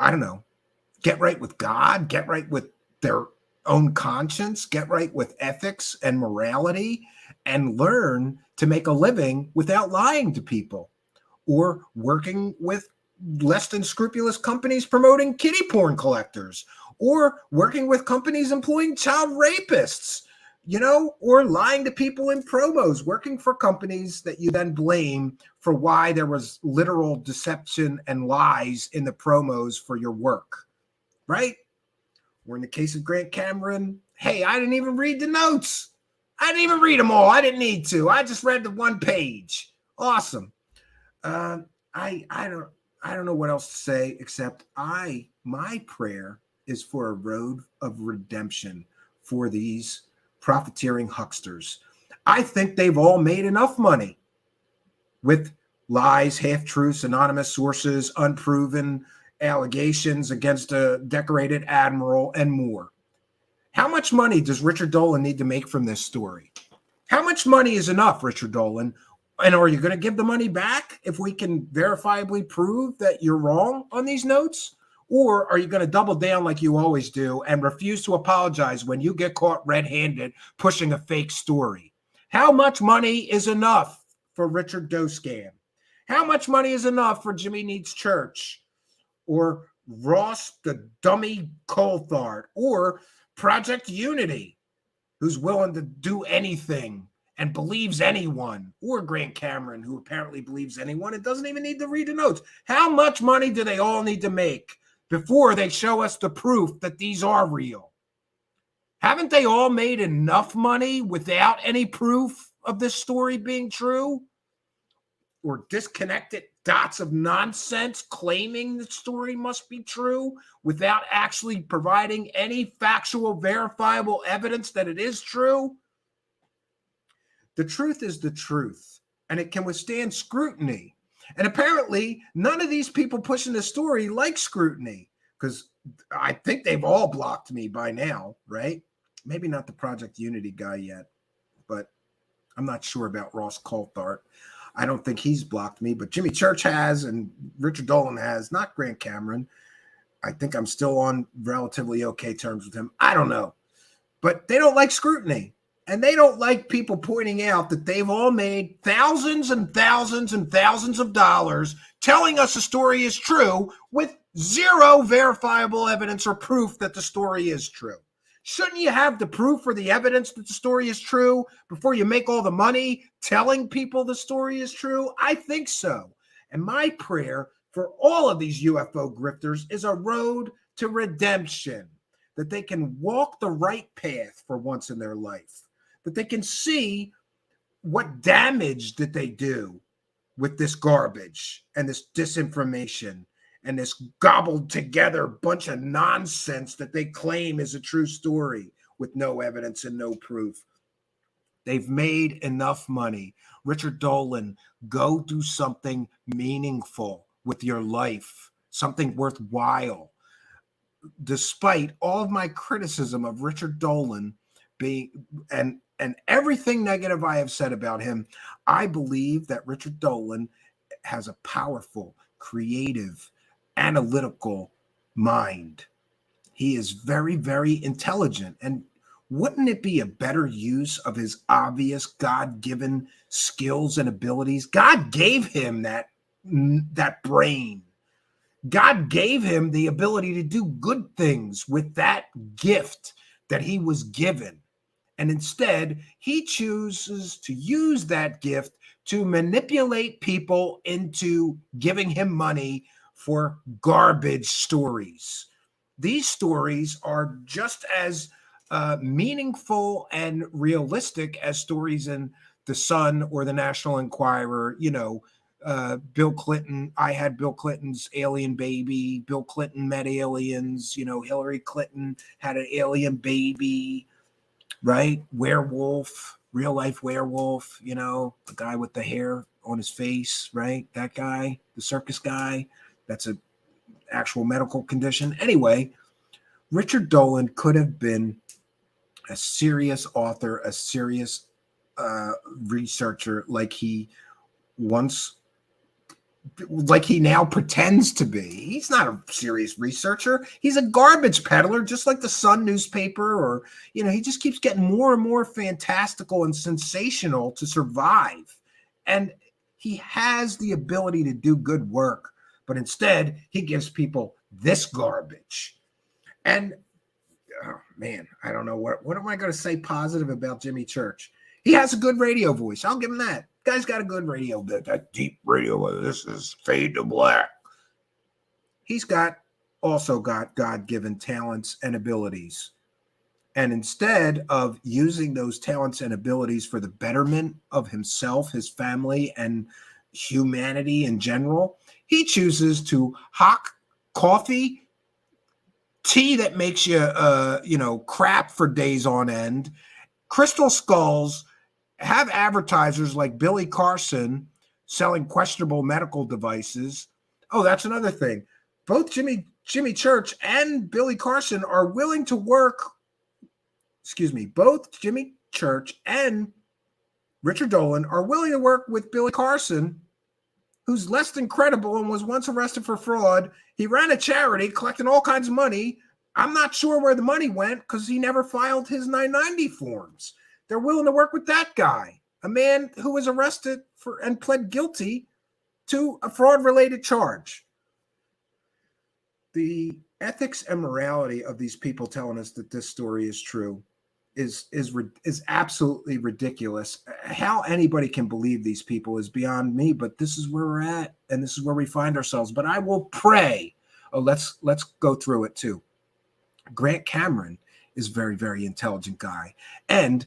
right with God, get right with their own conscience, get right with ethics and morality, and learn to make a living without lying to people or working with less than scrupulous companies promoting kiddie porn collectors, or working with companies employing child rapists, or lying to people in promos, working for companies that you then blame for why there was literal deception and lies in the promos for your work, right? Or in the case of Grant Cameron, hey, I didn't even read the notes. I didn't even read them all. I didn't need to. I just read the one page. Awesome. I don't know what else to say except my prayer is for a road of redemption for these profiteering hucksters. I think they've all made enough money with lies, half-truths, anonymous sources, unproven allegations against a decorated admiral, and more. How much money does Richard Dolan need to make from this story? How much money is enough, Richard Dolan? And are you going to give the money back if we can verifiably prove that you're wrong on these notes? Or are you going to double down like you always do and refuse to apologize when you get caught red-handed pushing a fake story? How much money is enough for Richard Doscam? How much money is enough for Jimmy Needs Church? Or Ross the dummy Coulthart? Or Project Unity, who's willing to do anything and believes anyone? Or Grant Cameron, who apparently believes anyone and doesn't even need to read the notes? How much money do they all need to make before they show us the proof that these are real? Haven't they all made enough money without any proof of this story being true? Or disconnected dots of nonsense claiming the story must be true without actually providing any factual, verifiable evidence that it is true? The truth is the truth, and it can withstand scrutiny. And apparently, none of these people pushing the story like scrutiny, because I think they've all blocked me by now, right? Maybe not the Project Unity guy yet, but I'm not sure about Ross Coulthart. I don't think he's blocked me, but Jimmy Church has, and Richard Dolan has, not Grant Cameron. I think I'm still on relatively okay terms with him. I don't know. But they don't like scrutiny. And they don't like people pointing out that they've all made thousands and thousands and thousands of dollars telling us the story is true with zero verifiable evidence or proof that the story is true. Shouldn't you have the proof or the evidence that the story is true before you make all the money telling people the story is true? I think so. And my prayer for all of these UFO grifters is a road to redemption, that they can walk the right path for once in their life, that they can see what damage did they do with this garbage and this disinformation and this gobbled together bunch of nonsense that they claim is a true story with no evidence and no proof. They've made enough money. Richard Dolan, go do something meaningful with your life, something worthwhile. Despite all of my criticism of Richard Dolan being and everything negative I have said about him, I believe that Richard Dolan has a powerful, creative, analytical mind. He is very, very intelligent. And wouldn't it be a better use of his obvious God-given skills and abilities? God gave him that brain. God gave him the ability to do good things with that gift that he was given. And instead, he chooses to use that gift to manipulate people into giving him money for garbage stories. These stories are just as meaningful and realistic as stories in The Sun or the National Enquirer. You know, Bill Clinton, I had Bill Clinton's alien baby. Bill Clinton met aliens. You know, Hillary Clinton had an alien baby, right? Werewolf, real life werewolf, you know, the guy with the hair on his face, right? That guy, the circus guy, that's an actual medical condition. Anyway, Richard Dolan could have been a serious author, a serious researcher, like he now pretends to be. He's not a serious researcher. He's a garbage peddler, just like the Sun newspaper, or, you know, he just keeps getting more and more fantastical and sensational to survive. And he has the ability to do good work, but instead he gives people this garbage. And oh man, I don't know what am I going to say positive about Jimmy Church? He has a good radio voice. I'll give him that. Guy's got a good radio, that deep radio. This is fade to black. He's also got God-given talents and abilities. And instead of using those talents and abilities for the betterment of himself, his family, and humanity in general, he chooses to hawk coffee, tea that makes you, crap for days on end, crystal skulls, have advertisers like Billy Carson selling questionable medical devices. Oh, that's another thing. Both Jimmy Church and Billy Carson are willing to work. Both Jimmy Church and Richard Dolan are willing to work with Billy Carson, who's less than credible and was once arrested for fraud. He ran a charity collecting all kinds of money. I'm not sure where the money went because he never filed his 990 forms. They're willing to work with that guy, a man who was arrested and pled guilty to a fraud-related charge. The ethics and morality of these people telling us that this story is true is absolutely ridiculous. How anybody can believe these people is beyond me, but this is where we're at, and this is where we find ourselves. But I will pray. Oh, let's go through it too. Grant Cameron is a very, very intelligent guy, and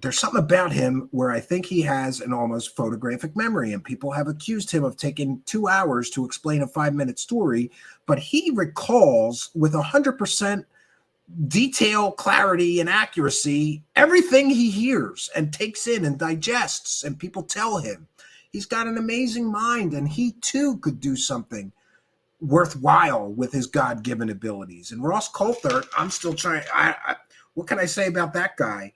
there's something about him where I think he has an almost photographic memory, and people have accused him of taking 2 hours to explain a 5-minute story, but he recalls with 100% detail, clarity, and accuracy everything he hears and takes in and digests, and people tell him. He's got an amazing mind, and he too could do something worthwhile with his God-given abilities. And Ross Coulthart, I'm still trying. What can I say about that guy?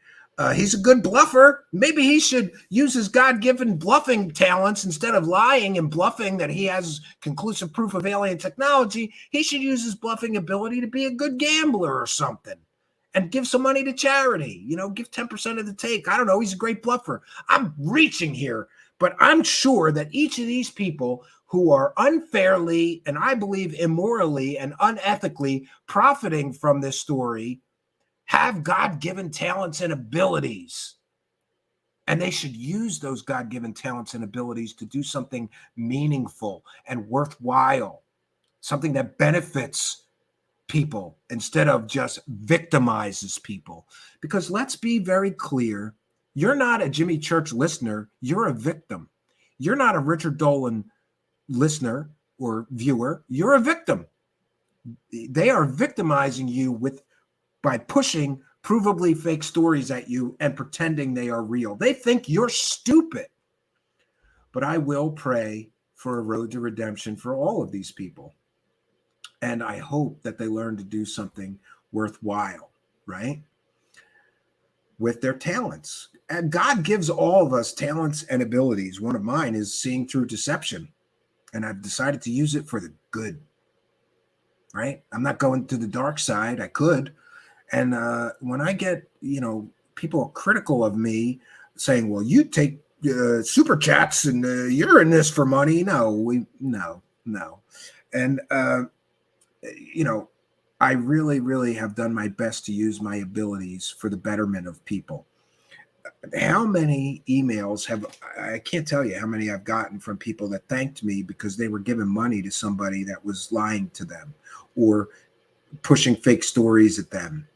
He's a good bluffer. Maybe he should use his God-given bluffing talents instead of lying and bluffing that he has conclusive proof of alien technology. He should use his bluffing ability to be a good gambler or something and give some money to charity. You know, give 10% of the take. I don't know. He's a great bluffer. I'm reaching here, but I'm sure that each of these people who are unfairly and I believe immorally and unethically profiting from this story have God-given talents and abilities. And they should use those God-given talents and abilities to do something meaningful and worthwhile, something that benefits people instead of just victimizes people. Because let's be very clear, you're not a Jimmy Church listener, you're a victim. You're not a Richard Dolan listener or viewer, you're a victim. They are victimizing you by pushing provably fake stories at you and pretending they are real. They think you're stupid. But I will pray for a road to redemption for all of these people. And I hope that they learn to do something worthwhile, right? With their talents. And God gives all of us talents and abilities. One of mine is seeing through deception. And I've decided to use it for the good. right? I'm not going to the dark side. I could. And when I get, people critical of me saying, well, you take super chats and you're in this for money. No. And, I really, really have done my best to use my abilities for the betterment of people. How many emails I can't tell you how many I've gotten from people that thanked me because they were giving money to somebody that was lying to them or pushing fake stories at them.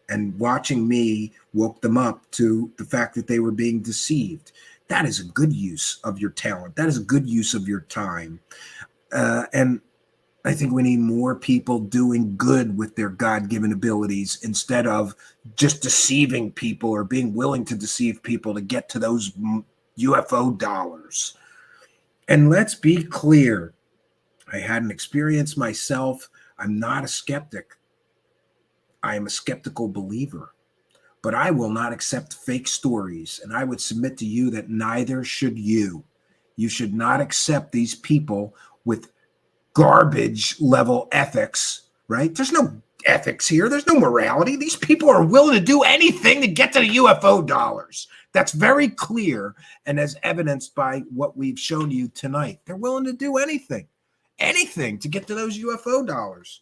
And watching me woke them up to the fact that they were being deceived. That is a good use of your talent. That is a good use of your time. And I think we need more people doing good with their God-given abilities instead of just deceiving people or being willing to deceive people to get to those UFO dollars. And let's be clear. I had an experience myself. I'm not a skeptic. I am a skeptical believer. But I will not accept fake stories. And I would submit to you that neither should you. You should not accept these people with garbage level ethics, right? There's no ethics here. There's no morality. These people are willing to do anything to get to the UFO dollars. That's very clear. And as evidenced by what we've shown you tonight, they're willing to do anything to get to those UFO dollars.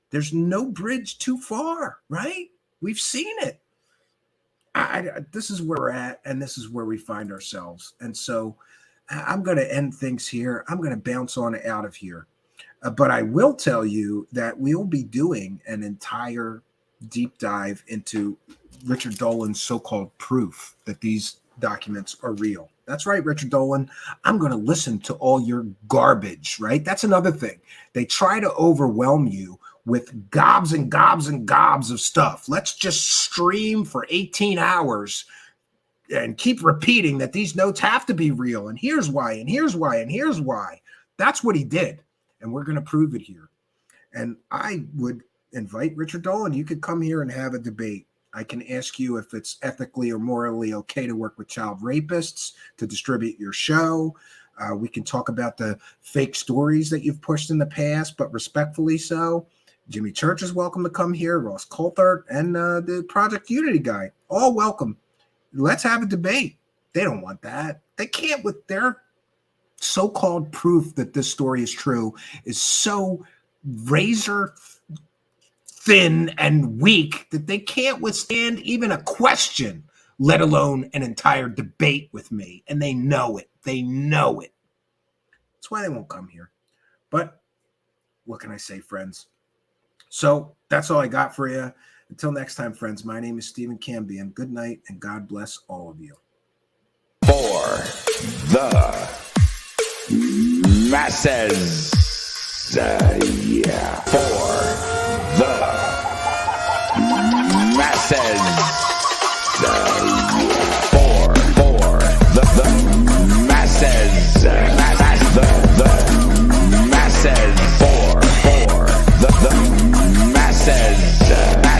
There's no bridge too far, right? We've seen it. This is where we're at, and this is where we find ourselves. And so I'm going to end things here. I'm going to bounce on out of here. But I will tell you that we'll be doing an entire deep dive into Richard Dolan's so-called proof that these documents are real. That's right, Richard Dolan. I'm going to listen to all your garbage, right? That's another thing. They try to overwhelm you with gobs and gobs and gobs of stuff. Let's just stream for 18 hours and keep repeating that these notes have to be real. And here's why, and here's why, and here's why. That's what he did. And we're going to prove it here. And I would invite Richard Dolan. You could come here and have a debate. I can ask you if it's ethically or morally okay to work with child rapists, to distribute your show. We can talk about the fake stories that you've pushed in the past, but respectfully so. Jimmy Church is welcome to come here, Ross Coulthart, and the Project Unity guy. All welcome. Let's have a debate. They don't want that. They can't with their so-called proof that this story is true is so razor thin and weak that they can't withstand even a question, let alone an entire debate with me. And they know it. They know it. That's why they won't come here. But what can I say, friends? So that's all I got for you. Until next time, friends, my name is Stephen Cambian. Good night, and God bless all of you. For the masses. Yeah. For the masses. Yeah. For the masses. The masses. For the masses. The